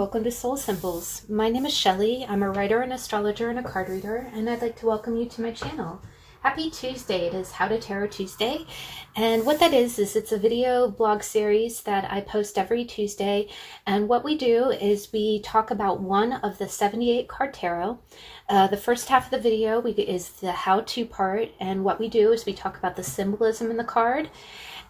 welcome to Soul Symbols. My name is Shelley. I'm a writer, an astrologer, and a card reader, and I'd like to welcome you to my channel. Happy Tuesday. It is How to Tarot Tuesday, and what that is it's a video blog series that I post every Tuesday, and what we do is we talk about one of the 78 card tarot. The first half of the video is the how-to part, and what we do is we talk about the symbolism in the card.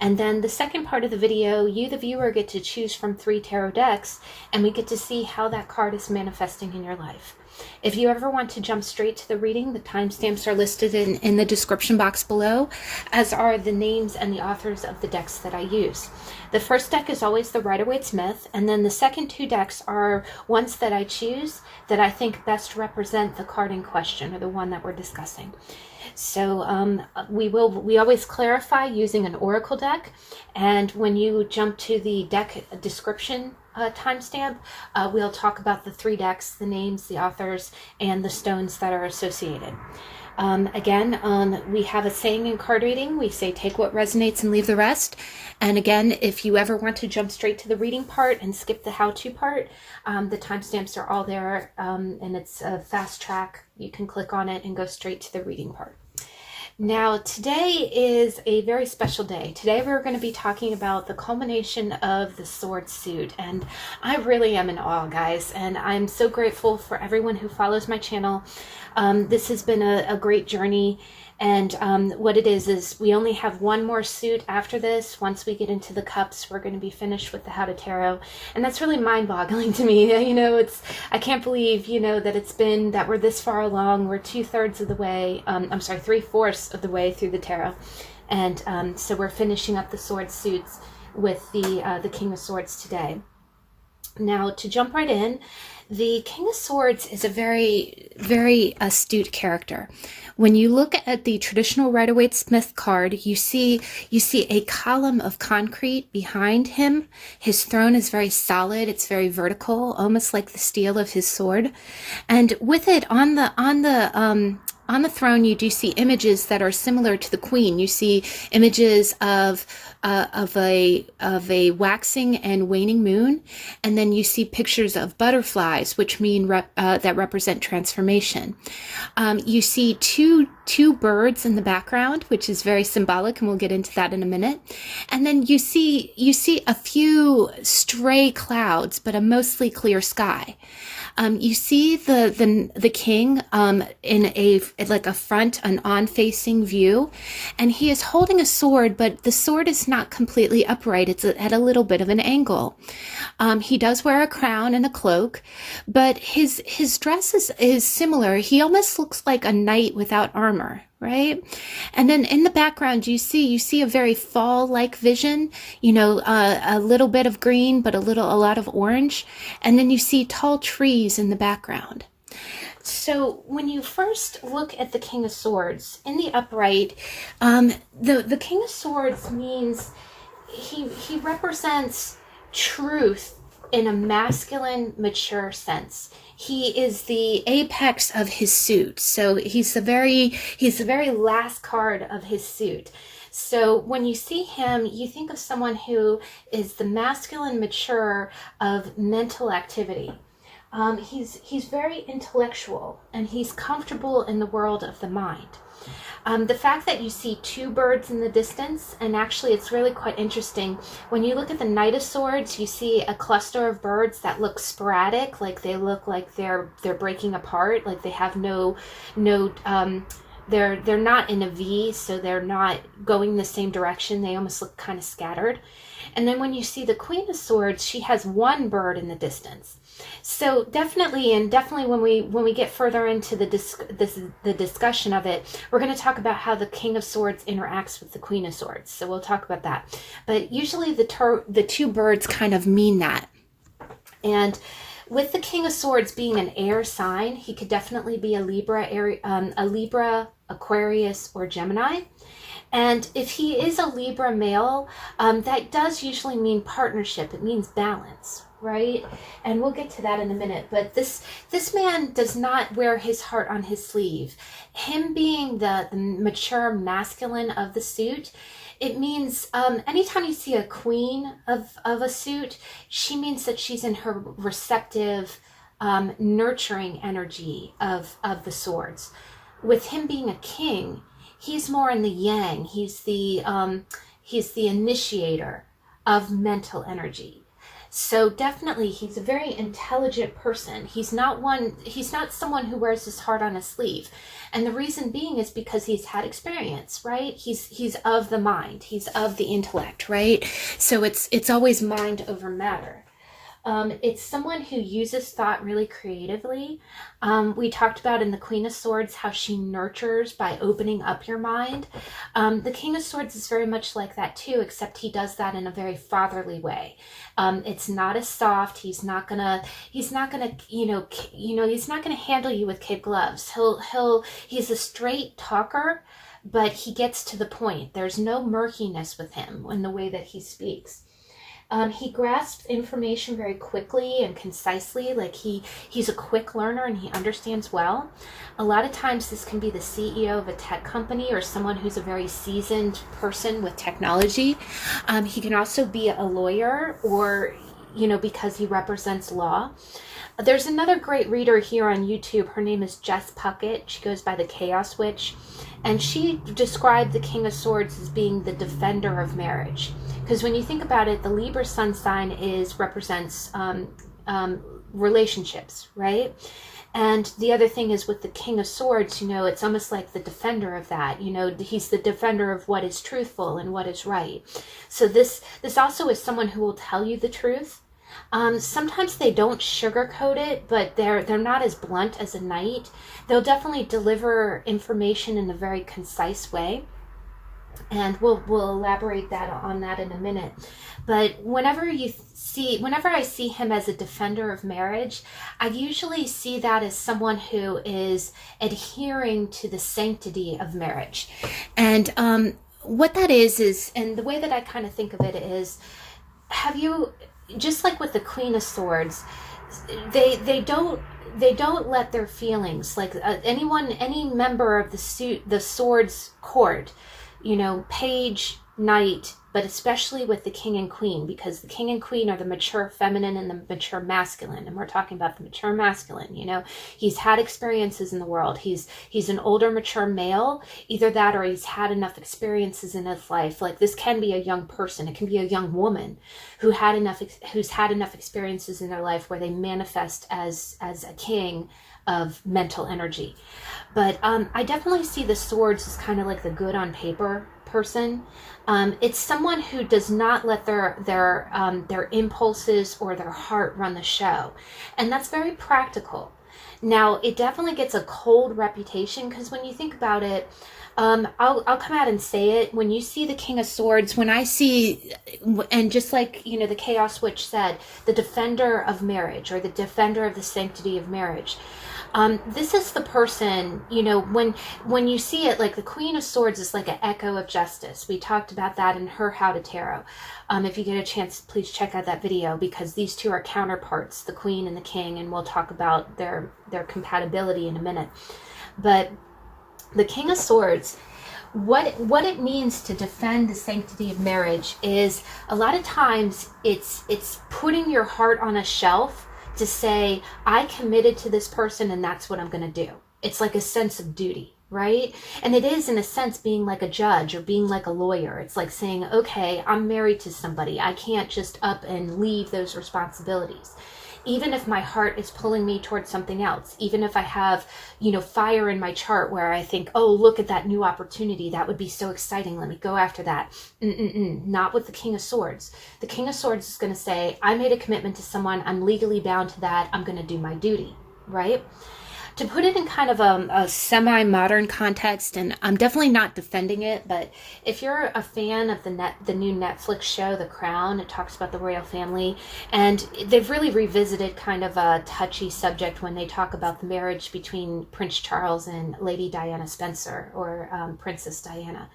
And then the second part of the video, you, the viewer, get to choose from 3 tarot decks, and we get to see how that card is manifesting in your life. If you ever want to jump straight to the reading, the timestamps are listed in the description box below, as are the names and the authors of the decks that I use. The first deck is always the Rider-Waite-Smith, and then the second 2 decks are ones that I choose that I think best represent the card in question, or the one that we're discussing. So we always clarify using an oracle deck, and when you jump to the deck description timestamp, we'll talk about the 3 decks, the names, the authors, and the stones that are associated. We have a saying in card reading. We say, take what resonates and leave the rest. And again, if you ever want to jump straight to the reading part and skip the how-to part, the timestamps are all there, and it's a fast track. You can click on it and go straight to the reading part. Now, today is a very special day. Today we're going to be talking about the culmination of the sword suit, and I really am in awe, guys, and I'm so grateful for everyone who follows my channel. This has been a great journey, and what it is we only have one more suit after this. Once we get into the cups, we're going to be finished with the How to Tarot, and that's really mind-boggling to me. I can't believe, that we're this far along. We're 2/3 of the way, 3/4 of the way through the tarot, and so we're finishing up the sword suits with the King of Swords today. Now, to jump right in, the King of Swords is a very, very astute character. When you look at the traditional Rider-Waite-Smith card, you see a column of concrete behind him. His throne is very solid. It's very vertical, almost like the steel of his sword. And with it on the throne, you do see images that are similar to the Queen. You see images of a waxing and waning moon, and then you see pictures of butterflies, which mean that represent transformation. You see two birds in the background, which is very symbolic, and we'll get into that in a minute. And then you see a few stray clouds, but a mostly clear sky. You see the king in a front, an on-facing view, and he is holding a sword, but the sword is not completely upright. It's at a little bit of an angle. He does wear a crown and a cloak, but his dress is similar. He almost looks like a knight without armor, right? And then in the background, you see a very fall-like vision, a little bit of green, but a lot of orange. And then you see tall trees in the background. So when you first look at the King of Swords in the upright, the King of Swords means he represents truth in a masculine, mature sense. He is the apex of his suit. So he's the very last card of his suit. So when you see him, you think of someone who is the masculine, mature of mental activity. He's very intellectual, and he's comfortable in the world of the mind. The fact that you see 2 birds in the distance, and actually it's really quite interesting. When you look at the Knight of Swords, you see a cluster of birds that look sporadic, like they look like they're breaking apart, like they have they're not in a V, so they're not going the same direction. They almost look kind of scattered. And then when you see the Queen of Swords, she has 1 bird in the distance. So definitely when we get further into the discussion of it, we're going to talk about how the King of Swords interacts with the Queen of Swords. So we'll talk about that. But usually the 2 birds kind of mean that. And with the King of Swords being an air sign, he could definitely be a Libra Aquarius, or Gemini. And if he is a Libra male, that does usually mean partnership. It means balance, right? And we'll get to that in a minute. But this man does not wear his heart on his sleeve. Him being the mature masculine of the suit, it means anytime you see a queen of a suit, she means that she's in her receptive, nurturing energy of the swords. With him being a king, he's more in the yang. He's the initiator of mental energy. So definitely he's a very intelligent person. He's not someone who wears his heart on his sleeve. And the reason being is because he's had experience, right? He's of the mind. He's of the intellect, right? So it's always mind over matter. It's someone who uses thought really creatively. We talked about in the Queen of Swords how she nurtures by opening up your mind. The King of Swords is very much like that too, except he does that in a very fatherly way. It's not as soft. He's not gonna he's not gonna handle you with kid gloves. He's a straight talker, but he gets to the point. There's no murkiness with him in the way that he speaks. He grasps information very quickly and concisely. Like he's a quick learner and he understands well. A lot of times this can be the CEO of a tech company or someone who's a very seasoned person with technology. He can also be a lawyer or, because he represents law. There's another great reader here on YouTube. Her name is Jess Puckett. She goes by the Chaos Witch. And she described the King of Swords as being the defender of marriage. Because when you think about it, the Libra sun sign represents relationships, right? And the other thing is with the King of Swords, it's almost like the defender of that. He's the defender of what is truthful and what is right. So this also is someone who will tell you the truth. Sometimes they don't sugarcoat it, but they're not as blunt as a knight. They'll definitely deliver information in a very concise way. And we'll elaborate on that in a minute. But whenever I see him as a defender of marriage, I usually see that as someone who is adhering to the sanctity of marriage. And what that is, and the way that I kind of think of it is, just like with the Queen of Swords, they don't let their feelings, like any member of the Swords court, page, knight, but especially with the king and queen, because the king and queen are the mature feminine and the mature masculine, and we're talking about the mature masculine. He's had experiences in the world. He's an older mature male, either that or he's had enough experiences in his life. Like this can be a young person, it can be a young woman who's had enough experiences in their life where they manifest as a king of mental energy. But I definitely see the swords as kind of like the good on paper person. It's someone who does not let their impulses or their heart run the show. And that's very practical. Now, it definitely gets a cold reputation because when you think about it, I'll come out and say it. When you see the King of Swords, when I see, and just like, the Chaos Witch said, the defender of marriage or the defender of the sanctity of marriage, this is the person, when you see it, like the Queen of Swords is like an echo of justice. We talked about that in her How to Tarot. If you get a chance, please check out that video because these two are counterparts, the Queen and the King, and we'll talk about their compatibility in a minute. But the King of Swords, what it means to defend the sanctity of marriage is a lot of times it's putting your heart on a shelf to say, I committed to this person and that's what I'm going to do. It's like a sense of duty, right? And it is in a sense being like a judge or being like a lawyer. It's like saying, okay, I'm married to somebody. I can't just up and leave those responsibilities. Even if my heart is pulling me towards something else, even if I have, fire in my chart where I think, oh, look at that new opportunity. That would be so exciting. Let me go after that. Not with the King of Swords. The King of Swords is going to say, I made a commitment to someone. I'm legally bound to that. I'm going to do my duty, right? to put it in kind of a semi-modern context, and I'm definitely not defending it, but if you're a fan of the new Netflix show, The Crown, it talks about the royal family, and they've really revisited kind of a touchy subject when they talk about the marriage between Prince Charles and Lady Diana Spencer, or Princess Diana.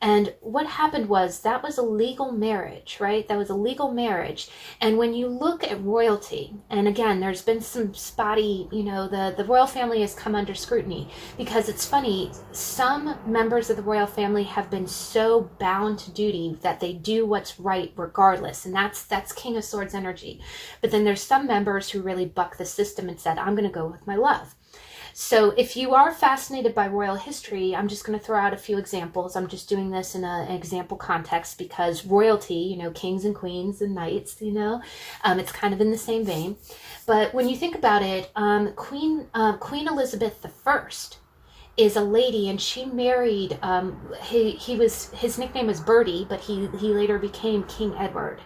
And what happened was that was a legal marriage, right? That was a legal marriage. And when you look at royalty, and again, there's been some spotty, the royal family has come under scrutiny, because it's funny, some members of the royal family have been so bound to duty that they do what's right regardless. And that's King of Swords energy. But then there's some members who really buck the system and said, I'm going to go with my love. So if you are fascinated by royal history, I'm just going to throw out a few examples. I'm just doing this in an example context because royalty, kings and queens and knights, it's kind of in the same vein. But when you think about it, Queen Elizabeth I is a lady, and she married, his nickname was Bertie, but he later became King Edward,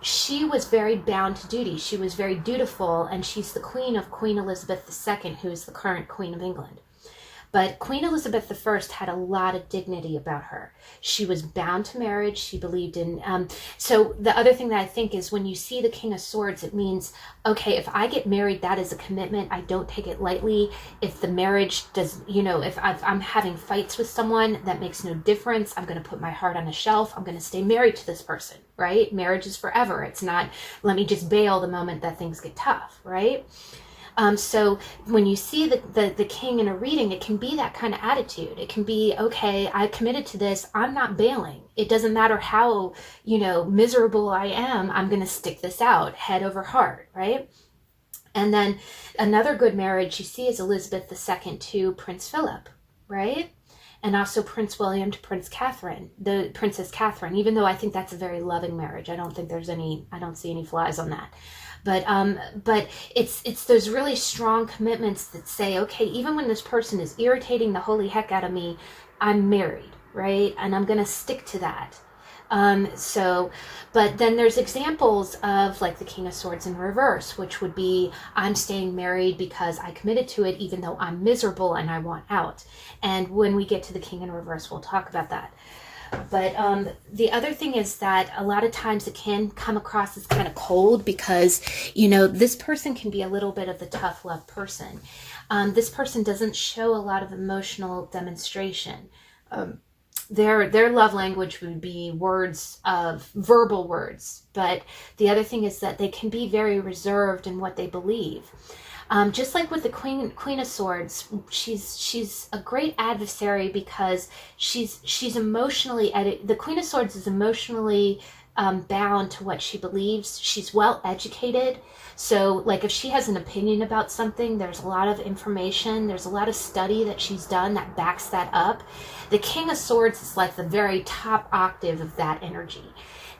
She was very bound to duty. She was very dutiful, and she's the queen of Queen Elizabeth II, who is the current Queen of England. But Queen Elizabeth I had a lot of dignity about her. She was bound to marriage. She believed in... so the other thing that I think is when you see the King of Swords, it means, okay, if I get married, that is a commitment. I don't take it lightly. If the marriage does, if I'm having fights with someone, that makes no difference. I'm going to put my heart on a shelf. I'm going to stay married to this person, right? Marriage is forever. It's not, let me just bail the moment that things get tough, right? So when you see the king in a reading, it can be that kind of attitude. It can be, okay, I committed to this. I'm not bailing. It doesn't matter how, miserable I am. I'm going to stick this out head over heart, right? And then another good marriage you see is Elizabeth II to Prince Philip, right? And also Prince William to Princess Catherine, even though I think that's a very loving marriage. I don't see any flaws on that. But it's those really strong commitments that say, okay, even when this person is irritating the holy heck out of me, I'm married, right? And I'm going to stick to that. But then there's examples of like the King of Swords in reverse, which would be, I'm staying married because I committed to it, even though I'm miserable and I want out. And when we get to the King in reverse, we'll talk about that. But the other thing is that a lot of times it can come across as kind of cold because, this person can be a little bit of the tough love person. This person doesn't show a lot of emotional demonstration. Their love language would be verbal words. But the other thing is that they can be very reserved in what they believe. Just like with the Queen of Swords, she's a great adversary because she's emotionally the Queen of Swords is emotionally bound to what she believes. She's well educated, so like if she has an opinion about something, there's a lot of information, there's a lot of study that she's done that backs that up. The King of Swords is like the very top octave of that energy.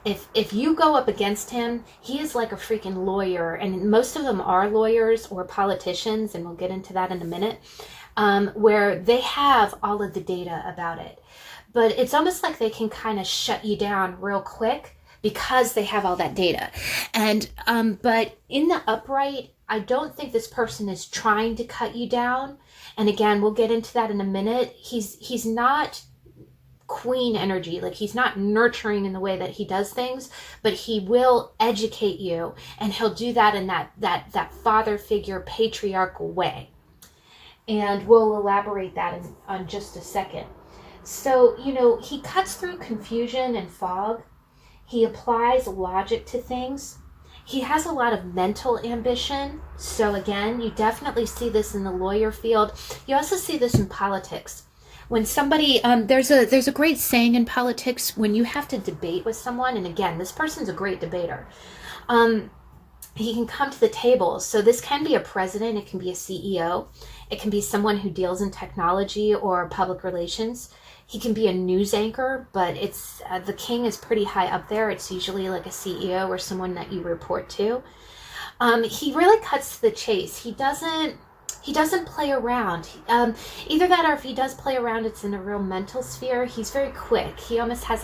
If you go up against him, he is like a freaking lawyer, and most of them are lawyers or politicians, and we'll get into that in a minute, where they have all of the data about it. But it's almost like they can kind of shut you down real quick because they have all that data. And but in the upright, I don't think this person is trying to cut you down. And again, we'll get into that in a minute. He's not queen energy, like he's not nurturing in the way that he does things, but he will educate you, and he'll do that in that father figure patriarchal way. And we'll elaborate that on just a second. So, he cuts through confusion and fog. He applies logic to things. He has a lot of mental ambition. So again, you definitely see this in the lawyer field. You also see this in politics. When somebody, there's a great saying in politics, when you have to debate with someone, and again, this person's a great debater, he can come to the table. So this can be a president, it can be a CEO, it can be someone who deals in technology or public relations. He can be a news anchor, but it's the king is pretty high up there. It's usually like a CEO or someone that you report to. He really cuts to the chase. He doesn't He doesn't play around. Either that, or if he does play around, it's in a real mental sphere. He's very quick. He almost has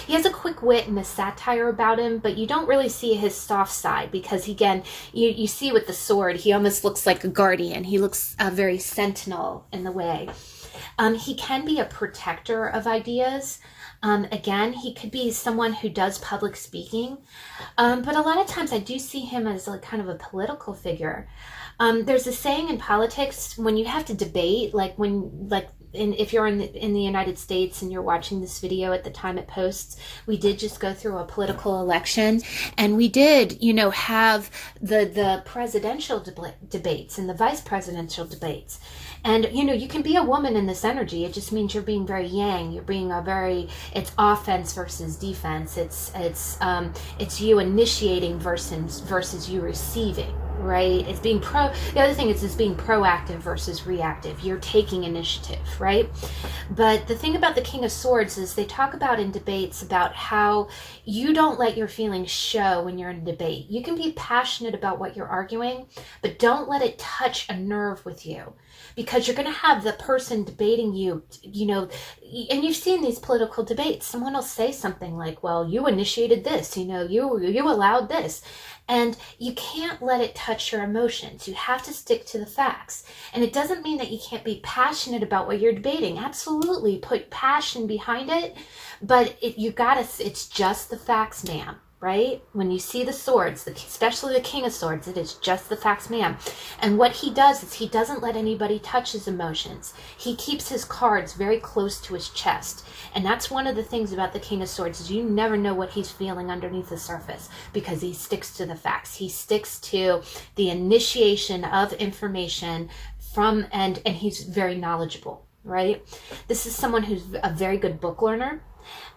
he has a quick wit and a satire about him, but you don't really see his soft side because, again, you see with the sword, he almost looks like a guardian. He looks very sentinel in the way. He can be a protector of ideas. Again, he could be someone who does public speaking, but a lot of times I do see him as like kind of a political figure. There's a saying in politics, when you have to debate, if you're in the United States and you're watching this video at the time it posts, we did just go through a political election, and we did, have the presidential debates and the vice presidential debates. And, you can be a woman in this energy. It just means you're being very yang. You're being it's offense versus defense. It's you initiating versus you receiving, right? It's being the other thing is it's being proactive versus reactive. You're taking initiative, right? But the thing about the King of Swords is they talk about in debates about how you don't let your feelings show when you're in a debate. You can be passionate about what you're arguing, but don't let it touch a nerve with you. Because you're going to have the person debating you, and you've seen these political debates. Someone will say something like, well, you initiated this, you allowed this. And you can't let it touch your emotions. You have to stick to the facts. And it doesn't mean that you can't be passionate about what you're debating. Absolutely put passion behind it. But it's just the facts, ma'am. Right? When you see the swords, especially the King of Swords, it is just the facts, ma'am. And what he does is he doesn't let anybody touch his emotions. He keeps his cards very close to his chest. And that's one of the things about the King of Swords is you never know what he's feeling underneath the surface because he sticks to the facts. He sticks to the initiation of information and he's very knowledgeable, right? This is someone who's a very good book learner.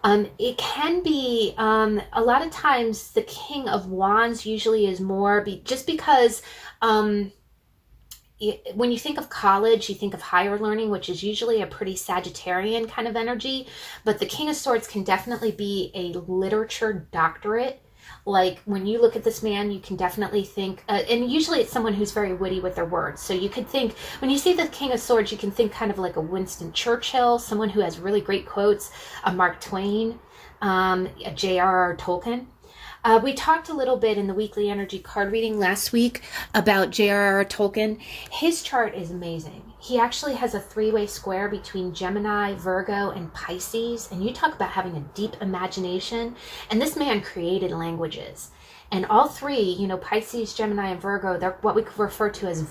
It can be, a lot of times the King of Wands usually is more, just because when you think of college, you think of higher learning, which is usually a pretty Sagittarian kind of energy, but the King of Swords can definitely be a literature doctorate. Like when you look at this man, you can definitely think, and usually it's someone who's very witty with their words. So you could think, when you see the King of Swords, you can think kind of like a Winston Churchill, someone who has really great quotes, a Mark Twain, a J.R.R. Tolkien. We talked a little bit in the weekly energy card reading last week about J.R.R. Tolkien. His chart is amazing. He actually has a three-way square between Gemini, Virgo, and Pisces. And you talk about having a deep imagination. And this man created languages. And all three, Pisces, Gemini, and Virgo, they're what we refer to as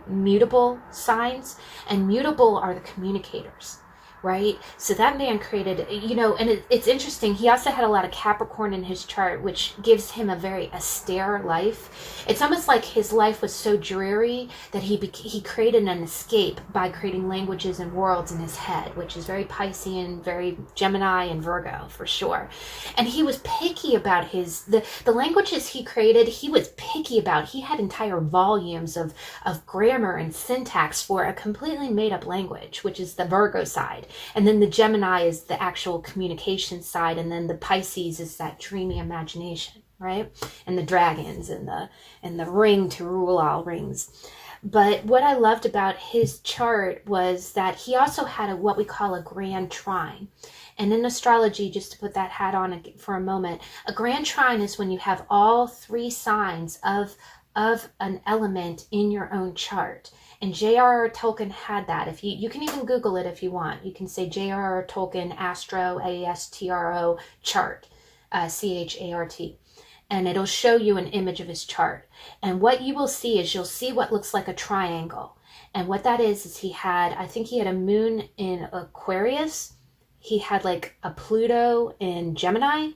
mutable signs. And mutable are the communicators. Right? So that man created, and it's interesting. He also had a lot of Capricorn in his chart, which gives him a very austere life. It's almost like his life was so dreary that he created an escape by creating languages and worlds in his head, which is very Piscean, very Gemini and Virgo for sure. And he was picky about the languages he created. He was picky about. He had entire volumes of grammar and syntax for a completely made up language, which is the Virgo side. And then the Gemini is the actual communication side, and then the Pisces is that dreamy imagination, right? And the dragons and the ring to rule all rings. But what I loved about his chart was that he also had what we call a grand trine. And in astrology, just to put that hat on for a moment, a grand trine is when you have all three signs of an element in your own chart. And J.R.R. Tolkien had that. If you can even Google it if you want. You can say J.R.R. Tolkien Astro, A-S-T-R-O, chart, C-H-A-R-T. And it'll show you an image of his chart. And what you will see is you'll see what looks like a triangle. And what that is I think he had a moon in Aquarius. He had like a Pluto in Gemini.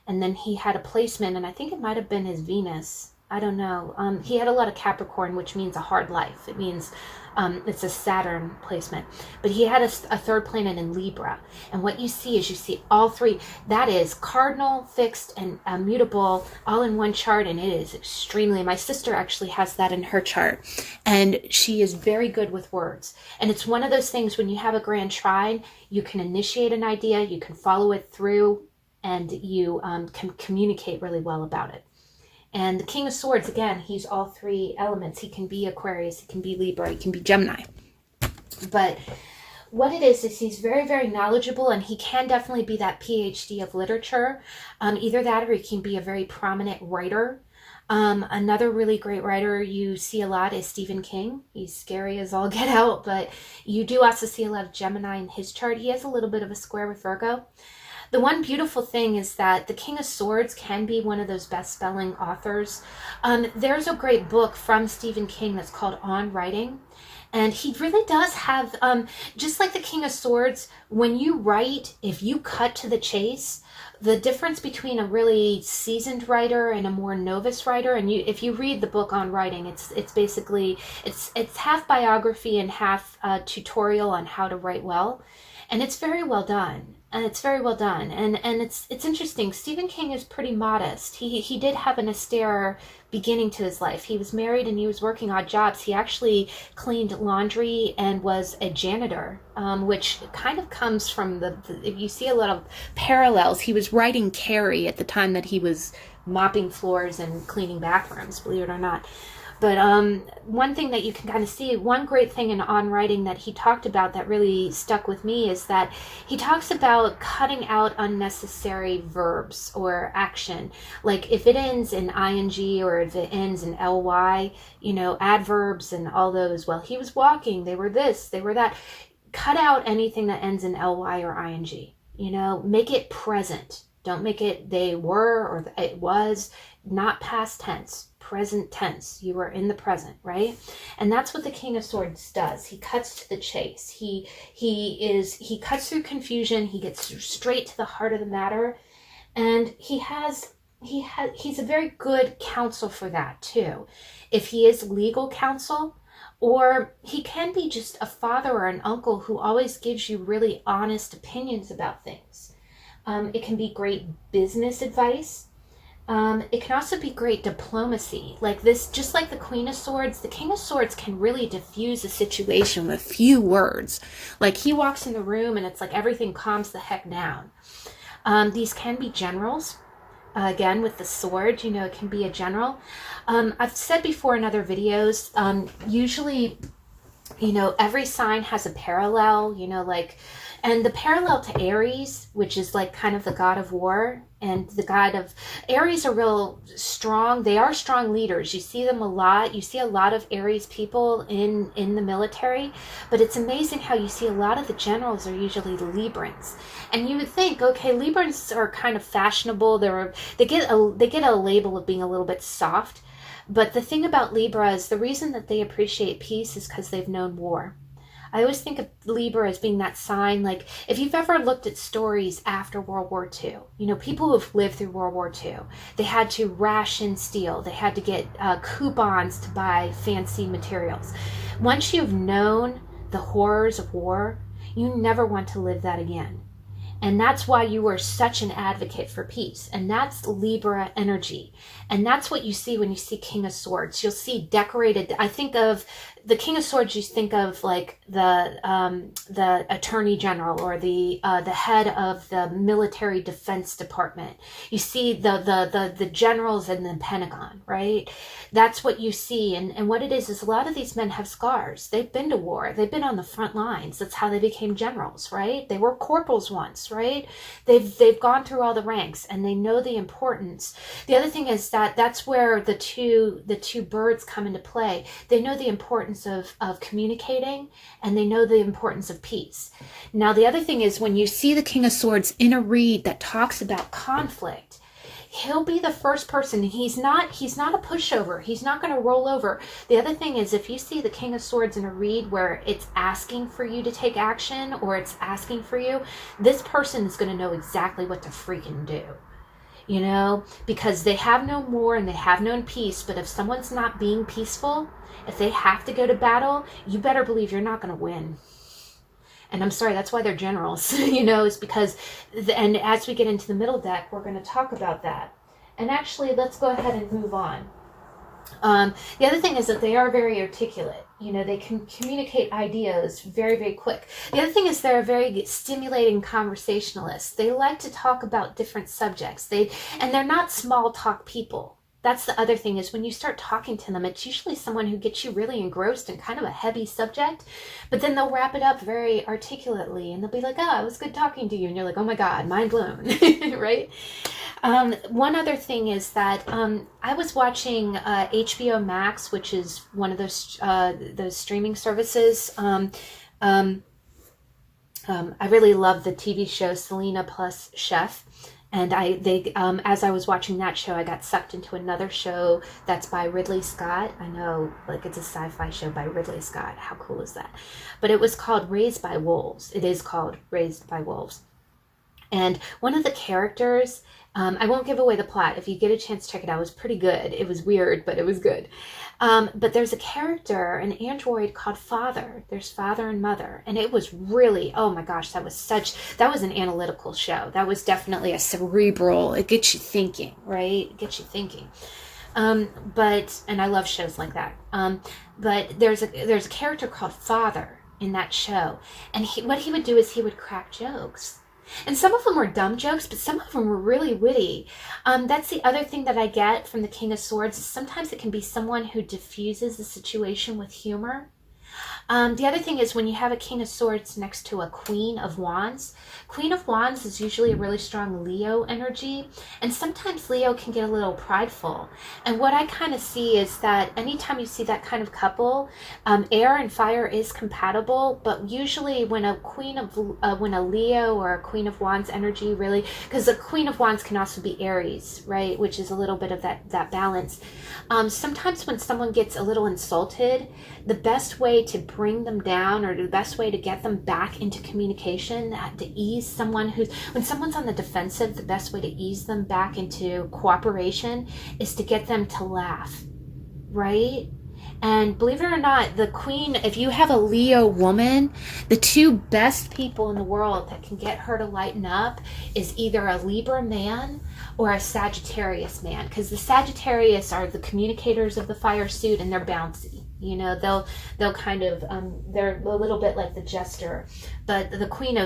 And then he had a placement, and I think it might have been his Venus. I don't know. He had a lot of Capricorn, which means a hard life. It means it's a Saturn placement. But he had a third planet in Libra. And what you see all three. That is cardinal, fixed, and mutable all in one chart. And it is extremely, my sister actually has that in her chart. And she is very good with words. And it's one of those things when you have a grand trine, you can initiate an idea, you can follow it through, and you can communicate really well about it. And the King of Swords, again, he's all three elements. He can be Aquarius, he can be Libra, he can be Gemini. But what it is he's very, very knowledgeable, and he can definitely be that PhD of literature. Either that, or he can be a very prominent writer. Another really great writer you see a lot is Stephen King. He's scary as all get out, but you do also see a lot of Gemini in his chart. He has a little bit of a square with Virgo. The one beautiful thing is that the King of Swords can be one of those best-selling authors. There's a great book from Stephen King that's called On Writing. And he really does have, just like the King of Swords, when you write, if you cut to the chase, the difference between a really seasoned writer and a more novice writer, and if you read the book On Writing, it's basically, it's half biography and half tutorial on how to write well. And it's very well done. And it's very well done. And it's interesting. Stephen King is pretty modest. He did have an austere beginning to his life. He was married and he was working odd jobs. He actually cleaned laundry and was a janitor, which kind of comes from if you see a lot of parallels. He was writing Carrie at the time that he was mopping floors and cleaning bathrooms, believe it or not. But one thing that you can kind of see, one great thing in On Writing that he talked about that really stuck with me is that he talks about cutting out unnecessary verbs or action. Like if it ends in ing or if it ends in ly, adverbs and all those, well, he was walking, they were this, they were that. Cut out anything that ends in ly or ing, make it present. Don't make it they were or it was, not past tense. Present tense. You are in the present, right? And that's what the King of Swords does. He cuts to the chase. He cuts through confusion. He gets straight to the heart of the matter, and he's a very good counsel for that too. If he is legal counsel, or he can be just a father or an uncle who always gives you really honest opinions about things. It can be great business advice. It can also be great diplomacy. Like this, just like the Queen of Swords, the King of Swords can really diffuse a situation with few words. Like he walks in the room and it's like everything calms the heck down. These can be generals. Again, with the sword, it can be a general. I've said before in other videos, usually, every sign has a parallel, and the parallel to Aries, which is like kind of the god of war, and the god of Aries are real strong. They are strong leaders. You see them a lot. You see a lot of Aries people in the military, but it's amazing how you see a lot of the generals are usually Librans. And you would think, okay, Librans are kind of fashionable. They get a label of being a little bit soft. But the thing about Libra is the reason that they appreciate peace is because they've known war. I always think of Libra as being that sign, like if you've ever looked at stories after World War II, people who have lived through World War II, they had to ration steel, they had to get coupons to buy fancy materials. Once you've known the horrors of war, you never want to live that again. And that's why you are such an advocate for peace. And that's Libra energy. And that's what you see when you see King of Swords. You'll see decorated. I think of the King of Swords, you think of like the Attorney General or the head of the Military Defense Department. You see the generals in the Pentagon, right? That's what you see. And what it is a lot of these men have scars. They've been to war. They've been on the front lines. That's how they became generals, right? They were corporals once, right? They've gone through all the ranks and they know the importance. The other thing is that's where the two birds come into play. They know the importance of communicating, and they know the importance of peace. Now, the other thing is when you see the King of Swords in a read that talks about conflict, he'll be the first person. He's not a pushover. He's not going to roll over. The other thing is if you see the King of Swords in a read where it's asking for you to take action or it's asking for you, this person is going to know exactly what to freaking do. Because they have known war and they have known peace, but if someone's not being peaceful, if they have to go to battle, you better believe you're not going to win. And I'm sorry, that's why they're generals, is because, and as we get into the middle deck, we're going to talk about that. And actually, let's go ahead and move on. The other thing is that they are very articulate. They can communicate ideas very, very quick. The other thing is they're very stimulating conversationalists. They like to talk about different subjects. And they're not small talk people. that's the other thing, is when you start talking to them, it's usually someone who gets you really engrossed in kind of a heavy subject, but then they'll wrap it up very articulately, and they'll be like, oh, it was good talking to you. And you're like, oh my God, mind blown, right? One other thing is that I was watching HBO Max, which is one of those streaming services. I really love the TV show Selena plus Chef. And as I was watching that show, I got sucked into another show that's by Ridley Scott. I know, like, it's a sci-fi show by Ridley Scott. How cool is that? But it was called Raised by Wolves. It is called Raised by Wolves. And one of the characters, I won't give away the plot. If you get a chance, check it out. It was pretty good. It was weird, but it was good. But there's a character, an android called Father. There's Father and Mother. And it was really, oh my gosh, that was an analytical show. That was definitely a cerebral, it gets you thinking, right? It gets you thinking. And I love shows like that. But there's a character called Father in that show. And what he would do is he would crack jokes. And some of them were dumb jokes, but some of them were really witty. That's the other thing that I get from the King of Swords. Sometimes it can be someone who diffuses the situation with humor. The other thing is when you have a King of Swords next to a Queen of Wands is usually a really strong Leo energy, and sometimes Leo can get a little prideful. And what I kind of see is that anytime you see that kind of couple, air and fire is compatible, but usually when a Leo or a Queen of Wands energy really, because a Queen of Wands can also be Aries, right, which is a little bit of that balance. Sometimes when someone gets a little insulted, the best way to bring them down, or the best way to get them back into communication, to ease someone when someone's on the defensive, the best way to ease them back into cooperation is to get them to laugh, right? And believe it or not, the Queen, if you have a Leo woman, the two best people in the world that can get her to lighten up is either a Libra man or a Sagittarius man, because the Sagittarius are the communicators of the fire suit, and they're bouncy. You know, they'll kind of they're a little bit like the jester, but the King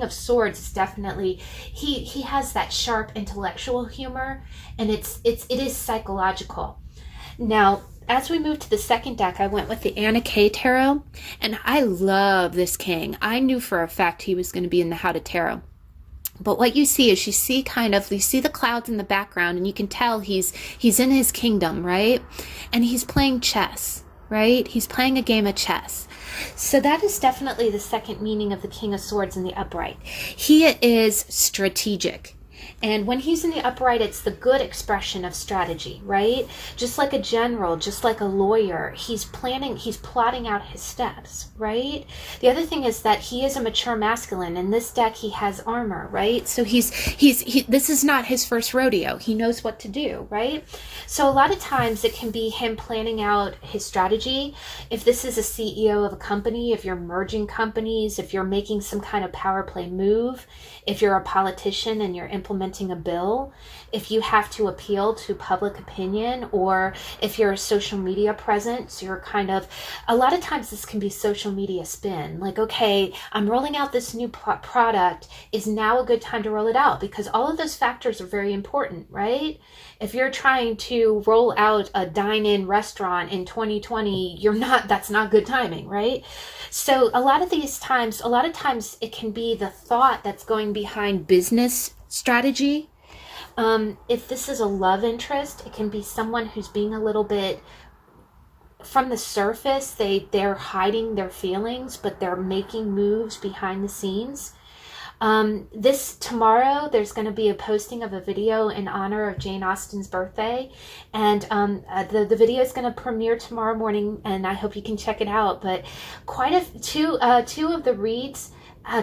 of Swords is definitely he has that sharp intellectual humor, and it is psychological. Now, as we move to the second deck, I went with the Anna K Tarot, and I love this king. I knew for a fact he was going to be in the How to Tarot. But what you see is you see the clouds in the background, and you can tell he's in his kingdom, right? And he's playing chess, right? He's playing a game of chess. So that is definitely the second meaning of the King of Swords in the upright. He is strategic. And when he's in the upright, it's the good expression of strategy, right? Just like a general, just like a lawyer, he's plotting out his steps, right? The other thing is that he is a mature masculine. In this deck, he has armor, right? So this is not his first rodeo. He knows what to do, right? So a lot of times it can be him planning out his strategy. If this is a CEO of a company, if you're merging companies, if you're making some kind of power play move, if you're a politician and you're implementing a bill, if you have to appeal to public opinion, or if you're a social media presence, you're a lot of times this can be social media spin. Like, okay, I'm rolling out this new product. Is now a good time to roll it out? Because all of those factors are very important, right? If you're trying to roll out a dine-in restaurant in 2020, that's not good timing, right? So a lot of times it can be the thought that's going behind business strategy. If this is a love interest, it can be someone who's being a little bit, from the surface, they're hiding their feelings, but they're making moves behind the scenes. Tomorrow, there's going to be a posting of a video in honor of Jane Austen's birthday, and the video is going to premiere tomorrow morning, and I hope you can check it out. But two of the reads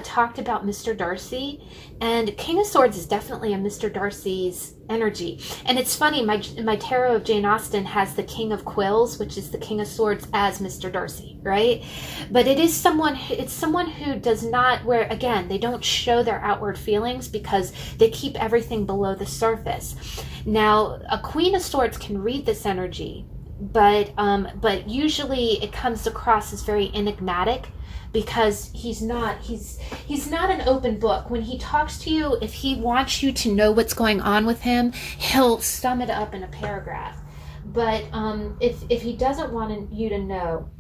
talked about Mr. Darcy, and King of Swords is definitely a Mr. Darcy's energy. And it's funny, my tarot of Jane Austen has the King of Quills, which is the King of Swords, as Mr. Darcy, right? But it's someone who does not, where again, they don't show their outward feelings because they keep everything below the surface. Now, a Queen of Swords can read this energy, but usually it comes across as very enigmatic, because he's not an open book. When he talks to you, if he wants you to know what's going on with him, he'll sum it up in a paragraph. But if he doesn't want you to know,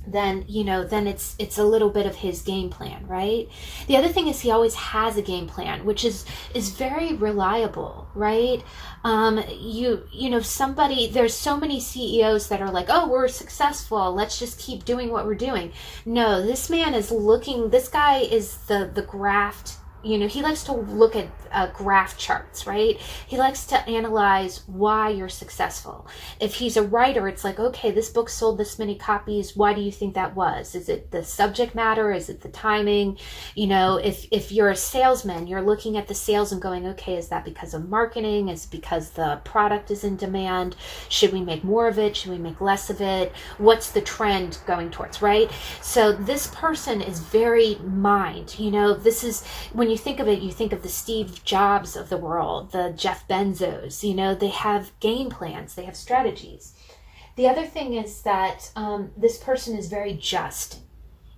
then it's a little bit of his game plan, right? The other thing is he always has a game plan, which is very reliable, right? There's so many CEOs that are like, oh, we're successful, let's just keep doing what we're doing. No, this man is looking, this guy is the graft. He likes to look at graph charts, right? He likes to analyze why you're successful. If he's a writer, it's like, okay, this book sold this many copies. Why do you think that was? Is it the subject matter? Is it the timing? If you're a salesman, you're looking at the sales and going, okay, is that because of marketing? Is it because the product is in demand? Should we make more of it? Should we make less of it? What's the trend going towards, right? So this person is very mind. This is, when you think of it, you think of the Steve Jobs of the world, the Jeff Benzos. They have game plans, they have strategies. The other thing is that this person is very just.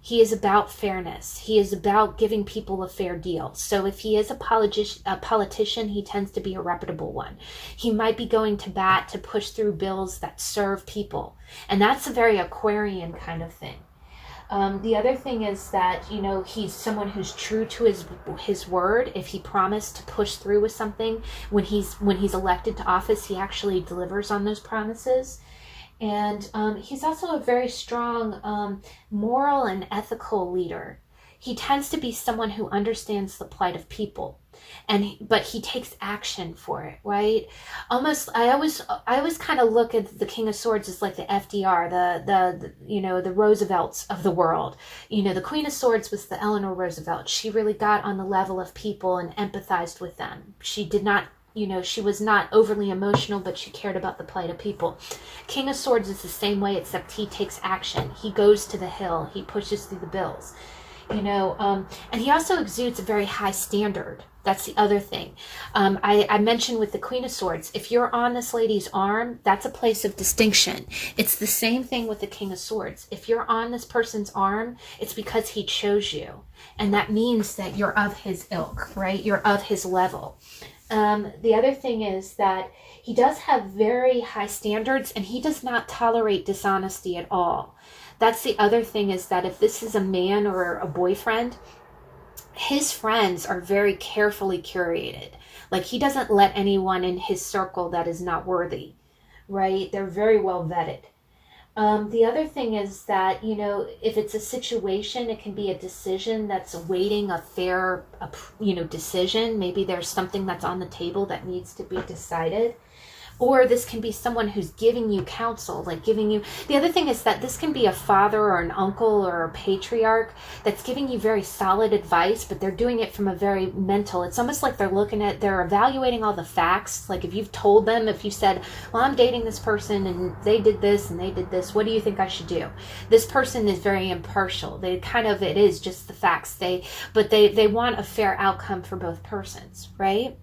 He is about fairness. He is about giving people a fair deal. So if he is a politician, he tends to be a reputable one. He might be going to bat to push through bills that serve people. And that's a very Aquarian kind of thing. The other thing is that, he's someone who's true to his word. If he promised to push through with something, when he's elected to office, he actually delivers on those promises. And he's also a very strong moral and ethical leader. He tends to be someone who understands the plight of people, but he takes action for it, right? I always kind of look at the King of Swords as like the FDR, the Roosevelts of the world. The Queen of Swords was the Eleanor Roosevelt. She really got on the level of people and empathized with them. She did not, she was not overly emotional, but she cared about the plight of people. King of Swords is the same way, except he takes action. He goes to the hill. He pushes through the bills. And he also exudes a very high standard. That's the other thing. I mentioned with the Queen of Swords, if you're on this lady's arm, that's a place of distinction. It's the same thing with the King of Swords. If you're on this person's arm, it's because he chose you. And that means that you're of his ilk, right? You're of his level. The other thing is that he does have very high standards, and he does not tolerate dishonesty at all. That's the other thing, is that if this is a man or a boyfriend, his friends are very carefully curated. Like, he doesn't let anyone in his circle that is not worthy, right? They're very well vetted. The other thing is that, if it's a situation, it can be a decision that's awaiting a fair, decision. Maybe there's something that's on the table that needs to be decided. Or this can be someone who's giving you counsel, the other thing is that this can be a father or an uncle or a patriarch that's giving you very solid advice, but they're doing it from a very mental, it's almost like they're evaluating all the facts. Like, if you've told them, if you said, well, I'm dating this person and they did this and they did this, what do you think I should do? This person is very impartial. It is just the facts. They want a fair outcome for both persons, right?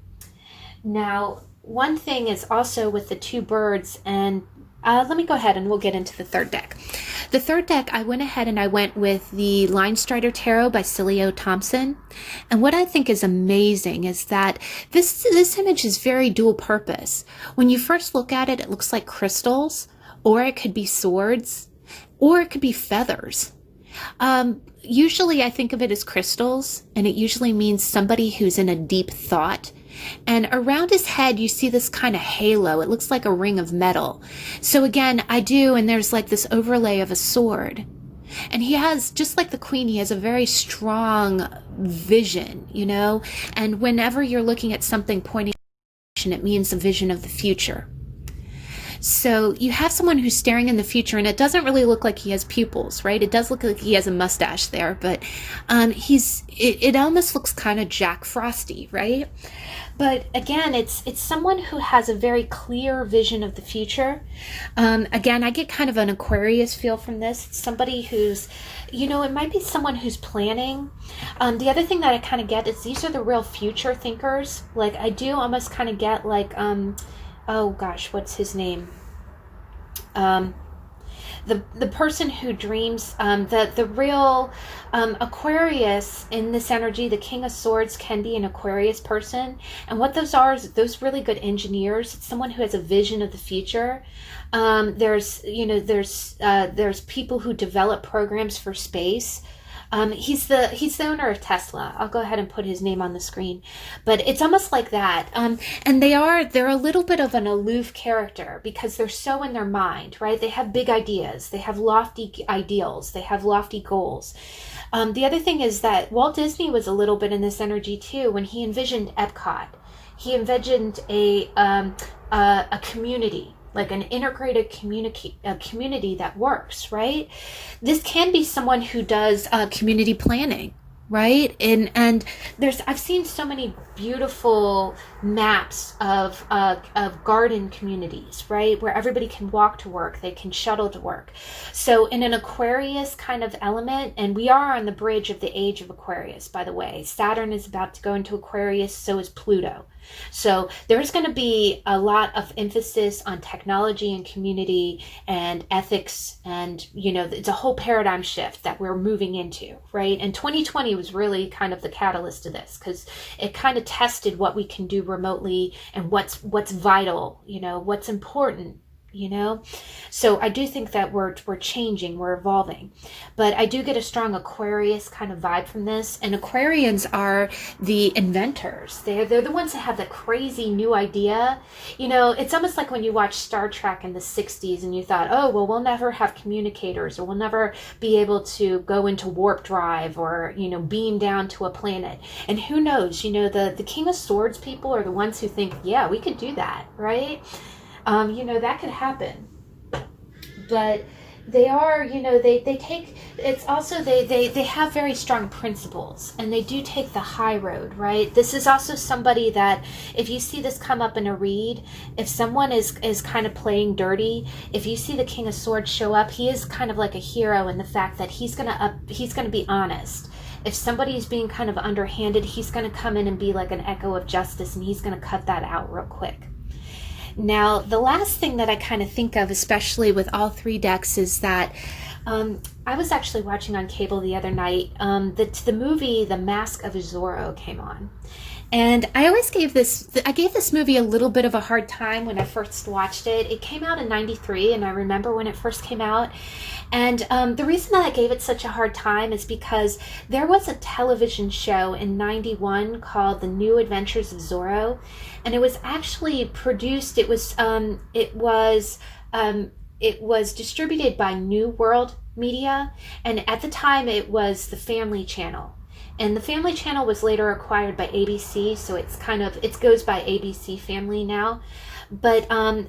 Now, one thing is also with the two birds, and let me go ahead and we'll get into the third deck. The third deck, I went ahead and I went with the Linestrider Tarot by Siolo Thompson. And what I think is amazing is that this image is very dual purpose. When you first look at it, it looks like crystals, or it could be swords, or it could be feathers. Usually I think of it as crystals, and it usually means somebody who's in a deep thought. And around his head, you see this kind of halo. It looks like a ring of metal. So again, and there's like this overlay of a sword. And he has, just like the queen, he has a very strong vision, And whenever you're looking at something pointing in a direction, it means a vision of the future. So you have someone who's staring in the future, and it doesn't really look like he has pupils, right? It does look like he has a mustache there, but it almost looks kind of Jack Frosty, right? But again, it's someone who has a very clear vision of the future. Again, I get kind of an Aquarius feel from this. It's somebody who's, it might be someone who's planning. The other thing that I kind of get is these are the real future thinkers. Like, I do almost kind of get like, oh gosh, what's his name? the person who dreams, the real Aquarius in this energy, the King of Swords can be an Aquarius person. And what those are is those really good engineers. It's someone who has a vision of the future. There's people who develop programs for space. He's the owner of Tesla. I'll go ahead and put his name on the screen, but it's almost like that. And they're a little bit of an aloof character because they're so in their mind, right? They have big ideas. They have lofty ideals. They have lofty goals. The other thing is that Walt Disney was a little bit in this energy too. When he envisioned Epcot, he envisioned a community, like an integrated community that works, right? This can be someone who does community planning, right? And I've seen so many beautiful maps of garden communities, right? Where everybody can walk to work, they can shuttle to work. So in an Aquarius kind of element, and we are on the bridge of the age of Aquarius, by the way. Saturn is about to go into Aquarius, so is Pluto. So there's going to be a lot of emphasis on technology and community and ethics, and it's a whole paradigm shift that we're moving into, right? And 2020 was really kind of the catalyst of this, because it kind of tested what we can do remotely and what's vital, what's important. So I do think that we're changing, we're evolving, but I do get a strong Aquarius kind of vibe from this. And Aquarians are the inventors. They're the ones that have the crazy new idea. It's almost like when you watch Star Trek in the 60s and you thought, oh, well, we'll never have communicators, or we'll never be able to go into warp drive, or, beam down to a planet. And who knows, the King of Swords people are the ones who think, yeah, we could do that, right? That could happen, but they are, they take, it's also, they have very strong principles, and they do take the high road, right? This is also somebody that, if you see this come up in a read, if someone is kind of playing dirty, if you see the King of Swords show up, he is kind of like a hero in the fact that he's gonna be honest. If somebody's being kind of underhanded, he's gonna come in and be like an echo of justice, and he's gonna cut that out real quick. Now, the last thing that I kind of think of, especially with all three decks, is that I was actually watching on cable the other night, the movie The Mask of Zorro came on. And I gave this movie a little bit of a hard time when I first watched it. It came out in 93, and I remember when it first came out. And the reason that I gave it such a hard time is because there was a television show in 91 called The New Adventures of Zorro, and it was actually produced. It was distributed by New World Media, and at the time it was the Family Channel. And the Family Channel was later acquired by ABC, so it goes by ABC Family now. But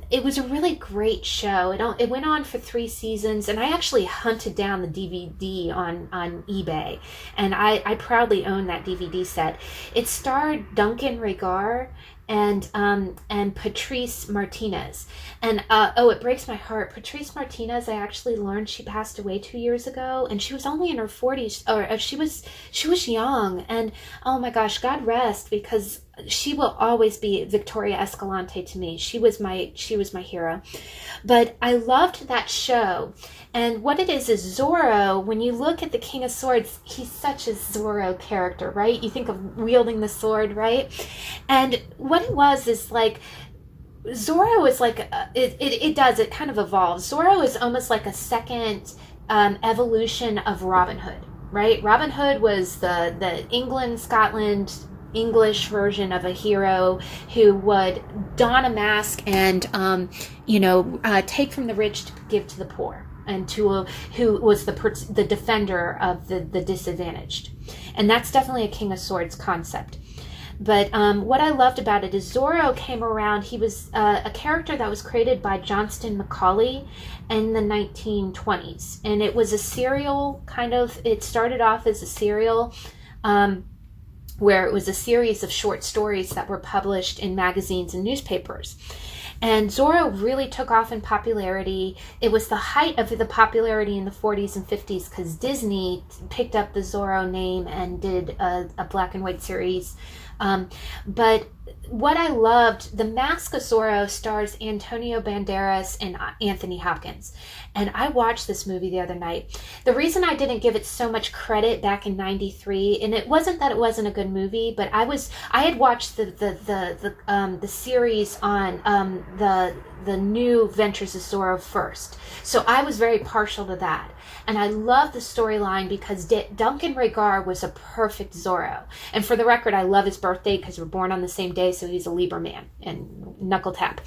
it was a really great show. It went on for 3 seasons, and I actually hunted down the DVD on eBay, and I proudly own that DVD set. It starred Duncan Regar and Patrice Martinez. And it breaks my heart. Patrice Martinez, I actually learned she passed away 2 years ago, and she was only in her 40s, or she was young. And oh my gosh, God rest, because she will always be Victoria Escalante to me. She was my hero. But I loved that show. And what it is Zorro, when you look at the King of Swords, he's such a Zorro character, right? You think of wielding the sword, right? And what it was is like, Zorro is like, it kind of evolves. Zorro is almost like a second evolution of Robin Hood, right? Robin Hood was the England, Scotland, English version of a hero who would don a mask and, take from the rich to give to the poor, and who was the defender of the disadvantaged. And that's definitely a King of Swords concept. But what I loved about it is Zorro came around. He was a character that was created by Johnston Macaulay in the 1920s. And it was a serial it started off as a serial where it was a series of short stories that were published in magazines and newspapers. And Zorro really took off in popularity. It was the height of the popularity in the 40s and 50s because Disney picked up the Zorro name and did a black and white series. But what I loved, the Mask of Zorro stars Antonio Banderas and Anthony Hopkins. And I watched this movie the other night. The reason I didn't give it so much credit back in '93, and it wasn't that it wasn't a good movie, but I had watched the series on the new Adventures of Zorro first. So I was very partial to that. And I love the storyline because Duncan Regar was a perfect Zorro. And for the record, I love his birthday because we're born on the same day, so he's a Libra man and knuckle tap.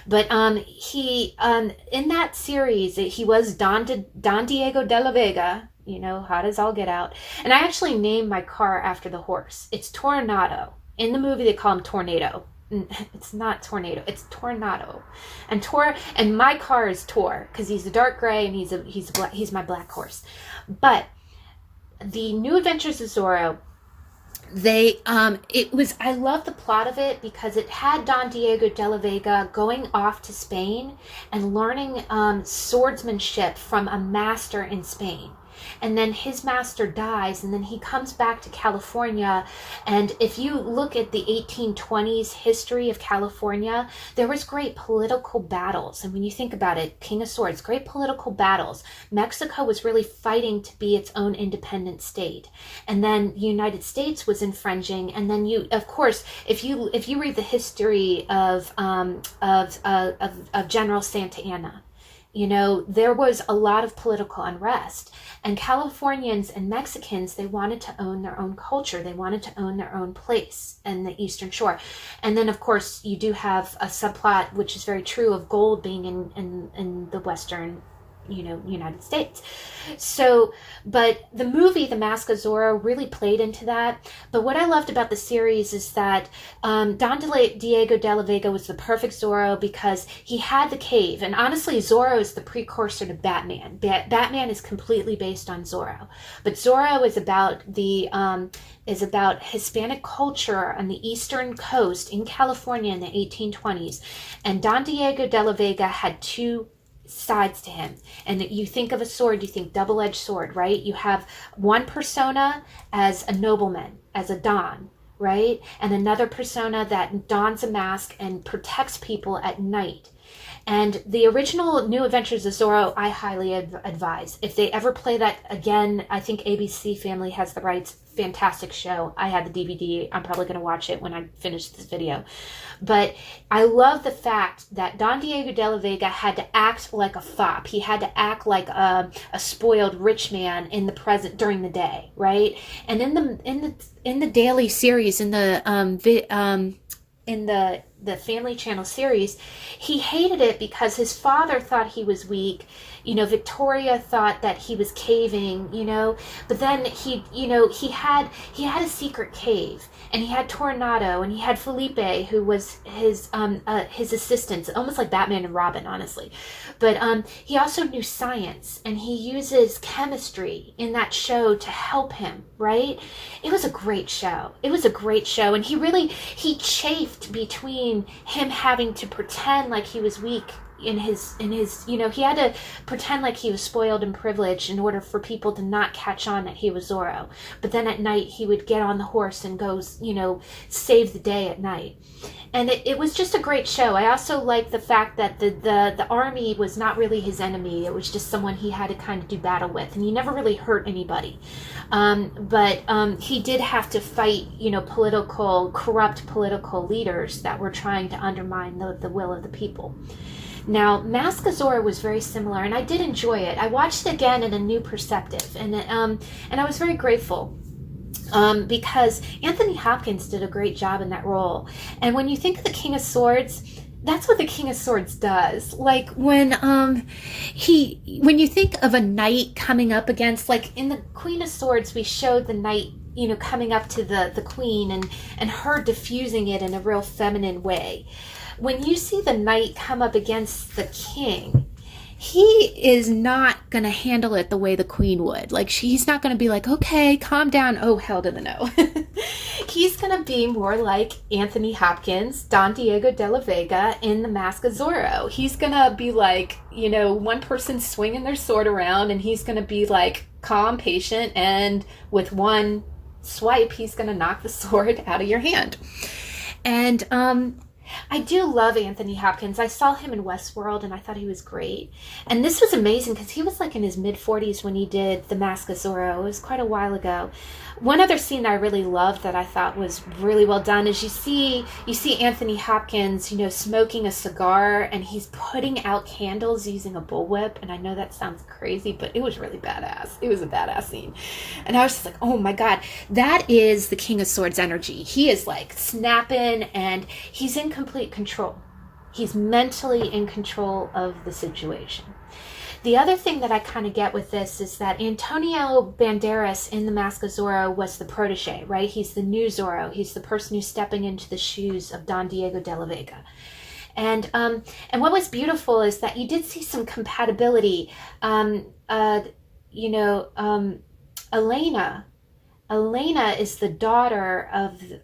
But he in that series, he was Don Diego de la Vega, you know, hot as all get out. And I actually named my car after the horse. It's Tornado. In the movie, they call him Tornado. It's not Tornado, it's Tornado. And my car is Tor because he's a dark gray and he's my black horse. But the New Adventures of Zorro, I love the plot of it because it had Don Diego de la Vega going off to Spain and learning swordsmanship from a master in Spain. And then his master dies, and then he comes back to California. And if you look at the 1820s history of California, there was great political battles. And when you think about it, King of Swords, great political battles. Mexico was really fighting to be its own independent state. And then the United States was infringing. And then of course, if you read the history of General Santa Anna, you know, there was a lot of political unrest. And Californians and Mexicans, they wanted to own their own culture. They wanted to own their own place in the Eastern Shore. And then, of course, you do have a subplot, which is very true, of gold being in the Western, you know, United States. So, but the movie, The Mask of Zorro, really played into that. But what I loved about the series is that Diego de la Vega was the perfect Zorro because he had the cave. And honestly, Zorro is the precursor to Batman. Batman is completely based on Zorro. But Zorro is about Hispanic culture on the Eastern Coast in California in the 1820s. And Don Diego de la Vega had two sides to him. And you think of a sword, you think double-edged sword, right? You have one persona as a nobleman, as a don, right? And another persona that dons a mask and protects people at night. And the original New Adventures of Zorro, I highly advise. If they ever play that again, I think ABC Family has the rights. Fantastic show. I had the DVD. I'm probably going to watch it when I finish this video. But I love the fact that Don Diego de la Vega had to act like a fop. He had to act like a spoiled rich man in the present during the day, right? And in the daily series, in the Family Channel series, he hated it because his father thought he was weak. You know, Victoria thought that he was caving, you know, but then he had a secret cave, and he had Tornado, and he had Felipe, who was his assistant, almost like Batman and Robin, honestly. But he also knew science, and he uses chemistry in that show to help him, right? It was a great show. And he chafed between him having to pretend like he was weak in his, you know, he had to pretend like he was spoiled and privileged in order for people to not catch on that he was Zorro. But then at night he would get on the horse and go, you know, save the day at night. And it was just a great show. I also like the fact that the army was not really his enemy. It was just someone he had to kind of do battle with, and he never really hurt anybody. But he did have to fight, you know, corrupt political leaders that were trying to undermine the will of the people. Now, Mask of Zorro was very similar, and I did enjoy it. I watched it again in a new perspective, and I was very grateful because Anthony Hopkins did a great job in that role. And when you think of the King of Swords, that's what the King of Swords does. Like when you think of a knight coming up against, like in the Queen of Swords, we showed the knight, you know, coming up to the queen and her diffusing it in a real feminine way. When you see the knight come up against the king, he is not going to handle it the way the queen would. Like, he's not going to be like, okay, calm down. Oh, hell to the no. He's going to be more like Anthony Hopkins, Don Diego de la Vega in The Mask of Zorro. He's going to be like, you know, one person swinging their sword around, and he's going to be like calm, patient, and with one swipe, he's going to knock the sword out of your hand. And I do love Anthony Hopkins. I saw him in Westworld and I thought he was great. And this was amazing because he was like in his mid-40s when he did The Mask of Zorro. It was quite a while ago. One other scene I really loved that I thought was really well done is you see Anthony Hopkins, smoking a cigar, and he's putting out candles using a bullwhip. And I know that sounds crazy, but it was really badass. It was a badass scene. And I was just like, oh my God, that is the King of Swords energy. He is like snapping and he's in complete control. He's mentally in control of the situation. The other thing that I kind of get with this is that Antonio Banderas in The Mask of Zorro was the protege, right? He's the new Zorro. He's the person who's stepping into the shoes of Don Diego de la Vega. And what was beautiful is that you did see some compatibility. Elena is the daughter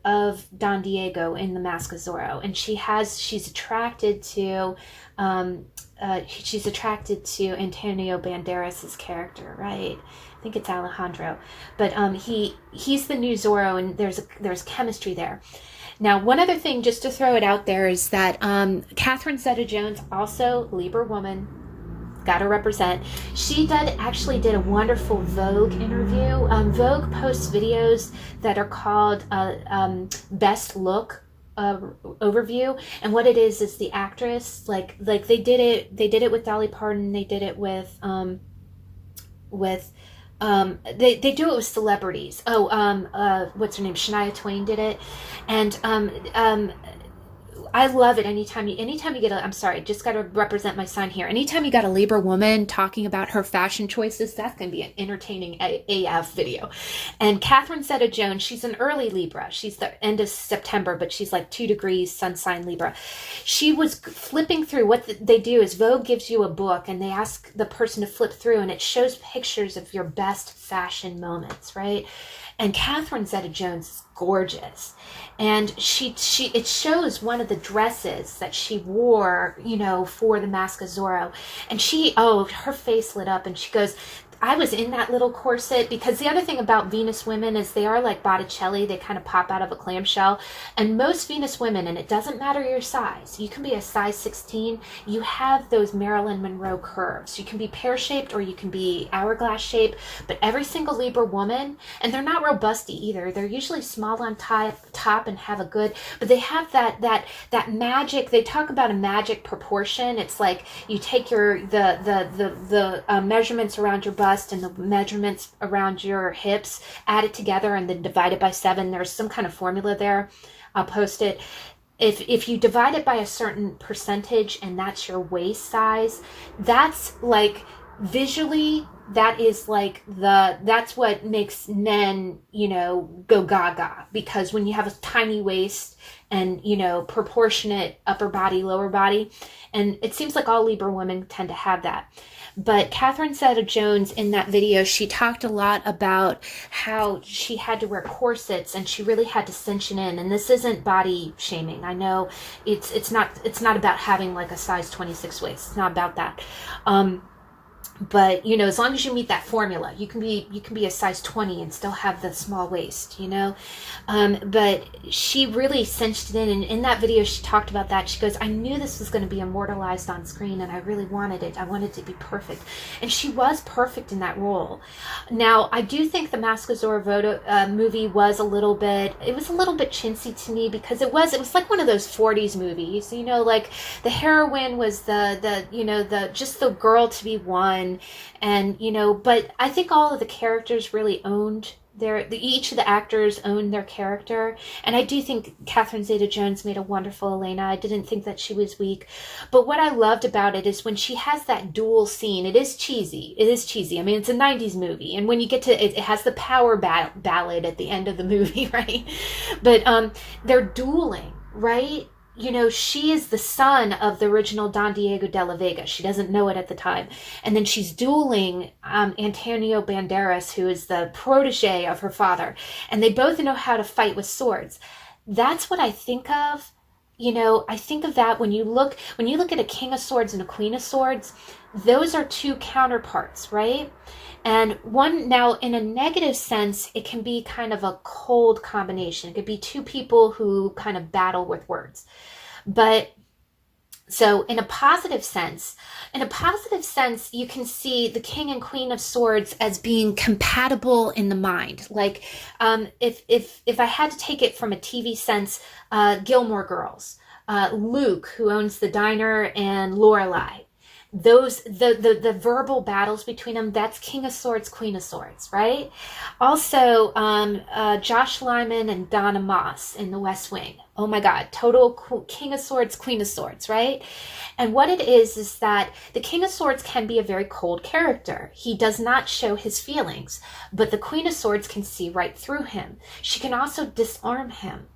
of Don Diego in The Mask of Zorro, and she's attracted to Antonio Banderas's character, right? I think it's Alejandro, but he's the new Zorro, and there's chemistry there. Now, one other thing, just to throw it out there, is that Catherine Zeta-Jones, also Libra woman, got to represent. She actually did a wonderful Vogue interview. Vogue posts videos that are called Best Look overview, and what it is the actress, like they did it with Dolly Parton. They did it with they do it with celebrities. What's her name? Shania Twain did it, and I love it anytime you get I'm sorry, just got to represent my sign here. Anytime you got a Libra woman talking about her fashion choices, that's going to be an entertaining AF video. And Catherine Zeta-Jones, she's an early Libra. She's the end of September, but she's like 2 degrees sun sign Libra. She was flipping through. What they do is Vogue gives you a book and they ask the person to flip through, and it shows pictures of your best fashion moments, right? And Catherine Zeta-Jones is gorgeous. And it shows one of the dresses that she wore, for The Mask of Zorro. And her face lit up and she goes, I was in that little corset, because the other thing about Venus women is they are like Botticelli. They kind of pop out of a clamshell. And most Venus women, and it doesn't matter your size, you can be a size 16, you have those Marilyn Monroe curves. You can be pear-shaped or you can be hourglass shaped, but every single Libra woman, and they're not robusty either. They're usually small on top and have a good, but they have that magic. They talk about a magic proportion. It's like you take the measurements around your bust and the measurements around your hips, add it together, and then divide it by 7. There's some kind of formula there. I'll post it. If you divide it by a certain percentage and that's your waist size, that's like visually, that is like that's what makes men, go gaga, because when you have a tiny waist and, proportionate upper body, lower body, and it seems like all Libra women tend to have that. But Catherine Zeta-Jones, in that video, she talked a lot about how she had to wear corsets and she really had to cinch it in. And this isn't body shaming. I know it's not about having like a size 26 waist. It's not about that. But, as long as you meet that formula, you can be a size 20 and still have the small waist, But she really cinched it in. And in that video, she talked about that. She goes, I knew this was going to be immortalized on screen and I really wanted it. I wanted it to be perfect. And she was perfect in that role. Now, I do think the Mask of Zorro movie was a little bit chintzy to me, because it was like one of those 40s movies, like the heroine was just the girl to be won. And but I think all of the characters really owned each of the actors owned their character. And I do think Catherine Zeta-Jones made a wonderful Elena. I didn't think that she was weak. But what I loved about it is when she has that duel scene, it is cheesy. I mean, it's a 90s movie. And when you get to it, it has the power ballad at the end of the movie, right? But they're dueling, right? She is the son of the original Don Diego de la Vega. She doesn't know it at the time. And then she's dueling Antonio Banderas, who is the protege of her father. And they both know how to fight with swords. That's what I think of you know, I think of that when you look at a King of Swords and a Queen of Swords, those are two counterparts, right? And one, now in a negative sense, it can be kind of a cold combination. It could be two people who kind of battle with words. But so in a positive sense, you can see the King and Queen of Swords as being compatible in the mind. Like, if I had to take it from a TV sense, Gilmore Girls, Luke, who owns the diner, and Lorelai. Those, the verbal battles between them, that's King of Swords, Queen of Swords, right? Also, Josh Lyman and Donna Moss in The West Wing. Oh my God, total King of Swords, Queen of Swords, right? And what it is that the King of Swords can be a very cold character. He does not show his feelings, but the Queen of Swords can see right through him. She can also disarm him.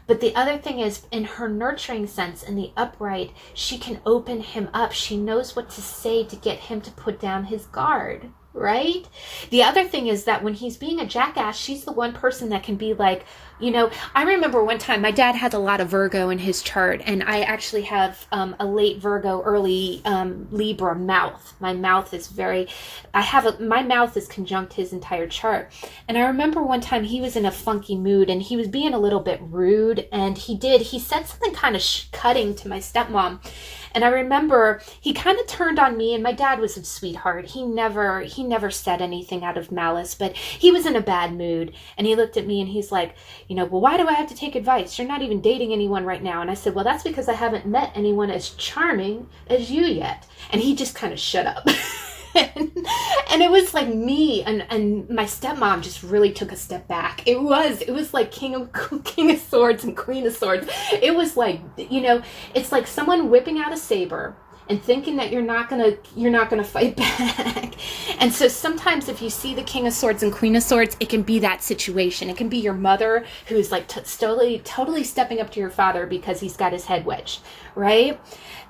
But the other thing is, in her nurturing sense, in the upright, she can open him up. She knows what to say to get him to put down his guard, right? The other thing is that when he's being a jackass, she's the one person that can be like, you know, I remember one time my dad had a lot of Virgo in his chart, and I actually have a late Virgo, early Libra mouth. My mouth is my mouth is conjunct his entire chart. And I remember one time he was in a funky mood and he was being a little bit rude, and he said something kind of cutting to my stepmom. And I remember he kind of turned on me, and my dad was a sweetheart. He never said anything out of malice, but he was in a bad mood. And he looked at me and he's like, you know, well, why do I have to take advice? You're not even dating anyone right now. And I said, well, that's because I haven't met anyone as charming as you yet. And he just kind of shut up. And it was like me and my stepmom just really took a step back. It was like King of Swords and Queen of Swords. It was like, you know, it's like someone whipping out a saber and thinking that you're not gonna fight back. And so sometimes if you see the King of Swords and Queen of Swords, it can be that situation. It can be your mother who's like totally stepping up to your father because he's got his head wedged, right?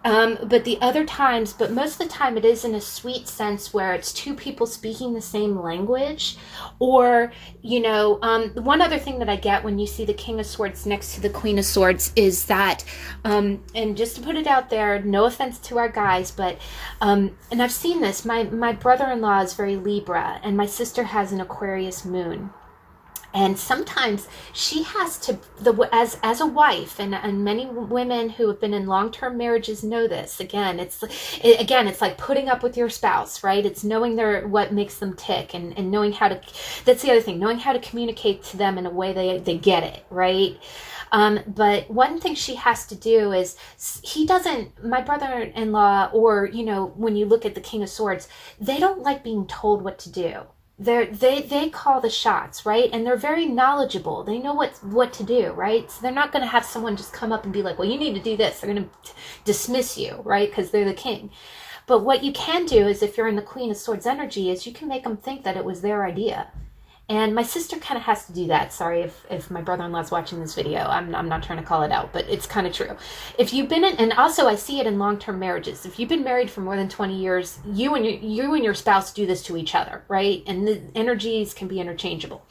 But most of the time it is in a sweet sense where it's two people speaking the same language. Or, you know, one other thing that I get when you see the King of Swords next to the Queen of Swords is that, and just to put it out there, no offense to our guys, but, and I've seen this, my brother-in-law is very Libra, and my sister has an Aquarius moon. And sometimes she has to, as a wife, and many women who have been in long-term marriages know this. Again, it's like putting up with your spouse, right? It's knowing what makes them tick, and knowing how to. That's the other thing, knowing how to communicate to them in a way they get it, right? But one thing she has to do is, my brother-in-law, or, you know, when you look at the King of Swords, they don't like being told what to do. They call the shots, right? And they're very knowledgeable. They know what to do, right? So they're not going to have someone just come up and be like, well, you need to do this. They're going to dismiss you, right? Because they're the king. But what you can do is, if you're in the Queen of Swords energy, is you can make them think that it was their idea. And my sister kind of has to do that. Sorry if my brother-in-law's watching this video. I'm not trying to call it out, but it's kind of true. If you've been in, and also I see it in long-term marriages. If you've been married for more than 20 years, you and your spouse do this to each other, right? And the energies can be interchangeable.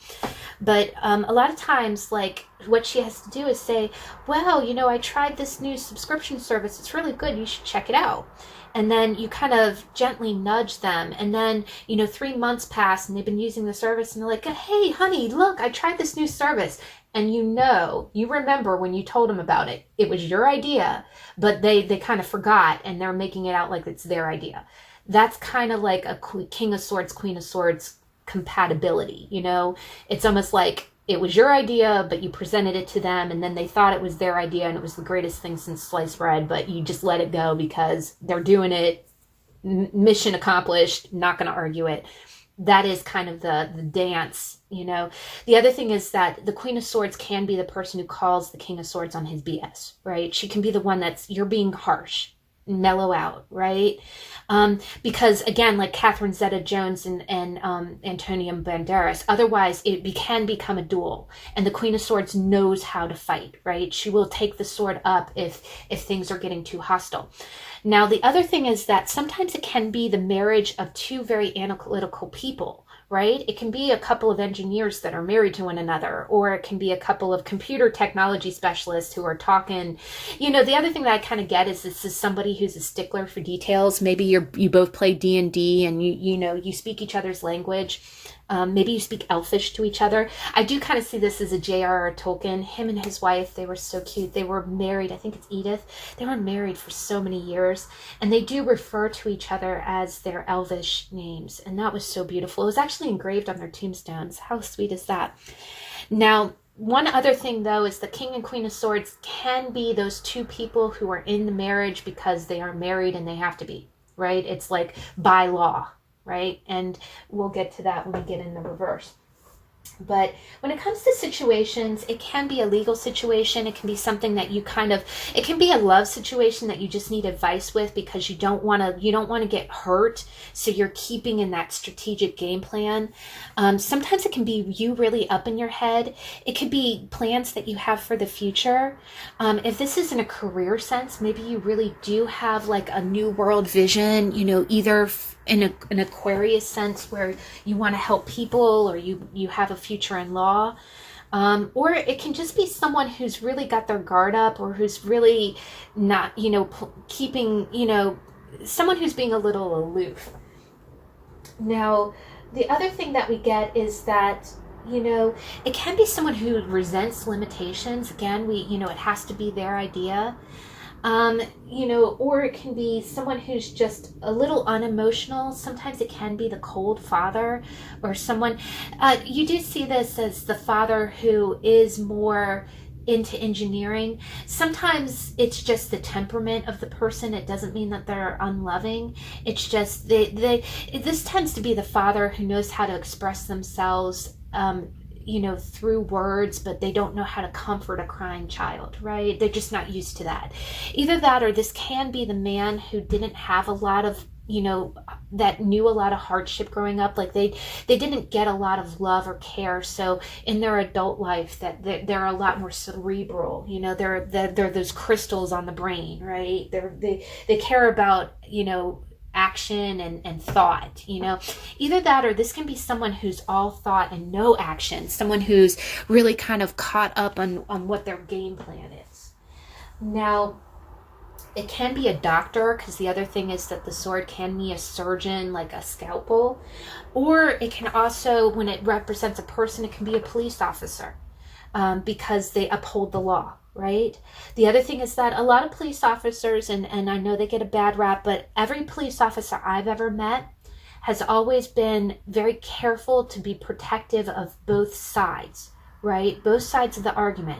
But a lot of times, like, what she has to do is say, well, you know, I tried this new subscription service. It's really good. You should check it out. And then you kind of gently nudge them. And then, you know, 3 months pass and they've been using the service and they're like, hey, honey, look, I tried this new service. And you remember when you told them about it. It was your idea, but they kind of forgot and they're making it out like it's their idea. That's kind of like a King of Swords, Queen of Swords compatibility, you know? It's almost like it was your idea, but you presented it to them, and then they thought it was their idea, and it was the greatest thing since sliced bread, but you just let it go because they're doing it, mission accomplished, not going to argue it. That is kind of the dance, you know. The other thing is that the Queen of Swords can be the person who calls the King of Swords on his BS, right? She can be the one you're being harsh. Mellow out, right? Because again, like Catherine Zeta-Jones and Antonio Banderas, otherwise it can become a duel, and the Queen of Swords knows how to fight, right? She will take the sword up if things are getting too hostile. Now, the other thing is that sometimes it can be the marriage of two very analytical people, right? It can be a couple of engineers that are married to one another, or it can be a couple of computer technology specialists who are talking. The other thing that I kind of get is this is somebody who's a stickler for details. Maybe you both play D&D and you speak each other's language. Maybe you speak Elfish to each other. I do kind of see this as a J.R.R. Tolkien. Him and his wife, they were so cute. They were married. I think it's Edith. They were married for so many years. And they do refer to each other as their Elvish names. And that was so beautiful. It was actually engraved on their tombstones. How sweet is that? Now, one other thing, though, is the King and Queen of Swords can be those two people who are in the marriage because they are married and they have to be, right? It's like by law. Right? And we'll get to that when we get in the reverse. But when it comes to situations, it can be a legal situation. It can be something that it can be a love situation that you just need advice with because you don't want to get hurt. So you're keeping in that strategic game plan. Sometimes it can be you really up in your head. It could be plans that you have for the future. If this is in a career sense, maybe you really do have like a new world vision, either in an Aquarius sense where you want to help people or you have a future in law. Or it can just be someone who's really got their guard up or who's really not, keeping, someone who's being a little aloof. Now, the other thing that we get is that, it can be someone who resents limitations. Again, it has to be their idea. Or it can be someone who's just a little unemotional. Sometimes it can be the cold father or someone, you do see this as the father who is more into engineering. Sometimes it's just the temperament of the person. It doesn't mean that they're unloving. It's just this tends to be the father who knows how to express themselves, through words, but they don't know how to comfort a crying child, right? They're just not used to that. Either that or this can be the man who didn't have a lot of, that knew a lot of hardship growing up. Like they didn't get a lot of love or care. So in their adult life that they're a lot more cerebral, they're those crystals on the brain, right? They care about, action and thought, either that or this can be someone who's all thought and no action, someone who's really kind of caught up on what their game plan is. Now, it can be a doctor, because the other thing is that the sword can be a surgeon, like a scalpel, or it can also, when it represents a person, it can be a police officer, because they uphold the law. Right? The other thing is that a lot of police officers, and I know they get a bad rap, but every police officer I've ever met has always been very careful to be protective of both sides, right? Both sides of the argument.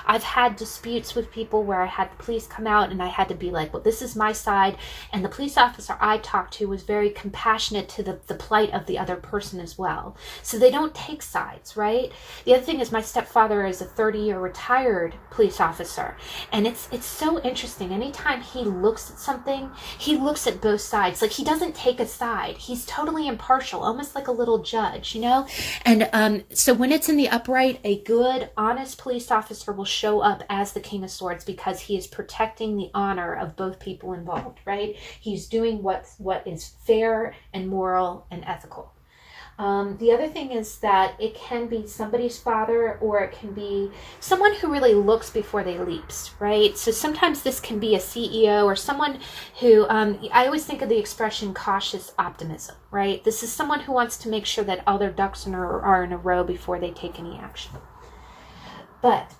I've had disputes with people where I had the police come out and I had to be like, well, this is my side. And the police officer I talked to was very compassionate to the plight of the other person as well. So they don't take sides, right? The other thing is my stepfather is a 30-year retired police officer. And it's so interesting. Anytime he looks at something, he looks at both sides. Like he doesn't take a side. He's totally impartial, almost like a little judge, And so when it's in the upright, a good, honest police officer will show up as the King of Swords because he is protecting the honor of both people involved, right? He's doing what is fair and moral and ethical. The other thing is that it can be somebody's father, or it can be someone who really looks before they leaps, right? So sometimes this can be a CEO or someone who, I always think of the expression cautious optimism, right? This is someone who wants to make sure that all their ducks are in a row before they take any action. But,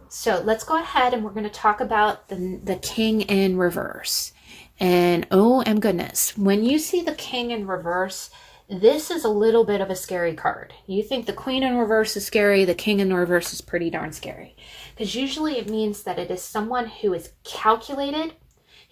so let's go ahead and we're going to talk about the king in reverse. And OM goodness, when you see the king in reverse, this is a little bit of a scary card. You think the queen in reverse is scary, the king in reverse is pretty darn scary. Because usually it means that it is someone who is calculated,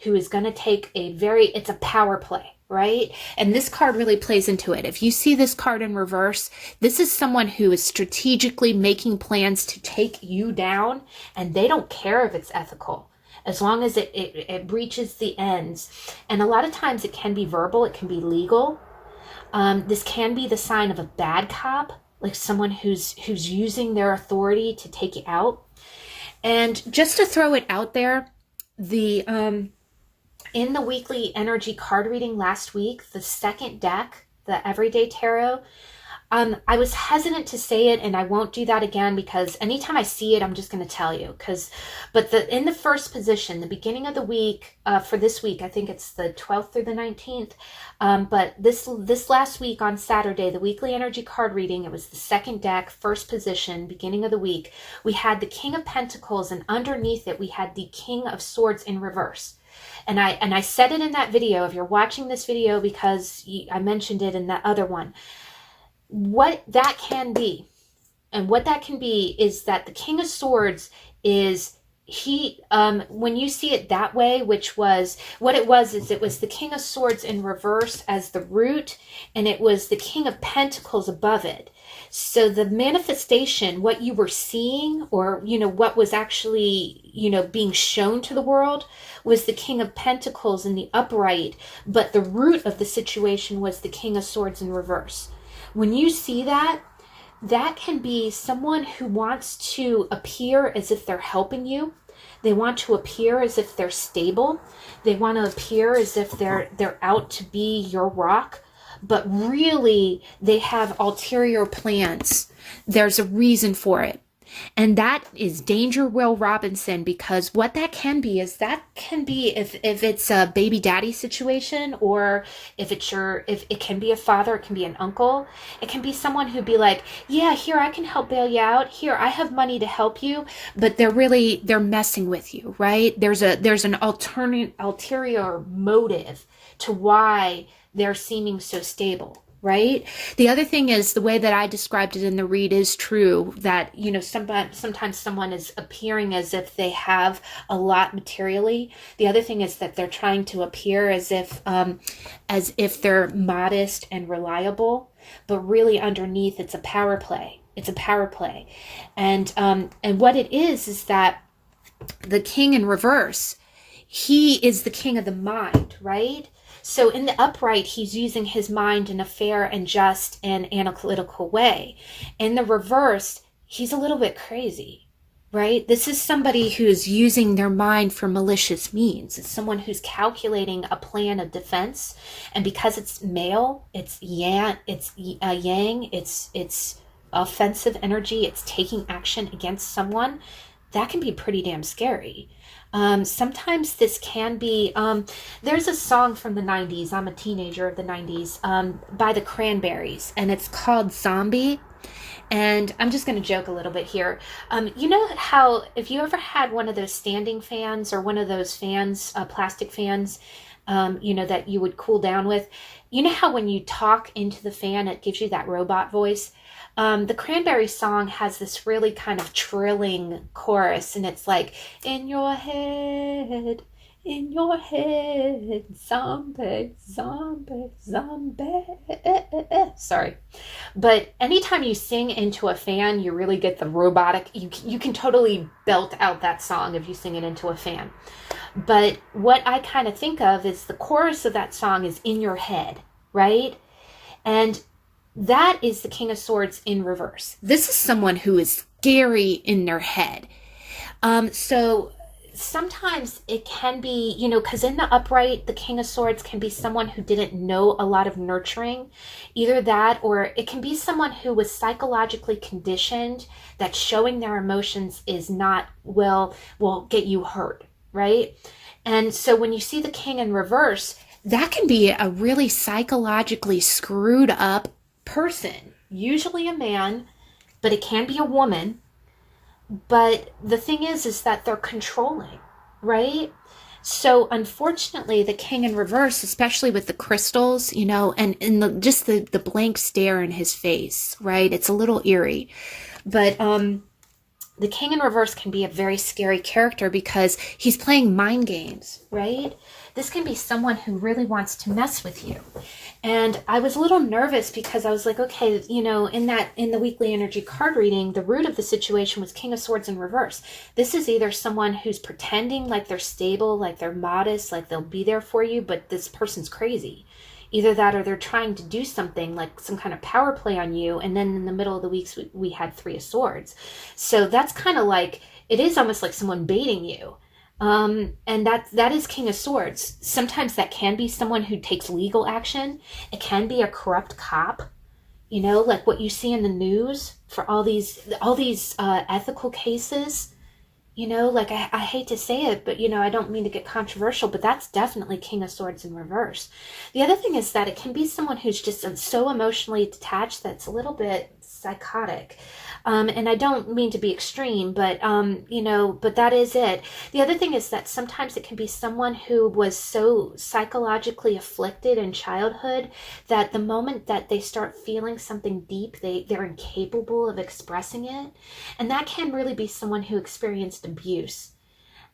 who is going to take it's a power play, right? And this card really plays into it. If you see this card in reverse, this is someone who is strategically making plans to take you down, and they don't care if it's ethical, as long as it reaches the ends. And a lot of times it can be verbal, it can be legal. This can be the sign of a bad cop, like someone who's using their authority to take you out. And just to throw it out there, in the weekly energy card reading last week, the second deck, the Everyday Tarot, I was hesitant to say it, and I won't do that again, because anytime I see it, I'm just going to tell you. But in the first position, the beginning of the week, for this week, I think it's the 12th through the 19th. But this last week on Saturday, the weekly energy card reading, it was the second deck, first position, beginning of the week. We had the King of Pentacles, and underneath it, we had the King of Swords in reverse. And I said it in that video. If you're watching this video, because I mentioned it in that other one, what that can be, and what that can be is that the King of Swords is when you see it that way, which was what it was, is it was the King of Swords in reverse as the root, and it was the King of Pentacles above it. So the manifestation, what you were seeing, or what was actually being shown to the world, was the King of Pentacles in the upright, but the root of the situation was the King of Swords in reverse. When you see that, that can be someone who wants to appear as if they're helping you. They want to appear as if they're stable. They want to appear as if they're out to be your rock. But really, they have ulterior plans. There's a reason for it. And that is Danger Will Robinson, because what that can be is if it's a baby daddy situation, or if it can be a father, it can be an uncle. It can be someone who'd be like, yeah, here, I can help bail you out. Here, I have money to help you. But they're messing with you, right? There's an ulterior motive to why they're seeming so stable. Right? The other thing is, the way that I described it in the read is true, that, sometimes someone is appearing as if they have a lot materially. The other thing is that they're trying to appear as if they're modest and reliable, but really underneath it's a power play. It's a power play. And what it is that the King in reverse, he is the king of the mind, right? So in the upright, he's using his mind in a fair and just and analytical way. In the reverse, he's a little bit crazy, right? This is somebody who's using their mind for malicious means. It's someone who's calculating a plan of defense. And because it's male, it's yang, it's offensive energy, it's taking action against someone. That can be pretty damn scary. Sometimes this can be, there's a song from the 90s, I'm a teenager of the 90s, by the Cranberries, and it's called Zombie. And I'm just going to joke a little bit here. You know how, if you ever had one of those standing fans, or one of those fans, plastic fans, that you would cool down with, you know how when you talk into the fan, it gives you that robot voice? The Cranberry song has this really kind of trilling chorus, and it's like, in your head, zombie, zombie, zombie. Sorry. But anytime you sing into a fan, you really get the robotic, you can totally belt out that song if you sing it into a fan. But what I kind of think of is the chorus of that song is in your head, right? And that is the King of Swords in reverse. This is someone who is scary in their head. So sometimes it can be, because in the upright, the King of Swords can be someone who didn't know a lot of nurturing. Either that, or it can be someone who was psychologically conditioned that showing their emotions is not, will get you hurt, right? And so when you see the King in reverse, that can be a really psychologically screwed up person, usually a man, but it can be a woman. But the thing is that they're controlling, right? So unfortunately, the King in reverse, especially with the crystals, and in the blank stare in his face, right? It's a little eerie. But the King in reverse can be a very scary character because he's playing mind games, right? This can be someone who really wants to mess with you. And I was a little nervous because I was like, okay, in the weekly energy card reading, the root of the situation was King of Swords in reverse. This is either someone who's pretending like they're stable, like they're modest, like they'll be there for you, but this person's crazy. Either that, or they're trying to do something like some kind of power play on you. And then in the middle of the weeks, we had Three of Swords. So that's kind of like, it is almost like someone baiting you. And that is King of Swords. Sometimes that can be someone who takes legal action. It can be a corrupt cop, You know, like what you see in the news for all these ethical cases. You know, like I hate to say it, but, you know, I don't mean to get controversial, but that's definitely King of Swords in reverse. The other thing is that it can be someone who's just so emotionally detached that's a little bit psychotic. And I don't mean to be extreme, but, you know, but that is it. The other thing is that sometimes it can be someone who was so psychologically afflicted in childhood that the moment that they start feeling something deep, they're incapable of expressing it. And that can really be someone who experienced abuse.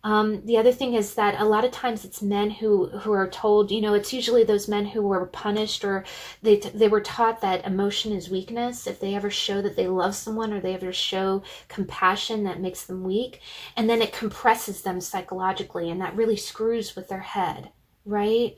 The other thing is that a lot of times it's men who are told, you know, it's usually those men who were punished, or they were taught that emotion is weakness. If they ever show that they love someone, or they ever show compassion, that makes them weak. And then it compresses them psychologically, and that really screws with their head, right?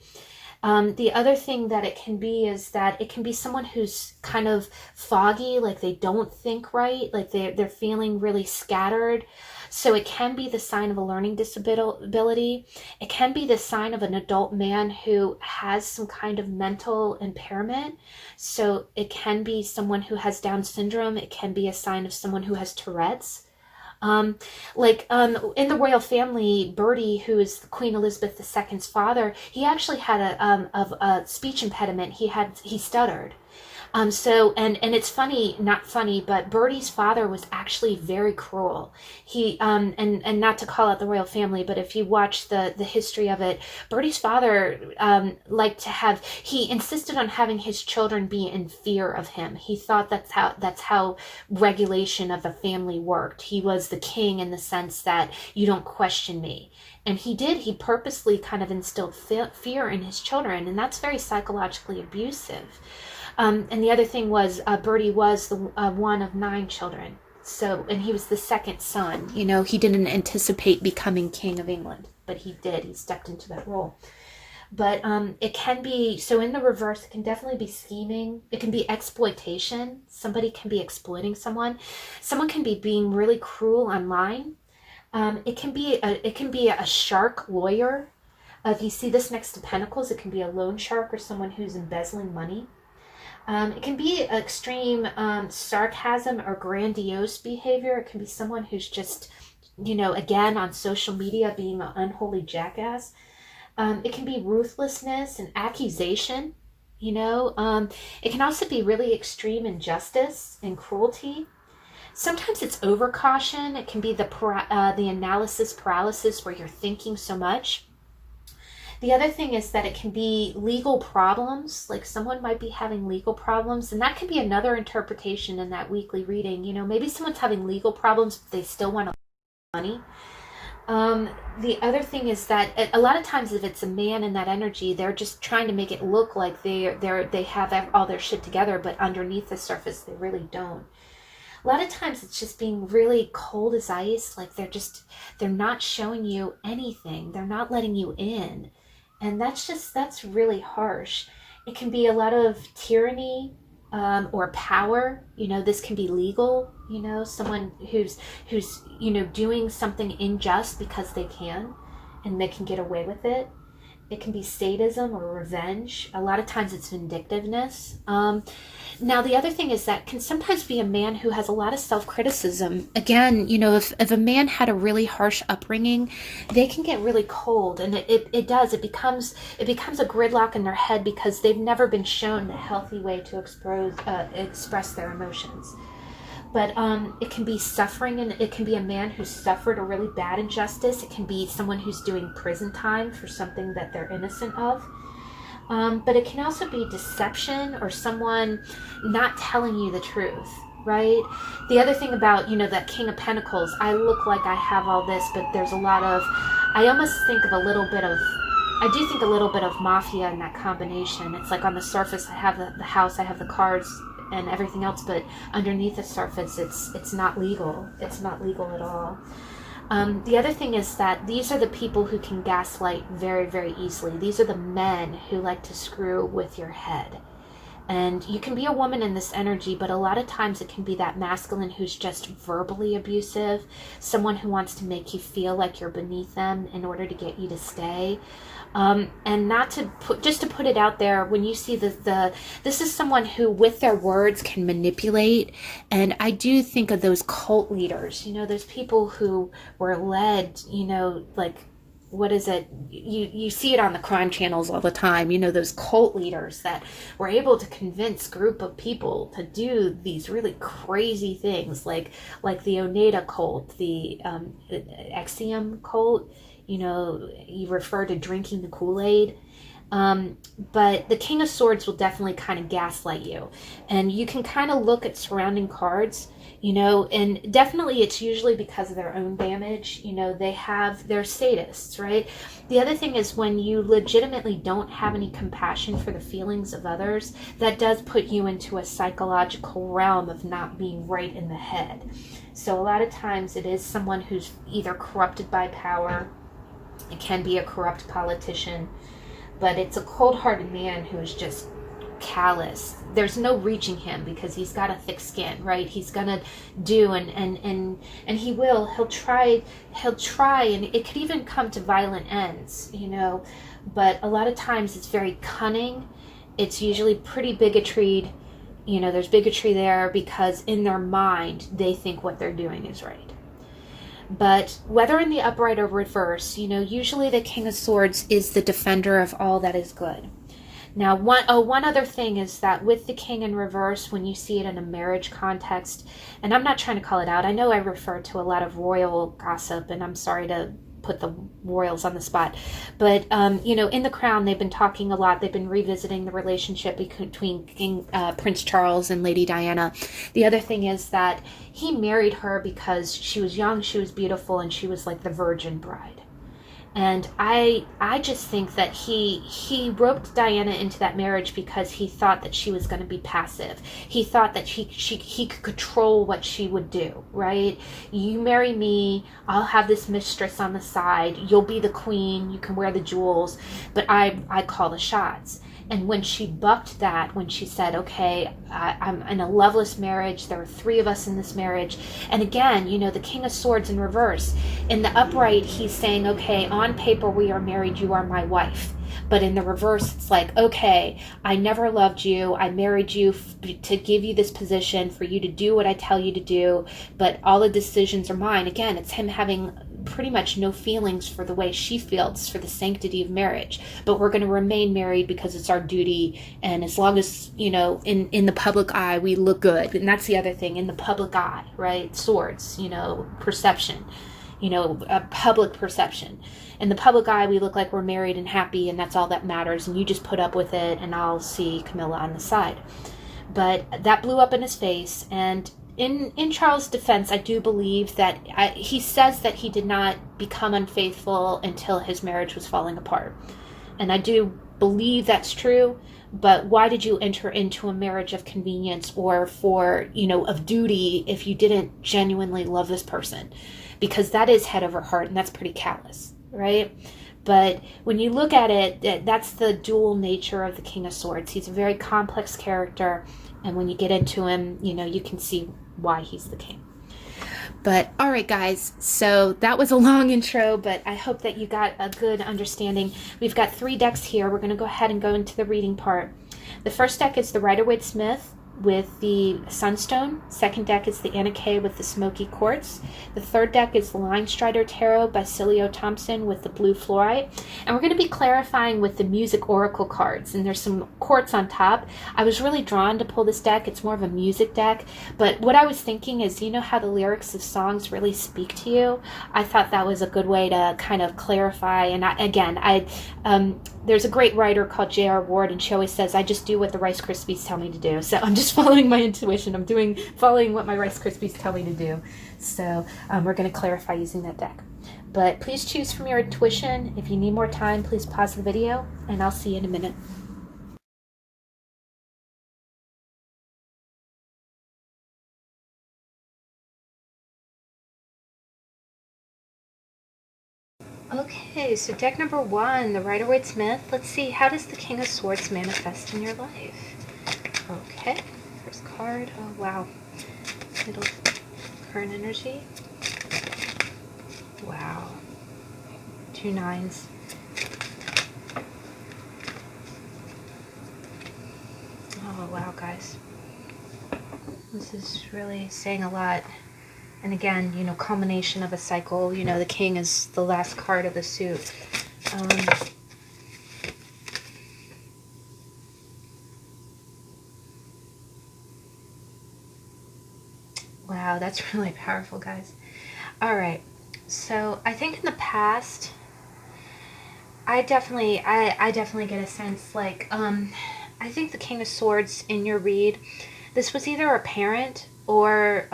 The other thing that it can be is that it can be someone who's kind of foggy, like they don't think right, like they're feeling really scattered. So it can be the sign of a learning disability. It can be the sign of an adult man who has some kind of mental impairment. So it can be someone who has Down syndrome. It can be a sign of someone who has Tourette's. In the royal family, Bertie, who is Queen Elizabeth II's father, he actually had a speech impediment. He stuttered. And it's funny, not funny, but Bertie's father was actually very cruel. He, and not to call out the royal family, but if you watch the history of it, Bertie's father, he insisted on having his children be in fear of him. He thought that's how regulation of the family worked. He was the king in the sense that you don't question me. And he purposely kind of instilled fear in his children, and that's very psychologically abusive. And the other thing was, Bertie was the one of 9 children. So, and he was the second son. You know, he didn't anticipate becoming King of England, but he did. He stepped into that role. But it can be, so in the reverse, it can definitely be scheming. It can be exploitation. Somebody can be exploiting someone. Someone can be being really cruel online. It can be a shark lawyer. If you see this next to Pentacles, it can be a loan shark or someone who's embezzling money. It can be extreme sarcasm or grandiose behavior. It can be someone who's just, you know, again, on social media being an unholy jackass. It can be ruthlessness and accusation, you know. It can also be really extreme injustice and cruelty. Sometimes it's overcaution. It can be the analysis paralysis where you're thinking so much. The other thing is that it can be legal problems, like someone might be having legal problems, and that can be another interpretation in that weekly reading. You know, maybe someone's having legal problems, but they still want money. The other thing is that a lot of times if it's a man in that energy, they're just trying to make it look like they have all their shit together, but underneath the surface, they really don't. A lot of times it's just being really cold as ice, like they're not showing you anything. They're not letting you in. And that's really harsh. It can be a lot of tyranny or power. You know, this can be legal. You know, someone who's you know, doing something unjust because they can, and they can get away with it. It can be sadism or revenge. A lot of times it's vindictiveness. Now, the other thing is that can sometimes be a man who has a lot of self-criticism. Again, you know, if a man had a really harsh upbringing, they can get really cold. And it becomes a gridlock in their head because they've never been shown a healthy way to express their emotions. But it can be suffering, and it can be a man who's suffered a really bad injustice. It can be someone who's doing prison time for something that they're innocent of. But it can also be deception or someone not telling you the truth, right? The other thing about, you know, that King of Pentacles, I look like I have all this, but there's a lot of, I almost think of I do think a little bit of mafia in that combination. It's like on the surface, I have the house, I have the cards, and everything else, but underneath the surface, it's not legal. It's not legal at all. The other thing is that these are the people who can gaslight very, very easily. These are the men who like to screw with your head. And you can be a woman in this energy, but a lot of times it can be that masculine who's just verbally abusive, someone who wants to make you feel like you're beneath them in order to get you to stay. And not to put, just to put it out there, when you see this is someone who with their words can manipulate. And I do think of those cult leaders, you know, those people who were led, you know, like, what is it? You see it on the crime channels all the time, you know, those cult leaders that were able to convince group of people to do these really crazy things, like the Oneida cult, the Exium cult. You know, you refer to drinking the Kool-Aid. But the King of Swords will definitely kind of gaslight you. And you can kind of look at surrounding cards, you know, and definitely it's usually because of their own damage. You know, they're sadists, right? The other thing is when you legitimately don't have any compassion for the feelings of others, that does put you into a psychological realm of not being right in the head. So a lot of times it is someone who's either corrupted by power. It can be a corrupt politician, but it's a cold-hearted man who is just callous. There's no reaching him because he's got a thick skin, right? He's gonna do and he'll try, and it could even come to violent ends, you know. But a lot of times it's very cunning. It's usually pretty bigotried. You know, there's bigotry there because in their mind they think what they're doing is right. But whether in the upright or reverse, you know, usually the King of Swords is the defender of all that is good. Now, one other thing is that with the King in reverse, when you see it in a marriage context, and I'm not trying to call it out, I know I refer to a lot of royal gossip, and I'm sorry to put the royals on the spot, but you know, in The Crown they've been talking a lot, they've been revisiting the relationship between Prince Charles and Lady Diana. The other thing is that he married her because she was young, she was beautiful, and she was like the virgin bride. And I just think that he roped Diana into that marriage because he thought that she was going to be passive. He thought that he could control what she would do, right? You marry me, I'll have this mistress on the side, you'll be the queen, you can wear the jewels, but I call the shots. And when she bucked that, when she said, okay, I'm in a loveless marriage, there are 3 of us in this marriage. And again, you know, the King of Swords in reverse. In the upright, he's saying, okay, on paper we are married, you are my wife. But in the reverse, it's like, okay, I never loved you. I married you to give you this position, for you to do what I tell you to do. But all the decisions are mine. Again, it's him having pretty much no feelings for the way she feels for the sanctity of marriage. But we're going to remain married because it's our duty. And as long as, you know, in the public eye, we look good. And that's the other thing, in the public eye, right? Swords, you know, perception. You know, a public perception. In the public eye, we look like we're married and happy, and that's all that matters, and you just put up with it, and I'll see Camilla on the side. But that blew up in his face, and in Charles' defense, I do believe that he says that he did not become unfaithful until his marriage was falling apart. And I do believe that's true, but why did you enter into a marriage of convenience or for, you know, of duty if you didn't genuinely love this person? Because that is head over heart, and that's pretty callous, right? But when you look at it, that's the dual nature of the King of Swords. He's a very complex character, and when you get into him, you know, you can see why he's the king. But all right, guys, so that was a long intro, but I hope that you got a good understanding. We've got 3 decks here. We're going to go ahead and go into the reading part. The first deck is the Rider-Waite-Smith with the Sunstone. Second deck is the Anna Kay with the Smoky Quartz. The third deck is the Linestrider Tarot by Thompson with the Blue Fluorite. And we're going to be clarifying with the Music Oracle cards. And there's some quartz on top. I was really drawn to pull this deck. It's more of a music deck. But what I was thinking is, you know how the lyrics of songs really speak to you? I thought that was a good way to kind of clarify. And there's a great writer called J.R. Ward, and she always says, I just do what the Rice Krispies tell me to do. So I'm just following my intuition. I'm following what my Rice Krispies tell me to do. So we're going to clarify using that deck. But please choose from your intuition. If you need more time, please pause the video, and I'll see you in a minute. Okay, so deck number 1, the Rider-Waite-Smith. Let's see, how does the King of Swords manifest in your life? Okay, first card. Oh, wow. Middle current energy. Wow. 2 9s. Oh, wow, guys. This is really saying a lot. And again, you know, culmination of a cycle. You know, the king is the last card of the suit. Wow, that's really powerful, guys. All right. So I think in the past, I definitely get a sense like, I think the King of Swords in your read, this was either a parent or,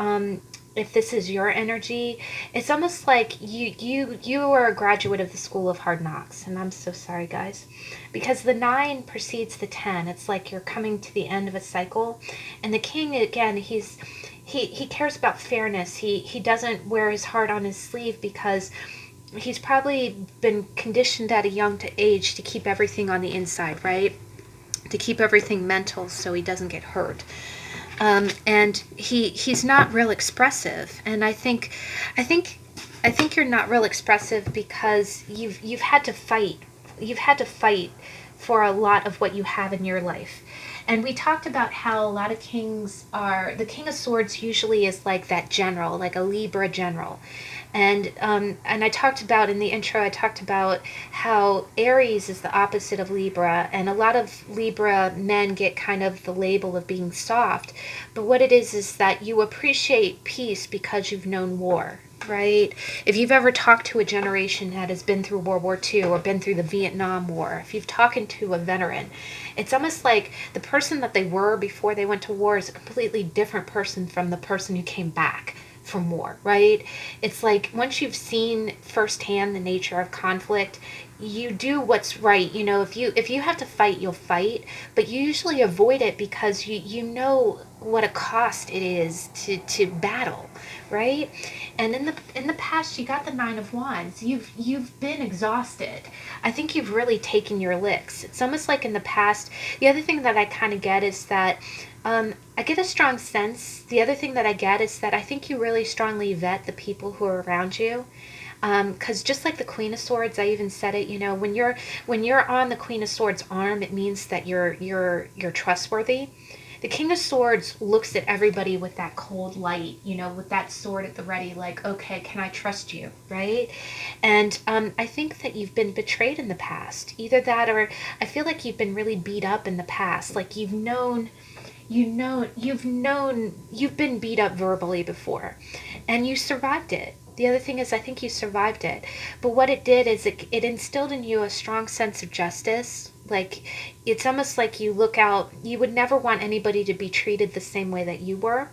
if this is your energy, it's almost like you were a graduate of the School of Hard Knocks, and I'm so sorry, guys, because the 9 precedes the 10. It's like you're coming to the end of a cycle, and the King again, he cares about fairness. He doesn't wear his heart on his sleeve because he's probably been conditioned at a young age to keep everything on the inside, right? To keep everything mental so he doesn't get hurt. And he's not real expressive. And I think you're not real expressive because you've had to fight. You've had to fight for a lot of what you have in your life. And we talked about how a lot of kings are, the King of Swords usually is like that general, like a Libra general. And I talked about in the intro, I talked about how Aries is the opposite of Libra, and a lot of Libra men get kind of the label of being soft. But what it is that you appreciate peace because you've known war, right? If you've ever talked to a generation that has been through World War II or been through the Vietnam War, if you've talked to a veteran, it's almost like the person that they were before they went to war is a completely different person from the person who came back from war, right? It's like once you've seen firsthand the nature of conflict, you do what's right. You know, if you have to fight, you'll fight, but you usually avoid it because you know what a cost it is to battle, right? And in the past, you got the 9 of Wands. You've been exhausted. I think you've really taken your licks. It's almost like in the past. The other thing that I kind of get is that I get a strong sense. The other thing that I get is that I think you really strongly vet the people who are around you. Because just like the Queen of Swords, I even said it. You know, when you're on the Queen of Swords' arm, it means that you're trustworthy. The King of Swords looks at everybody with that cold light, you know, with that sword at the ready, like, okay, can I trust you, right? And I think that you've been betrayed in the past. Either that or I feel like you've been really beat up in the past. Like you've been beat up verbally before and you survived it. The other thing is I think you survived it. But what it did is it instilled in you a strong sense of justice. Like it's almost like you look out, you would never want anybody to be treated the same way that you were.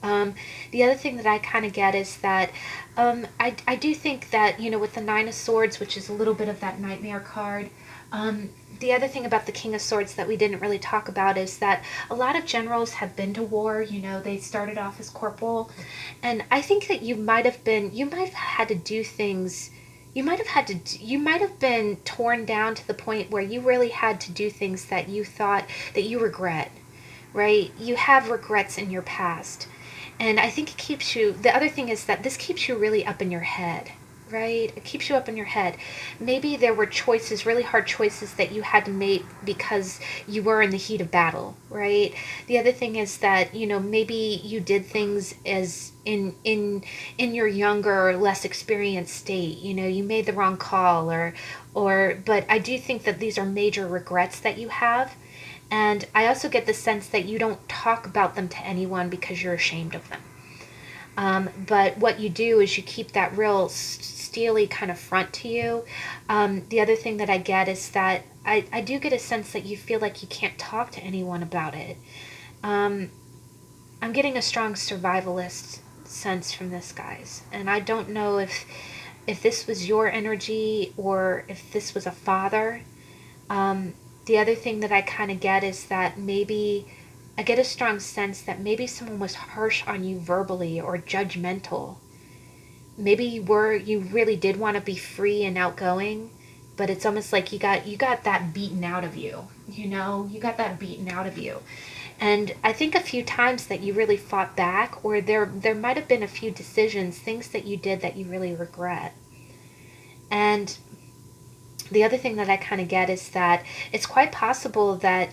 The other thing that I kind of get is that I do think that, you know, with the 9 of Swords, which is a little bit of that nightmare card, the other thing about the King of Swords that we didn't really talk about is that a lot of generals have been to war. You know, they started off as corporal. And I think that you might have had to do things, you might have been torn down to the point where you really had to do things that you thought that you regret, right? You have regrets in your past. And I think it keeps you, the other thing is that this keeps you really up in your head, right? It keeps you up in your head. Maybe there were choices, really hard choices that you had to make because you were in the heat of battle, right? The other thing is that, you know, maybe you did things as in your younger, less experienced state. You know, you made the wrong call but I do think that these are major regrets that you have. And I also get the sense that you don't talk about them to anyone because you're ashamed of them. But what you do is you keep that real steely kind of front to you. The other thing that I get is that I do get a sense that you feel like you can't talk to anyone about it. I'm getting a strong survivalist sense from this, guys. And I don't know if this was your energy or if this was a father. The other thing that I kind of get is that maybe I get a strong sense that maybe someone was harsh on you verbally or judgmental. Maybe you really did want to be free and outgoing, but it's almost like you got that beaten out of you. You know, you got that beaten out of you. And I think a few times that you really fought back, or there might have been a few decisions, things that you did that you really regret. And the other thing that I kind of get is that it's quite possible that,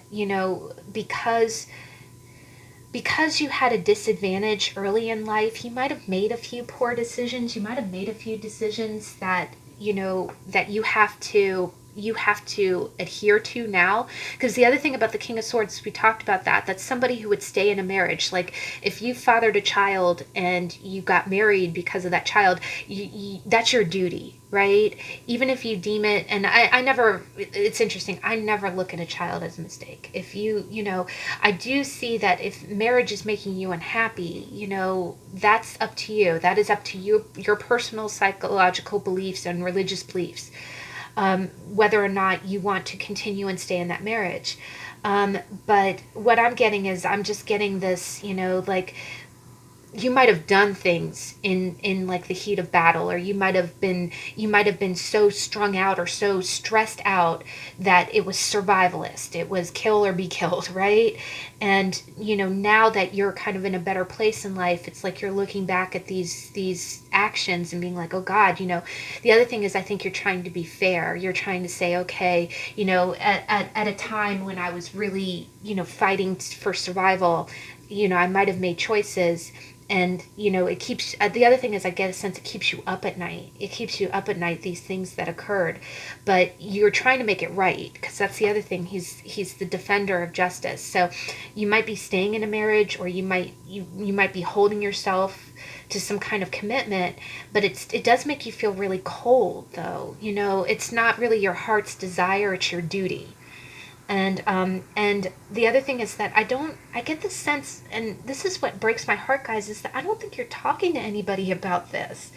because you had a disadvantage early in life, you might have made a few poor decisions. You might have made a few decisions that, that you have to adhere to now. Because the other thing about the King of Swords, we talked about that's somebody who would stay in a marriage. Like, if you fathered a child and you got married because of that child, that's your duty, right? Even if you deem it, and I never, it's interesting, I never look at a child as a mistake. If I do see that if marriage is making you unhappy, that's up to you. That is up to you, your personal psychological beliefs and religious beliefs. Whether or not you want to continue and stay in that marriage. But what I'm getting is, I'm just getting this, like, you might have done things in like the heat of battle, or you might have been so strung out or so stressed out that it was survivalist. It was kill or be killed, right? And now that you're kind of in a better place in life, it's like you're looking back at these actions and being like, oh God. The other thing is, I think you're trying to be fair. You're trying to say, okay, at a time when I was really fighting for survival, I might have made choices. And it keeps, the other thing is, I get a sense it keeps you up at night. It keeps you up at night, these things that occurred, but you're trying to make it right, because that's the other thing. He's the defender of justice. So you might be staying in a marriage, or you might be holding yourself to some kind of commitment, but it does make you feel really cold, though. It's not really your heart's desire, it's your duty. And the other thing is that I get the sense, and this is what breaks my heart, guys, is that I don't think you're talking to anybody about this.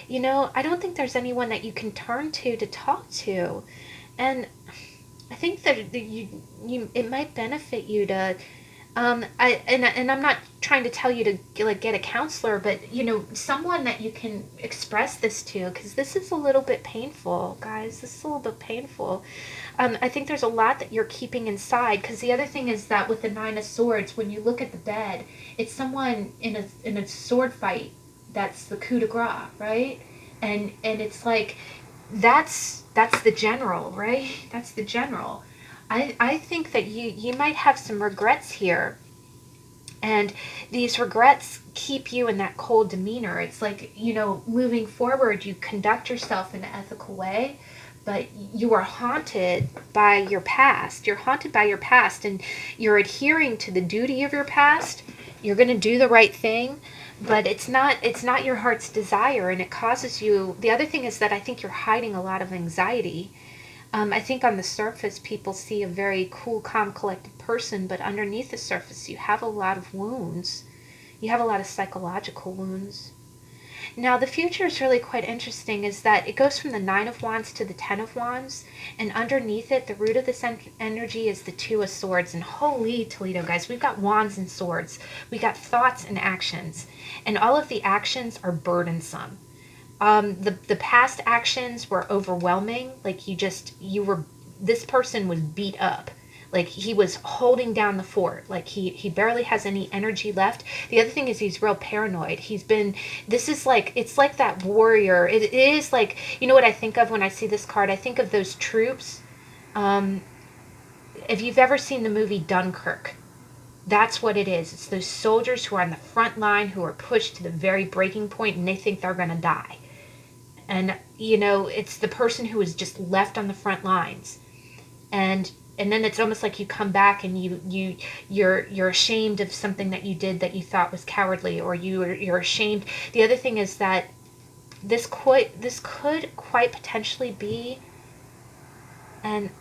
I don't think there's anyone that you can turn to talk to. And I think that it might benefit you to, and I'm not trying to tell you to like get a counselor, but someone that you can express this to, because this is a little bit painful, guys. This is a little bit painful. I think there's a lot that you're keeping inside, because the other thing is that with the Nine of Swords, when you look at the bed, it's someone in a sword fight. That's the coup de grace, right? And it's like, that's the general, right? That's the general. I think that you might have some regrets here. And these regrets keep you in that cold demeanor. It's like, moving forward, you conduct yourself in an ethical way, but you are haunted by your past. You're haunted by your past, and you're adhering to the duty of your past. You're going to do the right thing, but it's not your heart's desire, and it causes you. The other thing is that I think you're hiding a lot of anxiety. I think on the surface, people see a very cool, calm, collected person, but underneath the surface, you have a lot of wounds. You have a lot of psychological wounds. Now, the future is really quite interesting, is that it goes from the Nine of Wands to the Ten of Wands, and underneath it, the root of this energy is the Two of Swords. And holy Toledo, guys, we've got wands and swords. We got thoughts and actions, and all of the actions are burdensome. The past actions were overwhelming. Like, this person was beat up. Like, he was holding down the fort. Like, he barely has any energy left. The other thing is, he's real paranoid. It's like that warrior. It is like, what I think of when I see this card? I think of those troops. If you've ever seen the movie Dunkirk, that's what it is. It's those soldiers who are on the front line, who are pushed to the very breaking point, and they think they're going to die. And, it's the person who is just left on the front lines. And then it's almost like you come back and you're ashamed of something that you did that you thought was cowardly, or you're ashamed. The other thing is that this could quite potentially be, and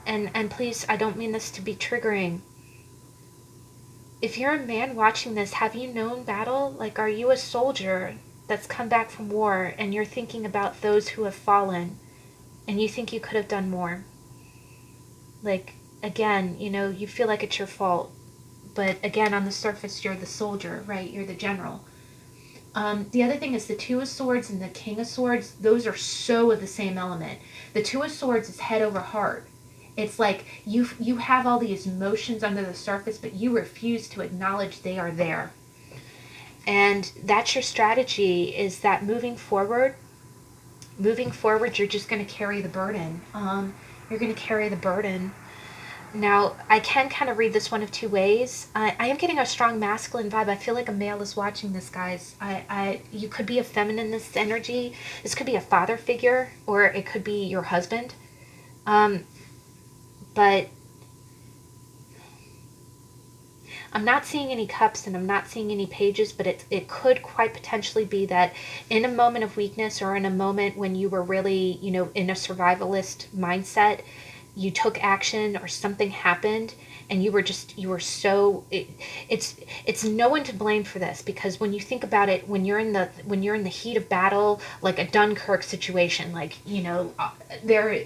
please, I don't mean this to be triggering. If you're a man watching this, have you known battle? Like, are you a soldier that's come back from war, and you're thinking about those who have fallen, and you think you could have done more? Like, again, you feel like it's your fault, but again, on the surface, you're the soldier, right? You're the general. The other thing is the Two of Swords and the King of Swords. Those are so of the same element. The Two of Swords is head over heart, It's like you have all these emotions under the surface, but you refuse to acknowledge they are there. And that's your strategy, is that moving forward, you're just going to carry the burden. You're going to carry the burden. Now, I can kind of read this one of two ways. I am getting a strong masculine vibe. I feel like a male is watching this, guys. You could be a feminine, this energy. This could be a father figure, or it could be your husband. But I'm not seeing any cups and I'm not seeing any pages, but it could quite potentially be that in a moment of weakness, or in a moment when you were really, in a survivalist mindset, you took action or something happened and you were so, it's no one to blame for this, because when you think about it, when you're in the heat of battle, like a Dunkirk situation, like, there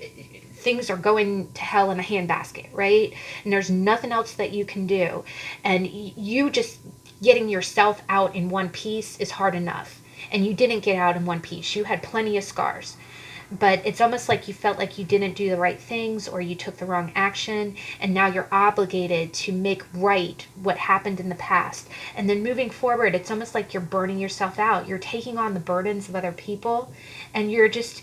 things are going to hell in a handbasket, right? And there's nothing else that you can do. And you just getting yourself out in one piece is hard enough. And you didn't get out in one piece. You had plenty of scars. But it's almost like you felt like you didn't do the right things, or you took the wrong action, and now you're obligated to make right what happened in the past. And then moving forward, it's almost like you're burning yourself out. You're taking on the burdens of other people, and you're just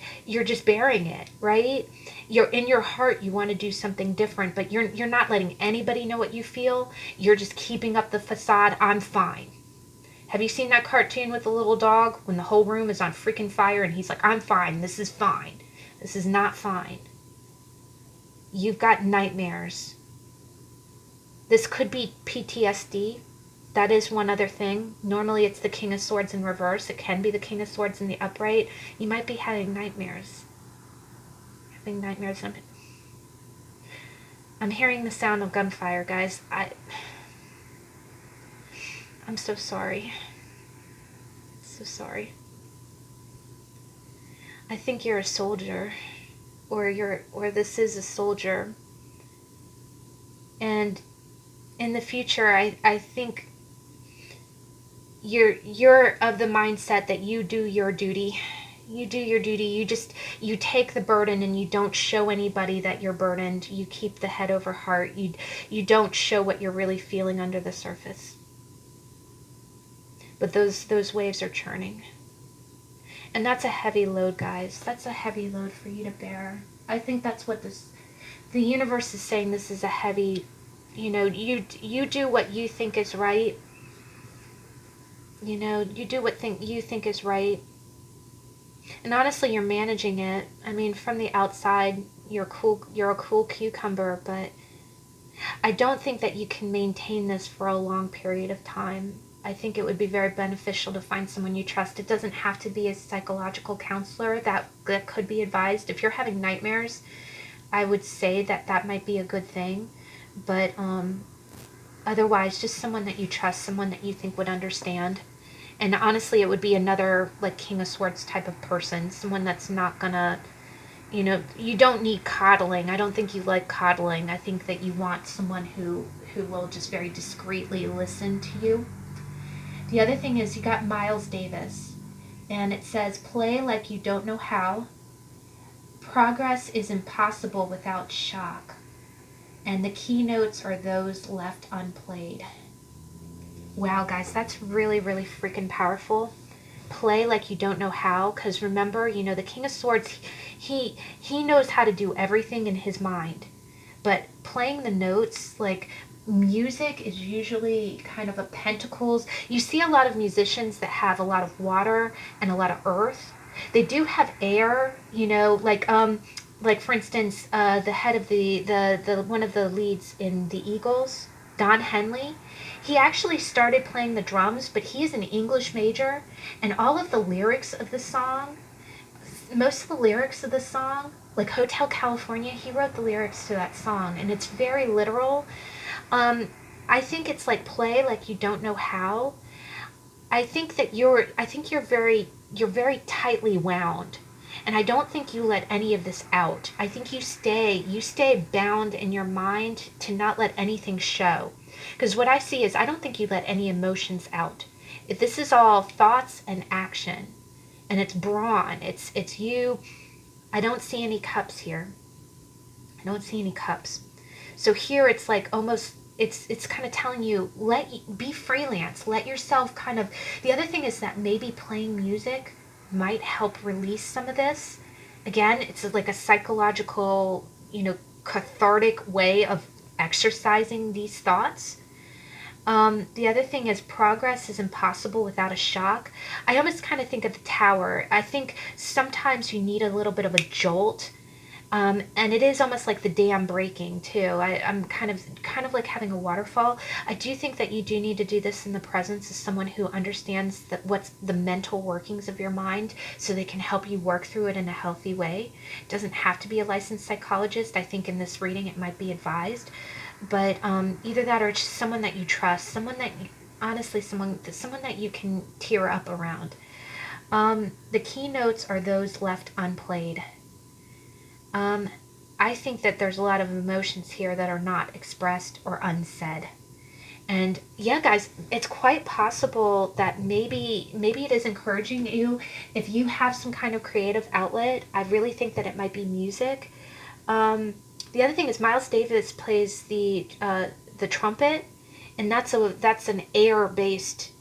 bearing it, right? You're in your heart, you want to do something different, but you're not letting anybody know what you feel. You're just keeping up the facade. I'm fine. Have you seen that cartoon with the little dog when the whole room is on freaking fire and he's like, I'm fine, this is fine. This is not fine. You've got nightmares. This could be PTSD. That is one other thing. Normally it's the King of Swords in reverse. It can be the King of Swords in the upright. You might be having nightmares. Having nightmares. I'm hearing the sound of gunfire, guys. I'm so sorry. So sorry. I think you're a soldier, or this is a soldier. And in the future, I think you're of the mindset that you do your duty. You do your duty. You take the burden and you don't show anybody that you're burdened. You keep the head over heart. You don't show what you're really feeling under the surface. But those waves are churning. And that's a heavy load, guys. That's a heavy load for you to bear. I think that's what the universe is saying. This is a heavy, you do what you think is right. You do what you think is right. And honestly, you're managing it. I mean, from the outside, you're a cool cucumber, but I don't think that you can maintain this for a long period of time. I think it would be very beneficial to find someone you trust. It doesn't have to be a psychological counselor. That could be advised. If you're having nightmares, I would say that might be a good thing. But otherwise, just someone that you trust, someone that you think would understand. And honestly, it would be another like King of Swords type of person, someone that's not gonna, you don't need coddling. I don't think you like coddling. I think that you want someone who will just very discreetly listen to you. The other thing is, you got Miles Davis, and it says, play like you don't know how. Progress is impossible without shock, and the keynotes are those left unplayed. Wow, guys, that's really, really freaking powerful. Play like you don't know how, because remember, the King of Swords, he knows how to do everything in his mind, but playing the notes, like, music is usually kind of a pentacles. You see a lot of musicians that have a lot of water and a lot of earth. They do have air, like for instance, the head of the one of the leads in the Eagles, Don Henley. He actually started playing the drums, but he is an English major, and all of the lyrics of the song, most of the lyrics of the song, like Hotel California, he wrote the lyrics to that song, and it's very literal. I think it's like play like you don't know how. I think you're very tightly wound. And I don't think you let any of this out. I think you stay bound in your mind to not let anything show. Because what I see is, I don't think you let any emotions out. If this is all thoughts and action, and it's brawn, it's you. I don't see any cups here. I don't see any cups. So here it's like almost, it's kind of telling you, be freelance, let yourself kind of, the other thing is that maybe playing music might help release some of this. Again, it's like a psychological, cathartic way of exercising these thoughts. The other thing is progress is impossible without a shock. I almost kind of think of the tower. I think sometimes you need a little bit of a jolt, and it is almost like the dam breaking too. I'm kind of like having a waterfall. I do think that you do need to do this in the presence of someone who understands that what's the mental workings of your mind, so they can help you work through it in a healthy way. It doesn't have to be a licensed psychologist. I think in this reading it might be advised, but either that or just someone that you trust, someone that you, honestly, someone that you can tear up around. The keynotes are those left unplayed. I think that there's a lot of emotions here that are not expressed or unsaid. And yeah, guys, it's quite possible that maybe it is encouraging you if you have some kind of creative outlet. I really think that it might be music. The other thing is Miles Davis plays the trumpet, and that's an air based.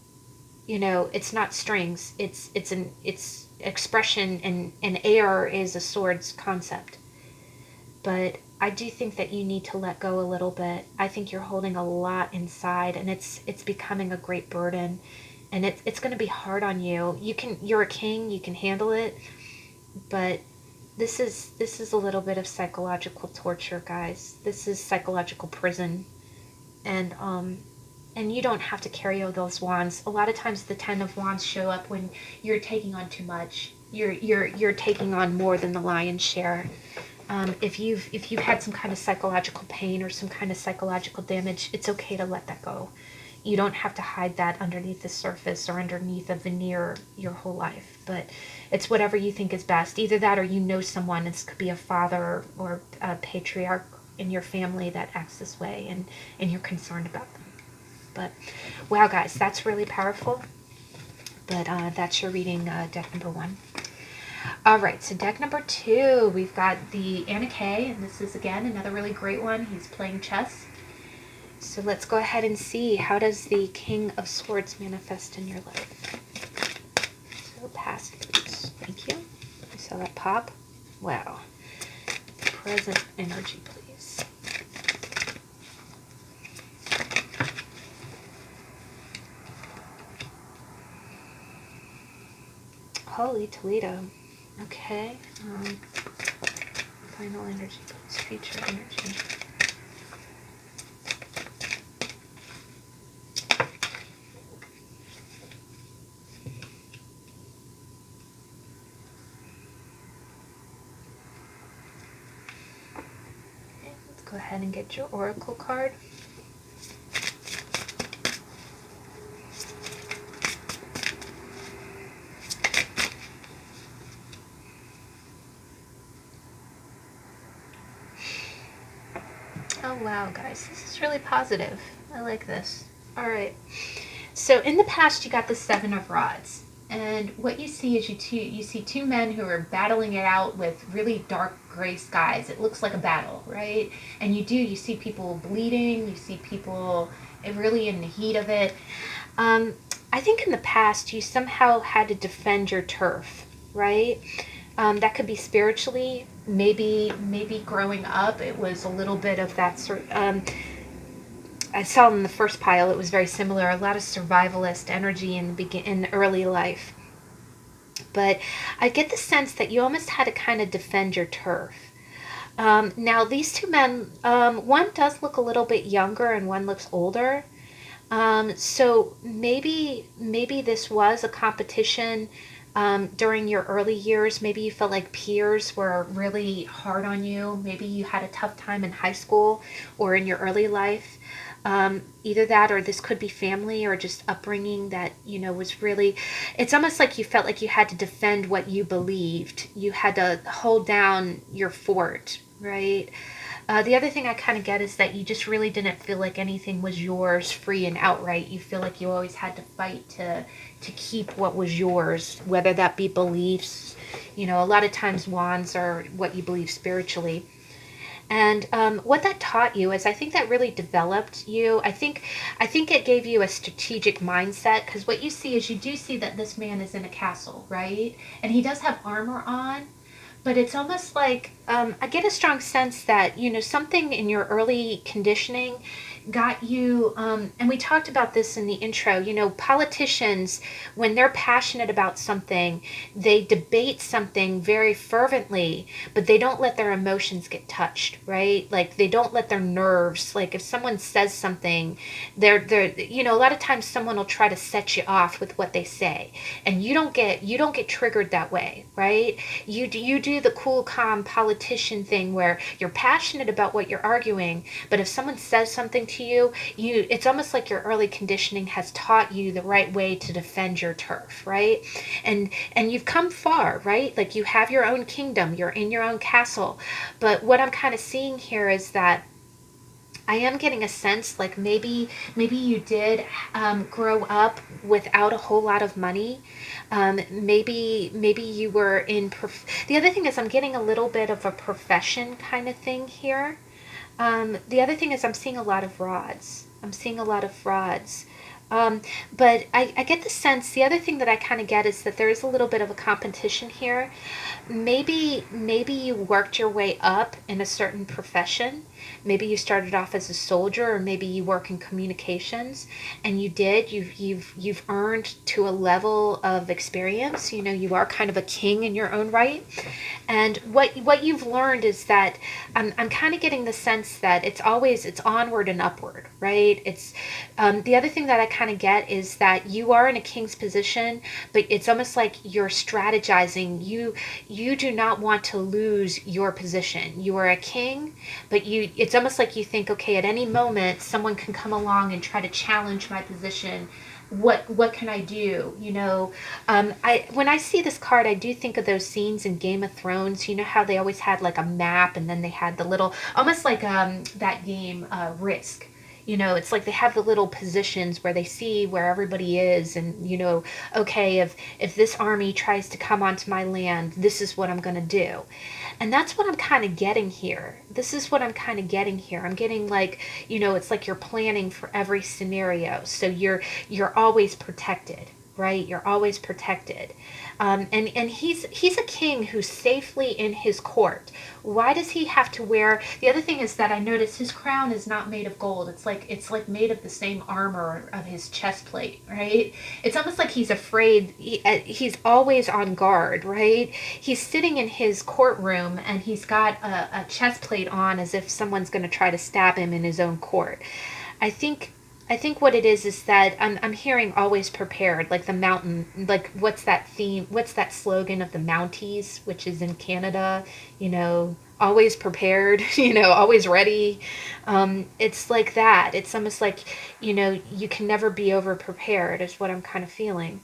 It's not strings. It's expression, and air is a sword's concept. But I do think that you need to let go a little bit. I think you're holding a lot inside, and it's becoming a great burden, and it's going to be hard on you. You're a king, you can handle it, but this is a little bit of psychological torture, guys. This is psychological prison, and you don't have to carry all those wands. A lot of times the 10 of Wands show up when you're taking on too much. You're taking on more than the lion's share. If you've had some kind of psychological pain or some kind of psychological damage, it's okay to let that go. You don't have to hide that underneath the surface or underneath a veneer your whole life. But it's whatever you think is best. Either that or someone. This could be a father or a patriarch in your family that acts this way, and you're concerned about them. But wow, guys, that's really powerful. But that's your reading, deck number 1. All right, so deck number 2, we've got the Anna Kay, and this is, again, another really great one. He's playing chess. So let's go ahead and see, how does the King of Swords manifest in your life? So past, please. Thank you. I saw that pop. Wow. Present energy, please. Holy Toledo. Okay. Final energy, please. Future energy. Okay, let's go ahead and get your oracle card. Oh wow, guys, this is really positive. I like this. All right. So in the past, you got the 7 of Rods, and what you see is you see two men who are battling it out with really dark gray skies. It looks like a battle, right? And you see people bleeding. You see people really in the heat of it. I think in the past, you somehow had to defend your turf, right? That could be spiritually. Maybe growing up, it was a little bit of that sort. I saw in the first pile, it was very similar. A lot of survivalist energy in early life. But I get the sense that you almost had to kind of defend your turf. Now these two men, one does look a little bit younger and one looks older. So maybe this was a competition during your early years. Maybe you felt like peers were really hard on you. Maybe you had a tough time in high school or in your early life. Either that or this could be family or just upbringing that, was really, it's almost like you felt like you had to defend what you believed. You had to hold down your fort, right? The other thing I kind of get is that you just really didn't feel like anything was yours free and outright. You feel like you always had to fight to keep what was yours, whether that be beliefs. A lot of times wands are what you believe spiritually. And what that taught you is, I think that really developed you. I think it gave you a strategic mindset, because what you see is, you do see that this man is in a castle, right? And he does have armor on, but it's almost like, I get a strong sense that, something in your early conditioning got you, and we talked about this in the intro, politicians, when they're passionate about something, they debate something very fervently, but they don't let their emotions get touched, right? Like, they don't let their nerves, like, if someone says something, they're a lot of times someone will try to set you off with what they say, and you don't get triggered that way, right? You do the cool, calm politician thing, where you're passionate about what you're arguing, but if someone says something to you, it's almost like your early conditioning has taught you the right way to defend your turf, right? And you've come far, right? Like, you have your own kingdom, you're in your own castle. But what I'm kind of seeing here is that I am getting a sense, like, maybe you did grow up without a whole lot of money. Maybe you were in. The other thing is, I'm getting a little bit of a profession kind of thing here. The other thing is, I'm seeing a lot of rods. I'm seeing a lot of rods. But I get the sense, the other thing that I kind of get is that there is a little bit of a competition here. Maybe you worked your way up in a certain profession. Maybe you started off as a soldier, or maybe you work in communications, and you've earned to a level of experience. You are kind of a king in your own right. And what you've learned is that, I'm kind of getting the sense that it's onward and upward, right? It's the other thing that I kind of get is that you are in a king's position, but it's almost like you're strategizing. You do not want to lose your position. You are a king, but it's almost like you think, okay, at any moment someone can come along and try to challenge my position. What can I do? I when I see this card, I do think of those scenes in Game of Thrones. You know how they always had like a map, and then they had the little, almost like that game, Risk. It's like they have the little positions where they see where everybody is, and okay, if this army tries to come onto my land, this is what I'm going to do. And that's what I'm kind of getting here. This is what I'm kind of getting here. I'm getting, like, it's like you're planning for every scenario. So you're always protected, right? You're always protected. And he's a king who's safely in his court. Why does he have to wear? The other thing is that I noticed his crown is not made of gold. It's like made of the same armor of his chest plate, right? It's almost like he's afraid. He's always on guard, right? He's sitting in his courtroom, and he's got a chest plate on, as if someone's going to try to stab him in his own court. I think I think what it is that I'm hearing always prepared, like the mountain, like what's that theme, what's that slogan of the Mounties, which is in Canada, always prepared, always ready. It's like that. It's almost like, you can never be over prepared is what I'm kind of feeling.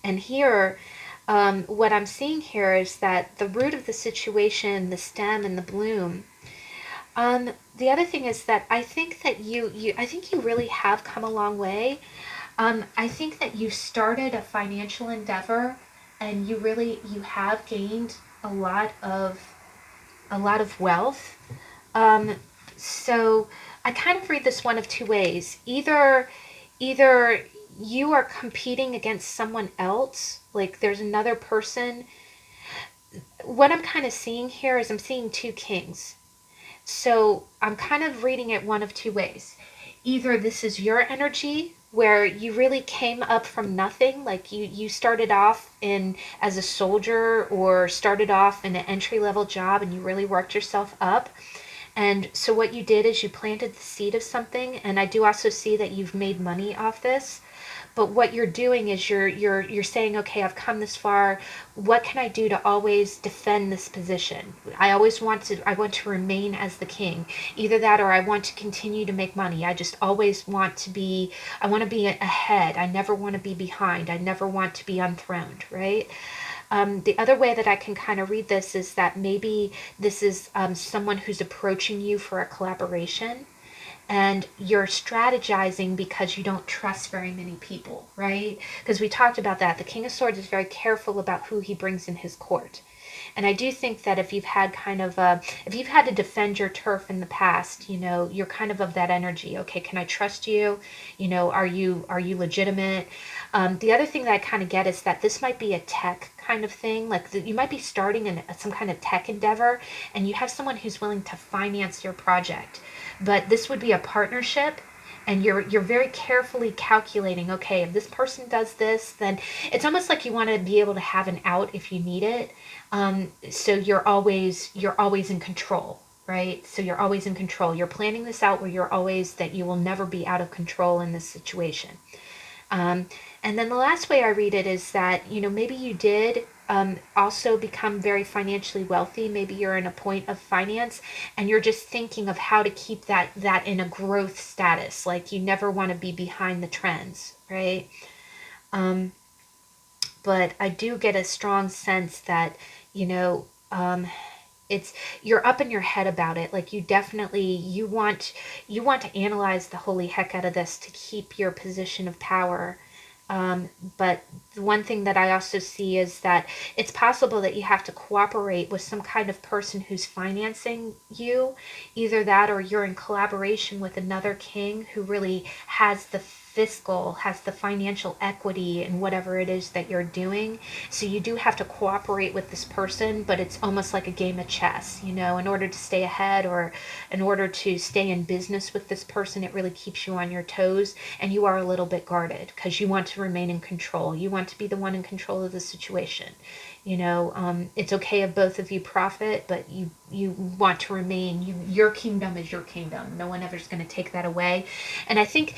And here, what I'm seeing here is that the root of the situation, the stem and the bloom. The other thing is that I think that I think you really have come a long way. I think that you started a financial endeavor, and you have gained a lot of wealth. So I kind of read this one of two ways. Either you are competing against someone else, like there's another person. What I'm kind of seeing here is I'm seeing two kings. So I'm kind of reading it one of two ways. Either this is your energy, where you really came up from nothing, like you started off in as a soldier, or started off in an entry level job, and you really worked yourself up. And so what you did is you planted the seed of something, and I do also see that you've made money off this. But what you're doing is you're saying, okay, I've come this far. What can I do to always defend this position? I want to remain as the king. Either that, or I want to continue to make money. I just always I want to be ahead. I never want to be behind. I never want to be unthroned, right? The other way that I can kind of read this is that maybe this is someone who's approaching you for a collaboration, and you're strategizing because you don't trust very many people, right? Because we talked about that. The King of Swords is very careful about who he brings in his court. And I do think that if you've had if you've had to defend your turf in the past, you're kind of that energy. Okay, can I trust you? Are you legitimate? The other thing that I kind of get is that this might be a tech kind of thing. Like you might be starting some kind of tech endeavor, and you have someone who's willing to finance your project. But this would be a partnership, and you're very carefully calculating, okay, if this person does this, then it's almost like you want to be able to have an out if you need it. So you're always in control, right? So you're always in control. You're planning this out where you will never be out of control in this situation. um, and then the last way I read it is that, maybe you did also become very financially wealthy. Maybe you're in a point of finance and you're just thinking of how to keep that in a growth status. Like you never want to be behind the trends, right? Um, but I do get a strong sense that, you know, um, it's you're up in your head about it. Like you want to analyze the holy heck out of this to keep your position of power. But the one thing that I also see is that it's possible that you have to cooperate with some kind of person who's financing you. Either that or you're in collaboration with another king who really has the financial equity in whatever it is that you're doing. So you do have to cooperate with this person, but it's almost like a game of chess, in order to stay ahead or in order to stay in business with this person. It really keeps you on your toes, and you are a little bit guarded because you want to remain in control. You want to be the one in control of the situation. It's okay if both of you profit, but you want to remain. Your kingdom is your kingdom. No one ever's going to take that away. And I think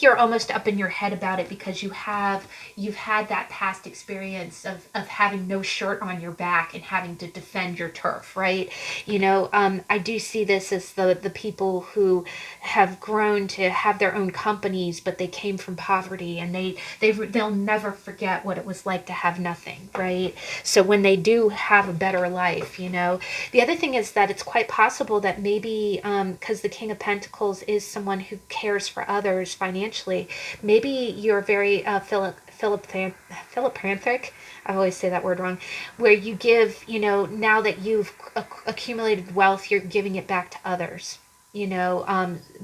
you're almost up in your head about it because you've had that past experience of having no shirt on your back and having to defend your turf, right? I do see this as the people who have grown to have their own companies, but they came from poverty, and they'll never forget what it was like to have nothing, right? So when they do have a better life, the other thing is that it's quite possible that maybe because the King of Pentacles is someone who cares for others financially, maybe you're very philanthropic. I always say that word wrong. Where you give, now that you've accumulated wealth, you're giving it back to others.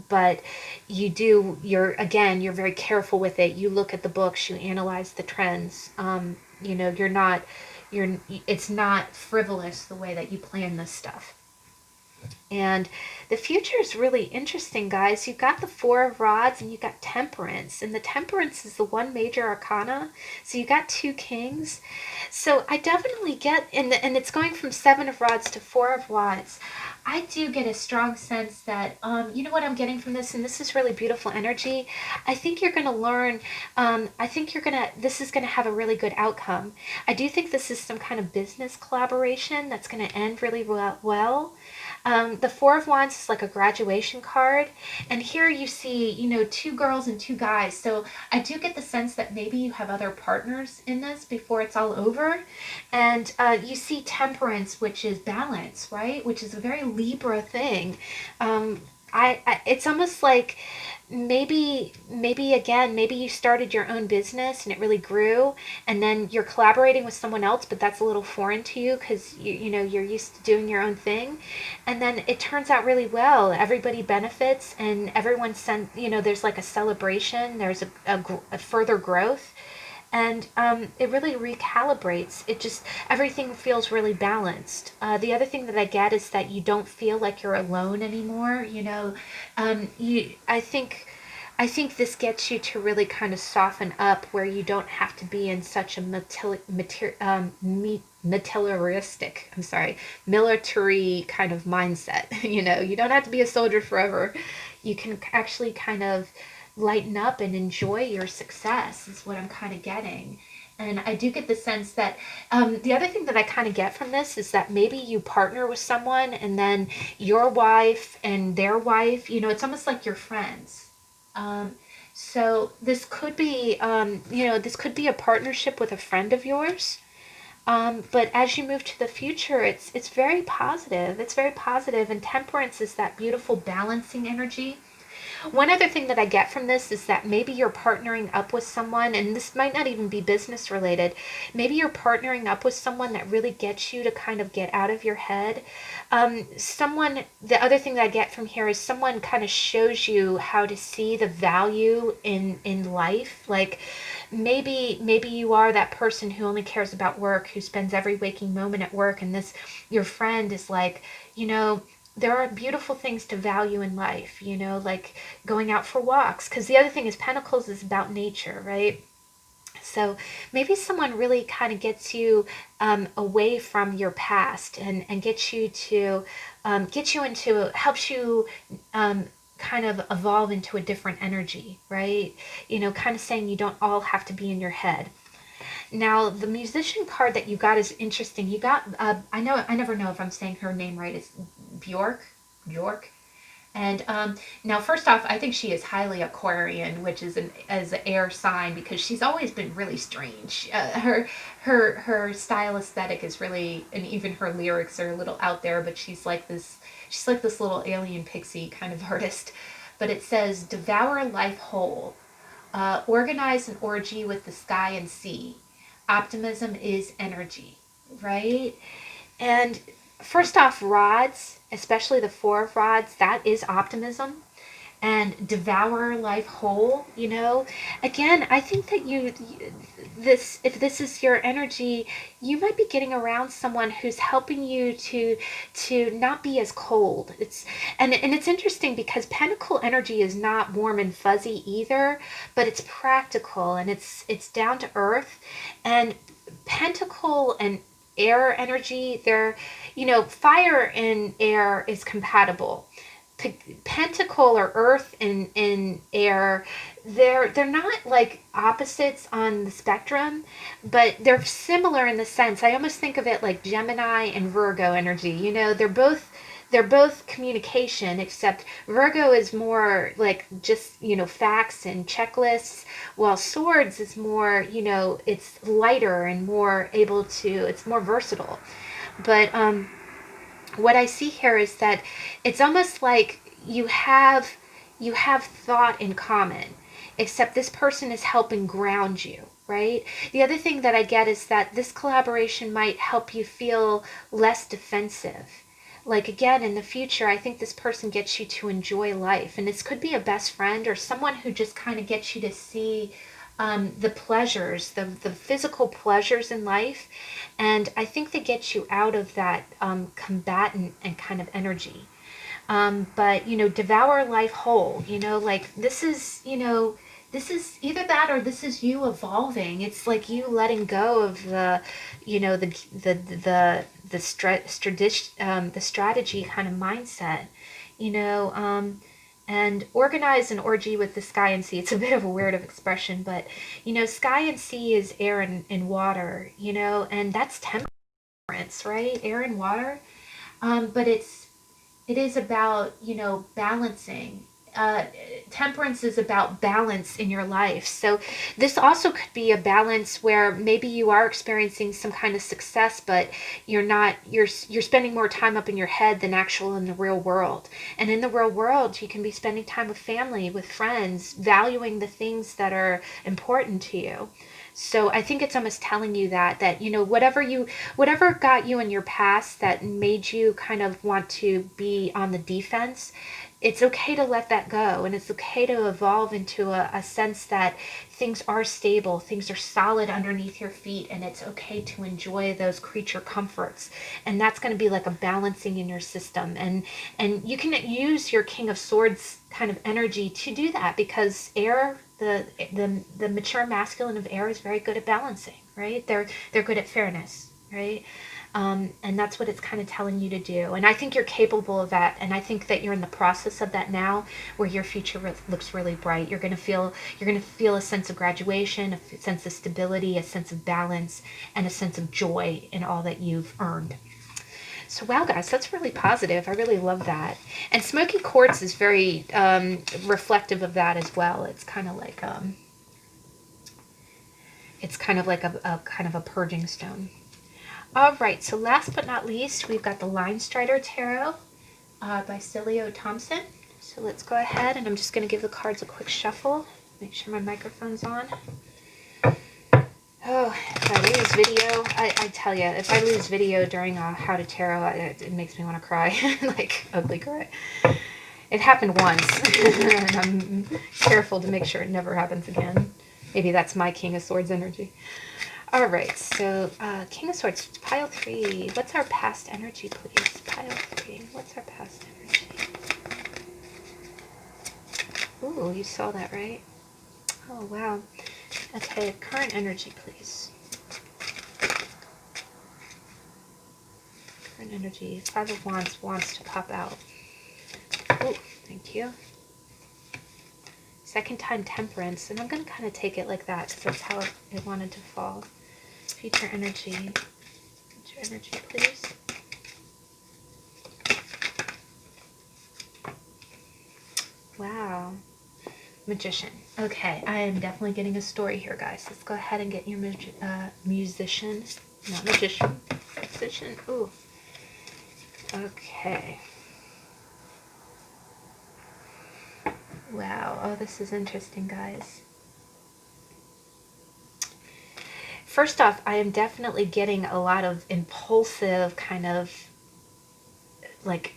But you're very careful with it. You look at the books, you analyze the trends. It's not frivolous the way that you plan this stuff. And the future is really interesting, guys. You've got the Four of Rods and you've got Temperance. And the Temperance is the one major arcana. So you got two kings. So I definitely get, and it's going from Seven of Rods to Four of Rods. I do get a strong sense that, you know what I'm getting from this, and this is really beautiful energy. I think you're going to learn, this is going to have a really good outcome. I do think this is some kind of business collaboration that's going to end really well. The Four of Wands is like a graduation card. And here you see, two girls and two guys. So I do get the sense that maybe you have other partners in this before it's all over. And you see Temperance, which is balance, right? Which is a very Libra thing. It's almost like maybe you started your own business and it really grew, and then you're collaborating with someone else, but that's a little foreign to you because you're used to doing your own thing, and then it turns out really well. Everybody benefits, and everyone there's like a celebration. There's a further growth. And it really recalibrates. Everything feels really balanced. The other thing that I get is that you don't feel like you're alone anymore. I think this gets you to really kind of soften up, where you don't have to be in such a military kind of mindset. You don't have to be a soldier forever. You can actually kind of lighten up and enjoy your success, is what I'm kind of getting. And I do get the sense that the other thing that I kind of get from this is that maybe you partner with someone, and then your wife and their wife, it's almost like you're friends. So this could be, this could be a partnership with a friend of yours. But as you move to the future, it's very positive. It's very positive. And Temperance is that beautiful balancing energy. One other thing that I get from this is that maybe you're partnering up with someone, and this might not even be business related. Maybe you're partnering up with someone that really gets you to kind of get out of your head. The other thing that I get from here is someone kind of shows you how to see the value in life. Like maybe you are that person who only cares about work, who spends every waking moment at work, and this your friend is like, there are beautiful things to value in life, like going out for walks. Because the other thing is, Pentacles is about nature, right? So maybe someone really kind of gets you away from your past and gets you to helps you kind of evolve into a different energy, right? Kind of saying you don't all have to be in your head. Now, the musician card that you got is interesting. You got, I never know if I'm saying her name right. It's Bjork. And now, first off, I think she is highly Aquarian, which is an air sign, because she's always been really strange. Her style aesthetic is really, and even her lyrics are a little out there. But she's like this little alien pixie kind of artist. But it says, "Devour life whole, organize an orgy with the sky and sea. Optimism is energy," right? And first off, rods, especially the Four of Rods, that is optimism. And devour life whole, again, I think that if this is your energy, you might be getting around someone who's helping you to not be as cold. And it's interesting because Pentacle energy is not warm and fuzzy either, but it's practical and it's down to earth. And Pentacle and air energy, fire and air is compatible. Pentacle or earth and air, they're not like opposites on the spectrum, but they're similar in the sense. I almost think of it like Gemini and Virgo energy. They're both communication, except Virgo is more like just, facts and checklists, while Swords is more, it's lighter and more able to, it's more versatile. But what I see here is that it's almost like you have thought in common, except this person is helping ground you, right? The other thing that I get is that this collaboration might help you feel less defensive. Like, again, in the future, I think this person gets you to enjoy life. And this could be a best friend or someone who just kind of gets you to see the pleasures, the physical pleasures in life. And I think they get you out of that combatant and kind of energy. But, devour life whole, like this is either that or this is you evolving. It's like you letting go of the strategy kind of mindset, you know, and organize an orgy with the sky and sea. It's a bit of a weird of expression, but, sky and sea is air and water, and that's temperance, right? Air and water. But it is about, balancing. Temperance is about balance in your life. So this also could be a balance where maybe you are experiencing some kind of success, but you're spending more time up in your head than actual in the real world. And in the real world, you can be spending time with family, with friends, valuing the things that are important to you. So I think it's almost telling you that whatever got you in your past that made you kind of want to be on the defense, it's okay to let that go, and it's okay to evolve into a sense that things are stable, things are solid underneath your feet, and it's okay to enjoy those creature comforts. And that's going to be like a balancing in your system. And you can use your King of Swords kind of energy to do that, because air, the mature masculine of air, is very good at balancing, right? They're good at fairness, right? And that's what it's kind of telling you to do. And I think you're capable of that. And I think that you're in the process of that now, where your future looks really bright. You're going to feel a sense of graduation, a sense of stability, a sense of balance, and a sense of joy in all that you've earned. So, wow, guys, that's really positive. I really love that. And smoky quartz is very reflective of that as well. It's kind of like a kind of a purging stone. All right, so last but not least, we've got the Linestrider Tarot by Thompson. So let's go ahead, and I'm just going to give the cards a quick shuffle. Make sure my microphone's on. Oh, if I lose video, I tell you, if I lose video during How to Tarot, it makes me want to cry, like ugly cry. It happened once, and I'm careful to make sure it never happens again. Maybe that's my King of Swords energy. All right, so King of Swords, pile 3. What's our past energy, please? Pile 3. What's our past energy? Ooh, you saw that, right? Oh, wow. Okay, current energy, please. Current energy. 5 of Wands wants to pop out. Oh, thank you. Second time Temperance, and I'm going to kind of take it like that because that's how it wanted to fall. Future energy. Future energy, please. Wow. Magician. Okay, I am definitely getting a story here, guys. Let's go ahead and get your musician. Not magician. Musician. Ooh. Okay. Wow. Oh, this is interesting, guys. First off, I am definitely getting a lot of impulsive kind of like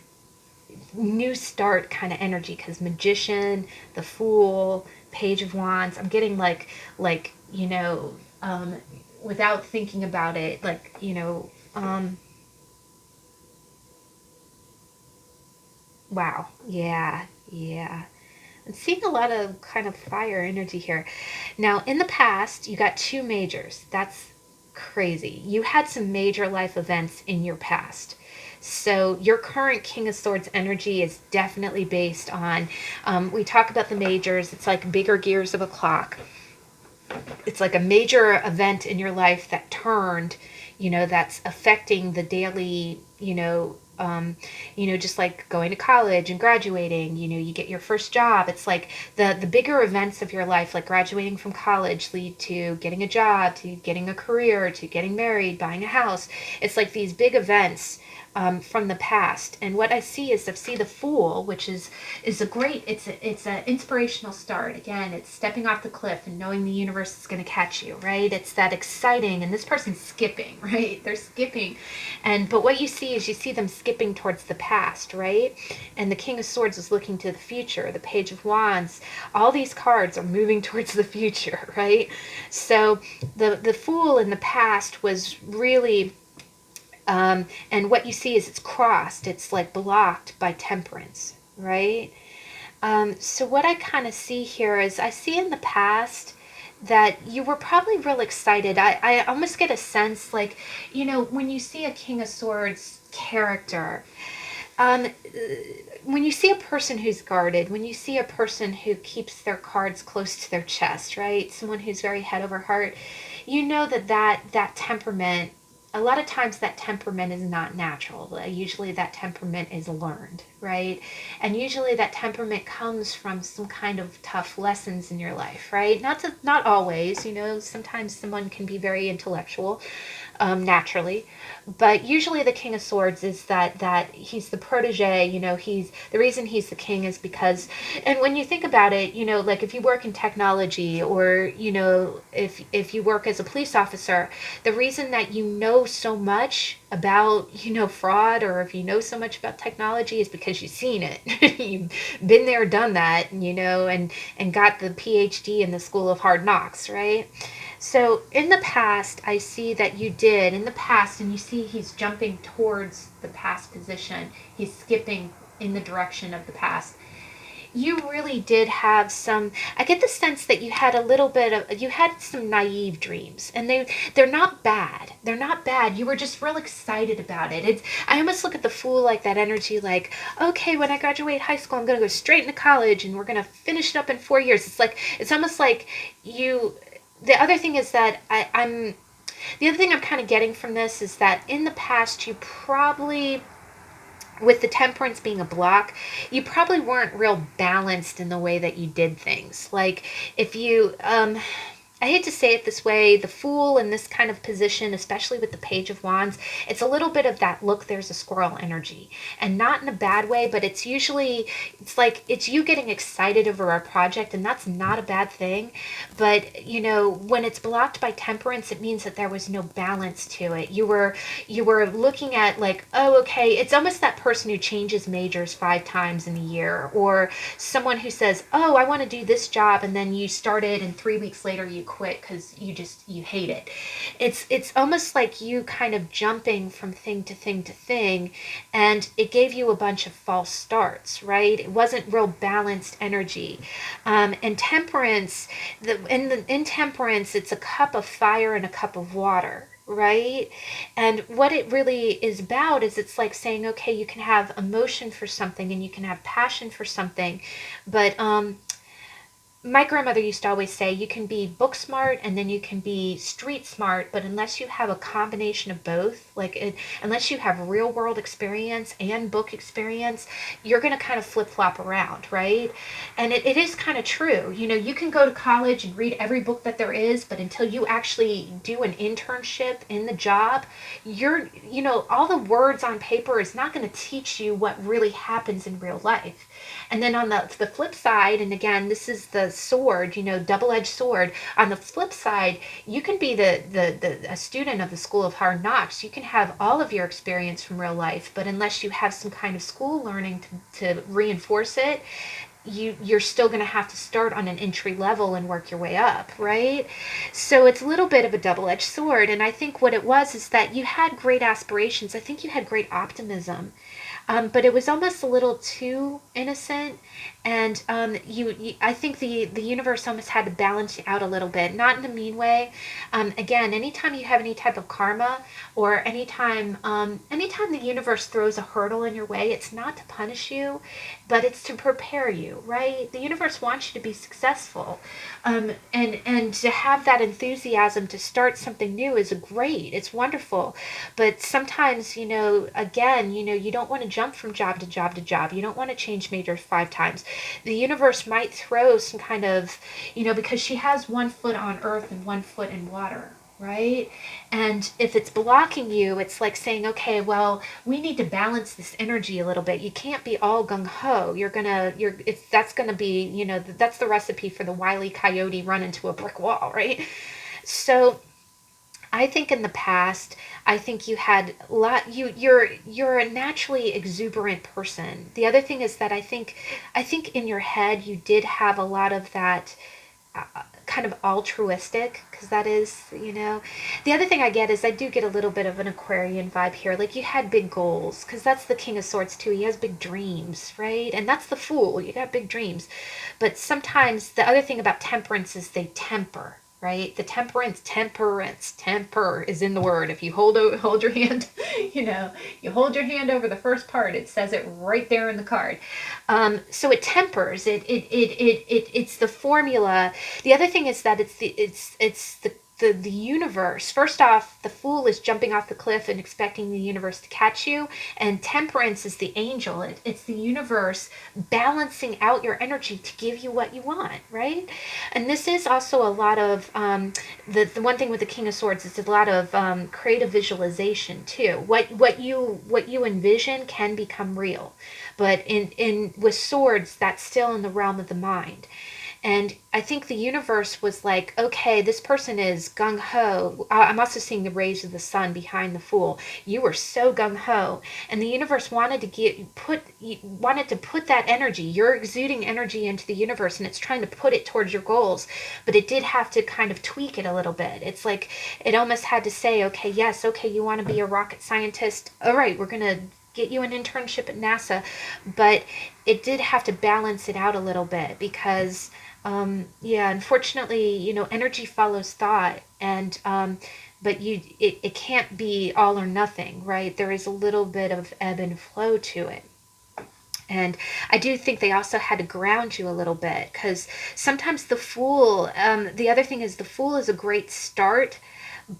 new start kind of energy, because Magician, the Fool, Page of Wands, I'm getting like you know, without thinking about it, like, you know, wow, yeah. I'm seeing a lot of kind of fire energy here. Now, in the past, you got 2 majors. That's crazy. You had some major life events in your past. So your current King of Swords energy is definitely based on, we talk about the majors, it's like bigger gears of a clock. It's like a major event in your life that turned, you know, that's affecting the daily, just like going to college and graduating, you know, you get your first job. It's like the bigger events of your life, like graduating from college, lead to getting a job, to getting a career, to getting married, buying a house. It's like these big events from the past. And what I see is the Fool, which is a great, it's an inspirational start. Again, it's stepping off the cliff and knowing the universe is going to catch you, right? It's that exciting, and this person's skipping, right? They're skipping. But what you see is you see them skipping towards the past, right? And the King of Swords is looking to the future. The Page of Wands, all these cards are moving towards the future, right? So the Fool in the past was really, and what you see is it's crossed, it's like blocked by Temperance, right? So what I kind of see here is I see in the past that you were probably real excited. I almost get a sense like, you know, when you see a King of Swords character, when you see a person who's guarded, when you see a person who keeps their cards close to their chest, right? Someone who's very head over heart, you know that temperament, a lot of times that temperament is not natural. Usually that temperament is learned, right? And usually that temperament comes from some kind of tough lessons in your life, right? Not always, you know, sometimes someone can be very intellectual, naturally. But usually the King of Swords is that he's the protege, you know, he's the reason he's the king is because, and when you think about it, you know, like if you work in technology, or, you know, if you work as a police officer, the reason that you know so much about, you know, fraud, or if you know so much about technology, is because you've seen it. You've been there, done that, you know, and got the PhD in the School of Hard Knocks, right? So in the past, I see that you did in the past, and you see he's jumping towards the past position. He's skipping in the direction of the past. You really did have some, I get the sense that you had a little bit of, you had some naive dreams, and they're not bad. They're not bad. You were just real excited about it. I almost look at the Fool like that energy, like, okay, when I graduate high school, I'm going to go straight into college, and we're going to finish it up in 4 years. It's almost like the other thing is that the other thing I'm kind of getting from this is that in the past, you probably, with the Temperance being a block, you probably weren't real balanced in the way that you did things. Like if you, I hate to say it this way, the Fool in this kind of position, especially with the Page of Wands, it's a little bit of that look, there's a squirrel energy. And not in a bad way, but it's usually, it's like, it's you getting excited over a project, and that's not a bad thing. But, you know, when it's blocked by Temperance, it means that there was no balance to it. You were looking at like, oh, okay, it's almost that person who changes majors 5 times in a year, or someone who says, oh, I want to do this job, and then you started and 3 weeks later you quit because you hate it. It's almost like you kind of jumping from thing to thing to thing, and it gave you a bunch of false starts, right? It wasn't real balanced energy. And Temperance, in Temperance, it's a cup of fire and a cup of water, right? And what it really is about is, it's like saying, okay, you can have emotion for something and you can have passion for something, but my grandmother used to always say, you can be book smart and then you can be street smart, but unless you have a combination of both, unless you have real world experience and book experience, you're going to kind of flip flop around, right? And it is kind of true. You know, you can go to college and read every book that there is, but until you actually do an internship in the job, all the words on paper is not going to teach you what really happens in real life. And then on the flip side, and again, this is the sword, double-edged sword. On the flip side, you can be a student of the School of Hard Knocks. You can have all of your experience from real life, but unless you have some kind of school learning to reinforce it, you're still going to have to start on an entry level and work your way up, right? So it's a little bit of a double-edged sword. And I think what it was is that you had great aspirations. I think you had great optimism. But it was almost a little too innocent, and I think the universe almost had to balance you out a little bit, not in a mean way. Again, anytime you have any type of karma, or anytime the universe throws a hurdle in your way, it's not to punish you, but it's to prepare you, right? The universe wants you to be successful, and to have that enthusiasm to start something new is great. It's wonderful, but sometimes, again, you don't want to jump from job to job to job. You don't want to change majors 5 times. The universe might throw some kind of, because she has 1 foot on earth and 1 foot in water, right? And if it's blocking you, it's like saying, okay, well, we need to balance this energy a little bit. You can't be all gung-ho. That's gonna be, that's the recipe for the Wile E. Coyote run into a brick wall, right? So I think in the past, I think you had a lot. You're a naturally exuberant person. The other thing is that I think in your head you did have a lot of that kind of altruistic, because that is, The other thing I get is I do get a little bit of an Aquarian vibe here. Like, you had big goals, because that's the King of Swords too. He has big dreams, right? And that's the Fool. You got big dreams, but sometimes the other thing about Temperance is they temper. Right? The temper is in the word. If you hold your hand, you hold your hand over the first part, it says it right there in the card. So it tempers. It's the formula. The other thing is that it's the universe. First off, the Fool is jumping off the cliff and expecting the universe to catch you, and Temperance is the angel. It's the universe balancing out your energy to give you what you want, right? And this is also a lot of the one thing with the King of Swords is a lot of creative visualization too. What you envision can become real, but in with swords, that's still in the realm of the mind. And I think the universe was like, okay, this person is gung ho. I'm also seeing the rays of the sun behind the Fool. You were so gung ho, and the universe wanted to put that energy. You're exuding energy into the universe, and it's trying to put it towards your goals, but it did have to kind of tweak it a little bit. It's like it almost had to say, okay, yes, okay, you want to be a rocket scientist. All right, we're gonna get you an internship at NASA, but it did have to balance it out a little bit because. Unfortunately, energy follows thought, and but it can't be all or nothing, right? There is a little bit of ebb and flow to it. And I do think they also had to ground you a little bit, because sometimes the Fool, the other thing is the Fool is a great start,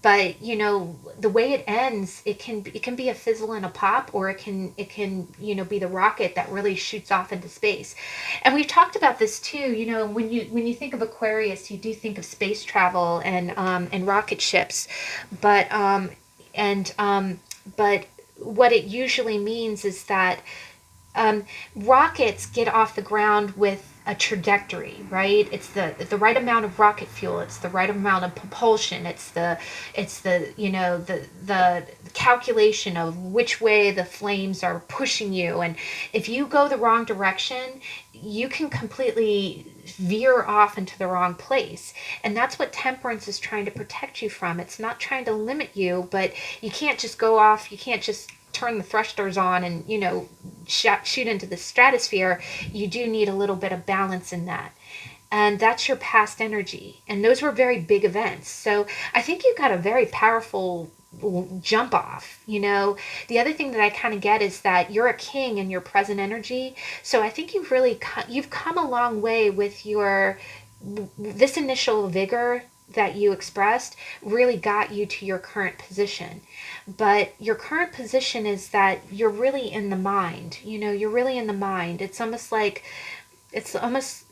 but you know, the way it ends, it can be a fizzle and a pop, or it can you know, be the rocket that really shoots off into space. And we've talked about this too. You know, when you think of Aquarius, you do think of space travel and rocket ships, but and but what it usually means is that um, rockets get off the ground with a trajectory, right? It's the right amount of rocket fuel. It's the right amount of propulsion. It's the you know, the calculation of which way the flames are pushing you. And if you go the wrong direction, you can completely veer off into the wrong place. And that's what Temperance is trying to protect you from. It's not trying to limit you, but you can't just go off. You can't just turn the thrusters on and, you know, shoot into the stratosphere. You do need a little bit of balance in that. And that's your past energy. And those were very big events. So I think you've got a very powerful jump off. You know, the other thing that I kind of get is that you're a king in your present energy. So I think you've come a long way with your this initial vigor that you expressed really got you to your current position. But your current position is that you're really in the mind. You know, you're really in the mind. It's almost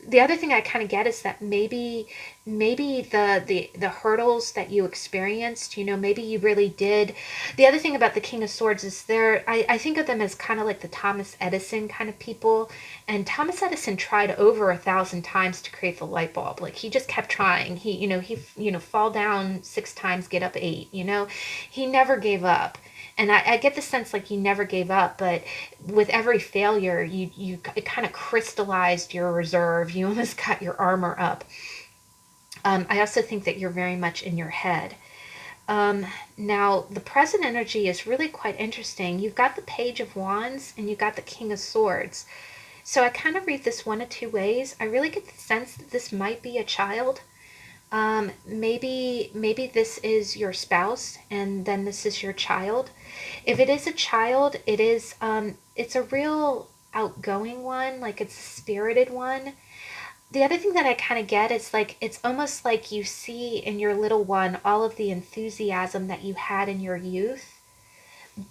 the other thing I kind of get is that maybe the hurdles that you experienced, you know, maybe you really did. The other thing about the King of Swords is I think of them as kind of like the Thomas Edison kind of people. And Thomas Edison tried over 1,000 times to create the light bulb. Like, he just kept trying. He fall down 6 times, get up 8. You know, he never gave up. And I get the sense like you never gave up, but with every failure, it kind of crystallized your reserve. You almost got your armor up. I also think that you're very much in your head. Now, the present energy is really quite interesting. You've got the Page of Wands and you've got the King of Swords. So I kind of read this one of two ways. I really get the sense that this might be a child. Maybe this is your spouse and then this is your child. If it is a child, it's a real outgoing one, like it's a spirited one. The other thing that I kind of get is like it's almost like you see in your little one all of the enthusiasm that you had in your youth,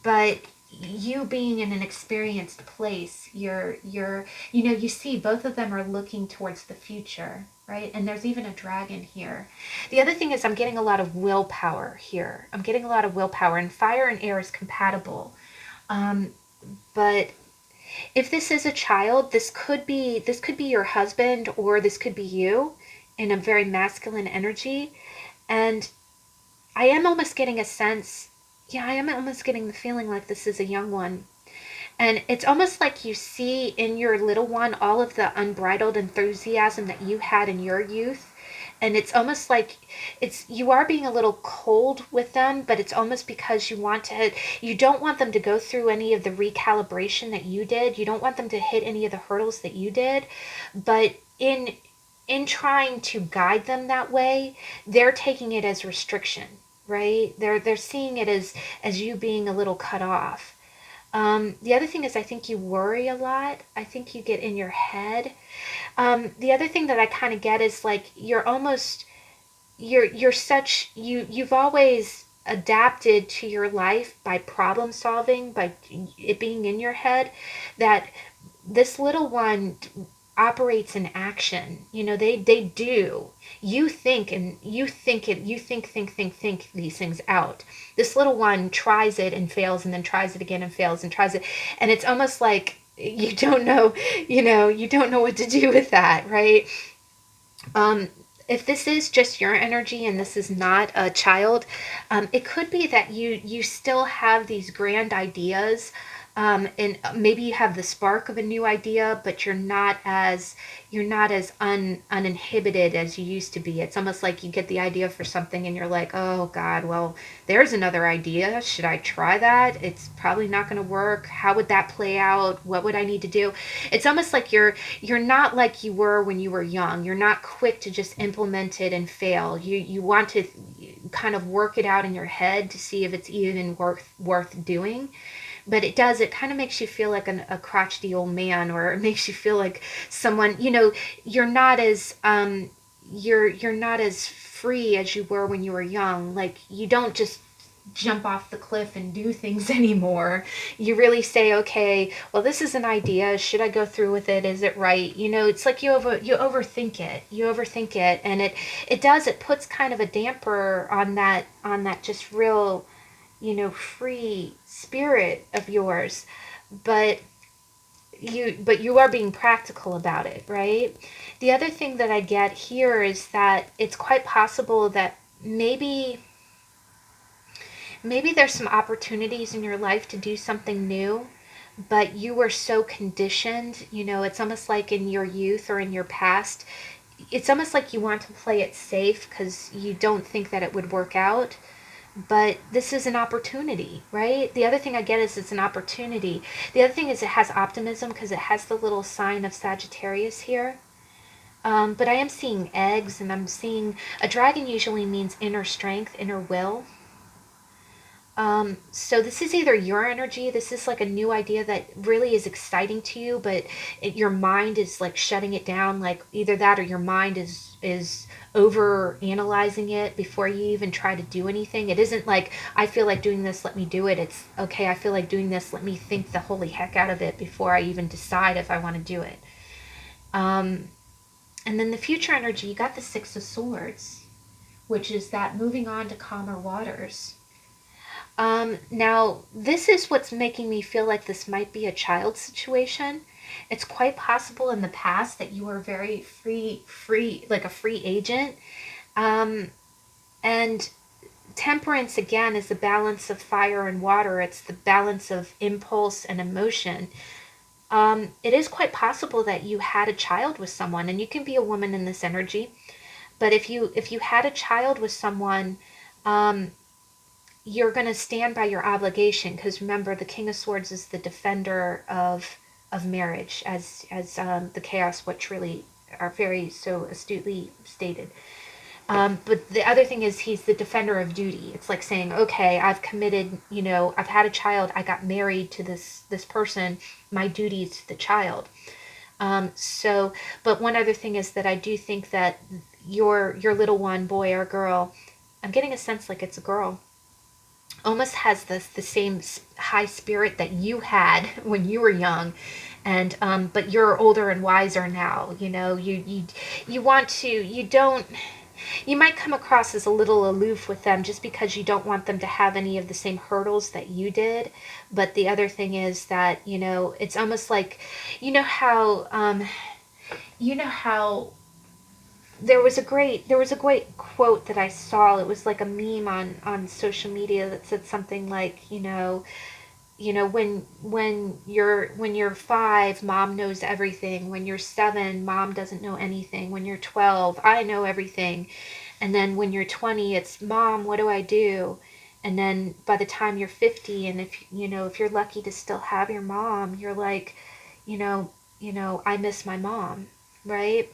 but you being in an experienced place, you see both of them are looking towards the future, right? And there's even a dragon here. The other thing is I'm getting a lot of willpower here. I'm getting a lot of willpower, and fire and air is compatible. But if this is a child, this could be your husband, or this could be you in a very masculine energy. And I am almost getting a sense, yeah, I am almost getting the feeling like this is a young one. And it's almost like you see in your little one all of the unbridled enthusiasm that you had in your youth. And it's almost like you are being a little cold with them, but it's almost because you don't want them to go through any of the recalibration that you did. You don't want them to hit any of the hurdles that you did. But in trying to guide them that way, they're taking it as restriction, right? They're seeing it as you being a little cut off. The other thing is, I think you worry a lot. I think you get in your head. The other thing that I kind of get is like you've always adapted to your life by problem solving, by it being in your head, that this little one operates in action. You know, they do. You think and you think it, you think these things out. This little one tries it and fails, and then tries it again and fails and tries it. And it's almost like you don't know, you don't know what to do with that, right? If this is just your energy and this is not a child, it could be that you still have these grand ideas, and maybe you have the spark of a new idea, but you're not as uninhibited as you used to be. It's almost like you get the idea for something and you're like, oh God, well, there's another idea. Should I try that? It's probably not going to work. How would that play out? What would I need to do? It's almost like you're not like you were when you were young. You're not quick to just implement it and fail. You want to kind of work it out in your head to see if it's even worth doing. But it kind of makes you feel like a crotchety old man, or it makes you feel like someone, you're not as you're not as free as you were when you were young. Like, you don't just jump off the cliff and do things anymore. You really say, okay, well, this is an idea. Should I go through with it? Is it right? You know, it's like you overthink it. You overthink it, and it puts kind of a damper on that just real, free spirit of yours. But you are being practical about it, right? The other thing that I get here is that it's quite possible that maybe there's some opportunities in your life to do something new, but you were so conditioned. It's almost like in your youth or in your past, it's almost like you want to play it safe because you don't think that it would work out. But this is an opportunity, right? The other thing I get is it's an opportunity. The other thing is it has optimism because it has the little sign of Sagittarius here. But I am seeing eggs, and I'm seeing a dragon usually means inner strength, inner will. So this is either your energy, this is like a new idea that really is exciting to you, but your mind is like shutting it down, like either that or your mind is over analyzing it before you even try to do anything. It isn't like, I feel like doing this, let me do it. It's, okay, I feel like doing this, let me think the holy heck out of it before I even decide if I want to do it. And then the future energy, you got the Six of Swords, which is that moving on to calmer waters. Now, this is what's making me feel like this might be a child situation. It's quite possible in the past that you were very free, like a free agent. And Temperance, again, is the balance of fire and water. It's the balance of impulse and emotion. It is quite possible that you had a child with someone, and you can be a woman in this energy. But if you had a child with someone, you're going to stand by your obligation, because remember, the King of Swords is the defender of marriage, as the Chaos Witch really are very so astutely stated. But the other thing is he's the defender of duty. It's like saying, okay, I've committed, I've had a child, I got married to this person, my duty is to the child. But one other thing is that I do think that your little one, boy or girl, I'm getting a sense like it's a girl, almost has the same high spirit that you had when you were young, and but you're older and wiser now. You want to, you might come across as a little aloof with them just because you don't want them to have any of the same hurdles that you did. But the other thing is that, it's almost like, how there was a great quote that I saw. It was like a meme on social media that said something like, when you're 5, mom knows everything. When you're 7, mom doesn't know anything. When you're 12, I know everything. And then when you're 20, it's, mom, what do I do? And then by the time you're 50, and if you're lucky to still have your mom, you're like, I miss my mom, right?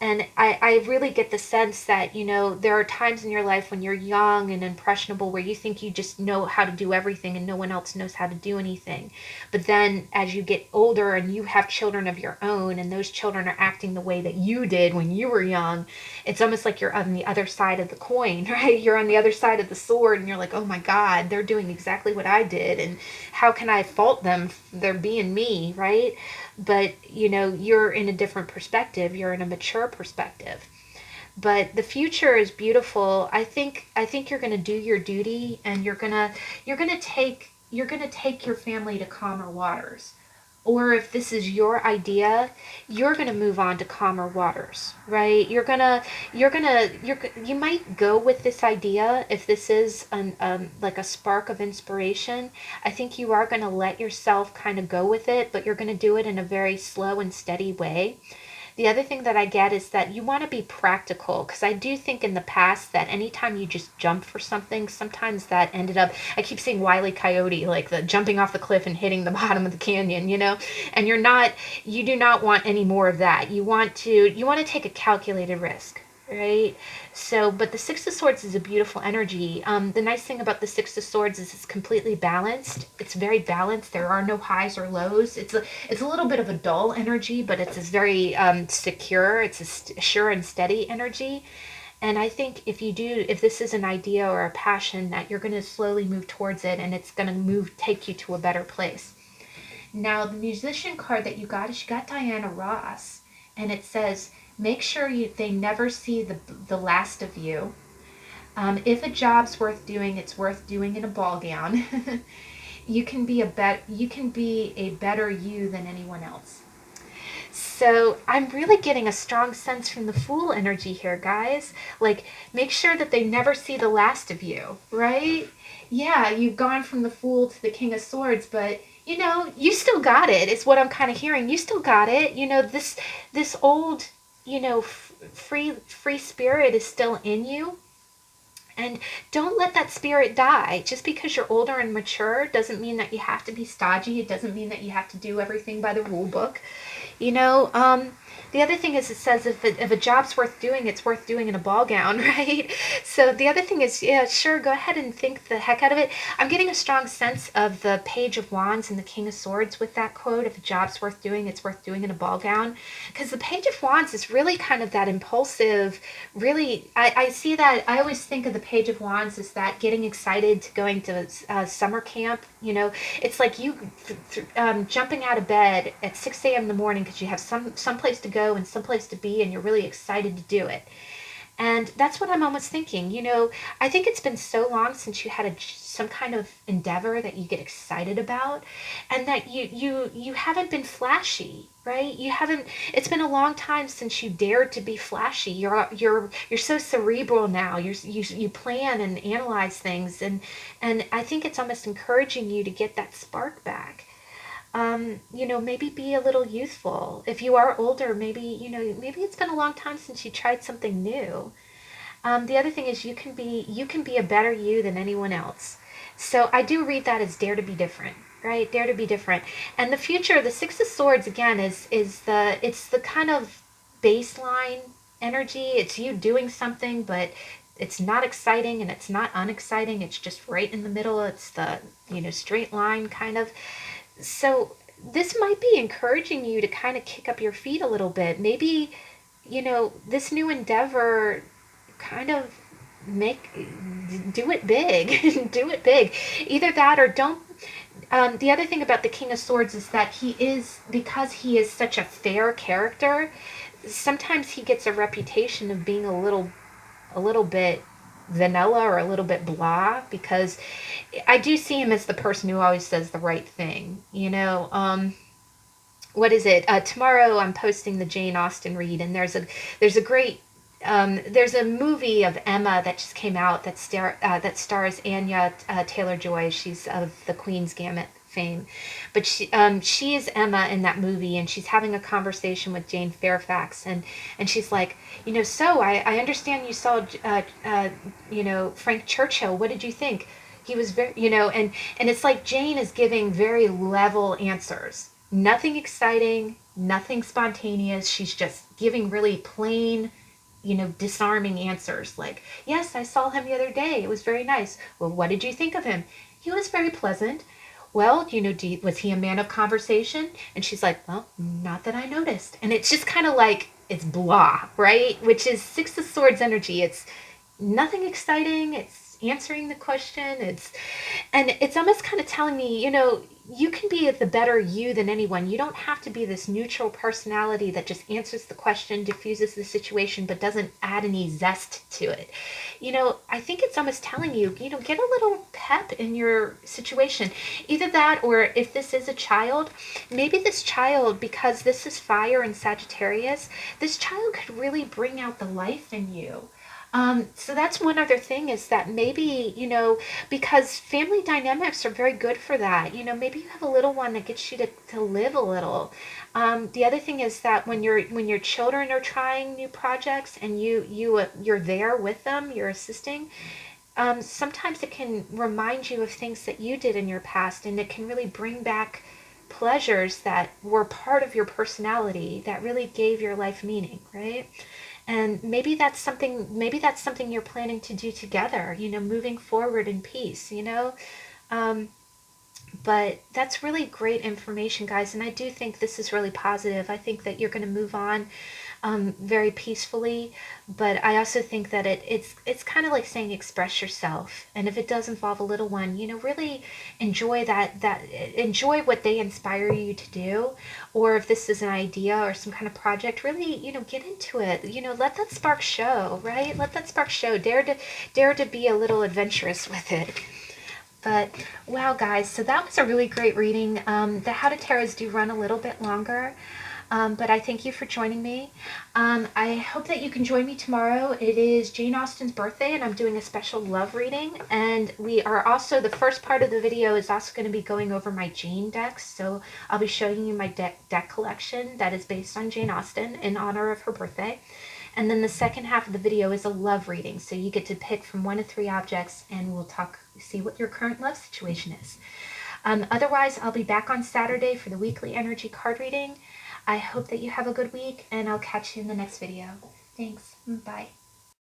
And I really get the sense that, there are times in your life when you're young and impressionable where you think you just know how to do everything and no one else knows how to do anything. But then as you get older and you have children of your own, and those children are acting the way that you did when you were young, it's almost like you're on the other side of the coin, right? You're on the other side of the sword, and you're like, oh my God, they're doing exactly what I did. And how can I fault them? They're being me, right? But you're in a different perspective. You're in a mature perspective. But the future is beautiful. I think you're going to do your duty, and you're going to take your family to calmer waters. Or if this is your idea, you're going to move on to calmer waters, right? You might go with this idea if this is like a spark of inspiration. I think you are going to let yourself kind of go with it, but you're going to do it in a very slow and steady way. The other thing that I get is that you want to be practical, because I do think in the past that anytime you just jump for something, sometimes that ended up, I keep saying Wile E. Coyote, like the jumping off the cliff and hitting the bottom of the canyon, and you do not want any more of that. You want to take a calculated risk. right? So, but the Six of Swords is a beautiful energy. The nice thing about the Six of Swords is it's completely balanced. It's very balanced. There are no highs or lows. It's a little bit of a dull energy, but it's a very secure. It's a sure and steady energy. And I think if this is an idea or a passion, that you're going to slowly move towards it, and it's going to take you to a better place. Now, the musician card that you got is you got Diana Ross, and it says, make sure they never see the last of you. If a job's worth doing, it's worth doing in a ball gown. You can be a better you than anyone else. So I'm really getting a strong sense from the Fool energy here, guys. Like, make sure that they never see the last of you, right? Yeah, you've gone from the Fool to the King of Swords, but you still got it. It's what I'm kind of hearing. You still got it. This old, free spirit is still in you. And don't let that spirit die. Just because you're older and mature doesn't mean that you have to be stodgy. It doesn't mean that you have to do everything by the rule book. The other thing is, it says if a job's worth doing, it's worth doing in a ball gown, right? So the other thing is, yeah, sure, go ahead and think the heck out of it. I'm getting a strong sense of the Page of Wands and the King of Swords with that quote. If a job's worth doing, it's worth doing in a ball gown. Because the Page of Wands is really kind of that impulsive, really, I see that, I always think of the Page of Wands as that getting excited to going to summer camp. It's like you jumping out of bed at 6 a.m. in the morning because you have some place to go and some place to be, and you're really excited to do it. And that's what I'm almost thinking. I think it's been so long since you had some kind of endeavor that you get excited about, and that you haven't been flashy, right? You haven't. It's been a long time since you dared to be flashy. You're so cerebral now. You plan and analyze things, and I think it's almost encouraging you to get that spark back. Maybe be a little youthful. If you are older, maybe it's been a long time since you tried something new. The other thing is, you can be a better you than anyone else. So I do read that as dare to be different, right? Dare to be different. And the future, the Six of Swords again it's the kind of baseline energy. It's you doing something, but it's not exciting and it's not unexciting. It's just right in the middle. It's the straight line kind of. So this might be encouraging you to kind of kick up your feet a little bit. Maybe, this new endeavor, kind of do it big. Do it big. Either that or don't. The other thing about the King of Swords is that because he is such a fair character, sometimes he gets a reputation of being a little bit vanilla or a little bit blah, because I do see him as the person who always says the right thing. What is it? Tomorrow I'm posting the Jane Austen read, and there's a great there's a movie of Emma that just came out that stars Anya Taylor-Joy. She's of the Queen's Gambit fame, but she is Emma in that movie, and she's having a conversation with Jane Fairfax, and she's like, so I understand you saw Frank Churchill. What did you think? He was very, and it's like Jane is giving very level answers. Nothing exciting, nothing spontaneous. She's just giving really plain, disarming answers. Like, yes, I saw him the other day. It was very nice. Well, what did you think of him? He was very pleasant. Well, was he a man of conversation? And she's like, well, not that I noticed. And it's just kind of like, it's blah, right? Which is Six of Swords energy. It's nothing exciting. It's answering the question. It's almost kind of telling me, you can be the better you than anyone. You don't have to be this neutral personality that just answers the question, diffuses the situation, but doesn't add any zest to it. I think it's almost telling you, get a little pep in your situation. Either that, or if this is a child, maybe this child, because this is fire and Sagittarius, this child could really bring out the life in you. So that's one other thing, is that maybe, because family dynamics are very good for that. Maybe you have a little one that gets you to live a little. The other thing is that when your children are trying new projects and you're there with them, you're assisting, sometimes it can remind you of things that you did in your past, and it can really bring back pleasures that were part of your personality that really gave your life meaning, right? And maybe that's something you're planning to do together, you know, moving forward in peace, you know. But that's really great information, guys, and I do think this is really positive. I think that you're going to move on very peacefully, but I also think that it's kind of like saying express yourself, and if it does involve a little one, you know, really enjoy enjoy what they inspire you to do, or if this is an idea or some kind of project, really, you know, get into it. You know, let that spark show, right? Let that spark show. Dare to be a little adventurous with it. But wow, guys, so that was a really great reading. The How to Tarots do run a little bit longer, but I thank you for joining me. I hope that you can join me tomorrow. It is Jane Austen's birthday, and I'm doing a special love reading. And we are also, the first part of the video is also going to be going over my Jane decks. So I'll be showing you my deck collection that is based on Jane Austen in honor of her birthday. And then the second half of the video is a love reading. So you get to pick from 1 to 3 objects, and we'll see what your current love situation is. Otherwise, I'll be back on Saturday for the weekly energy card reading. I hope that you have a good week, and I'll catch you in the next video. Thanks. Bye.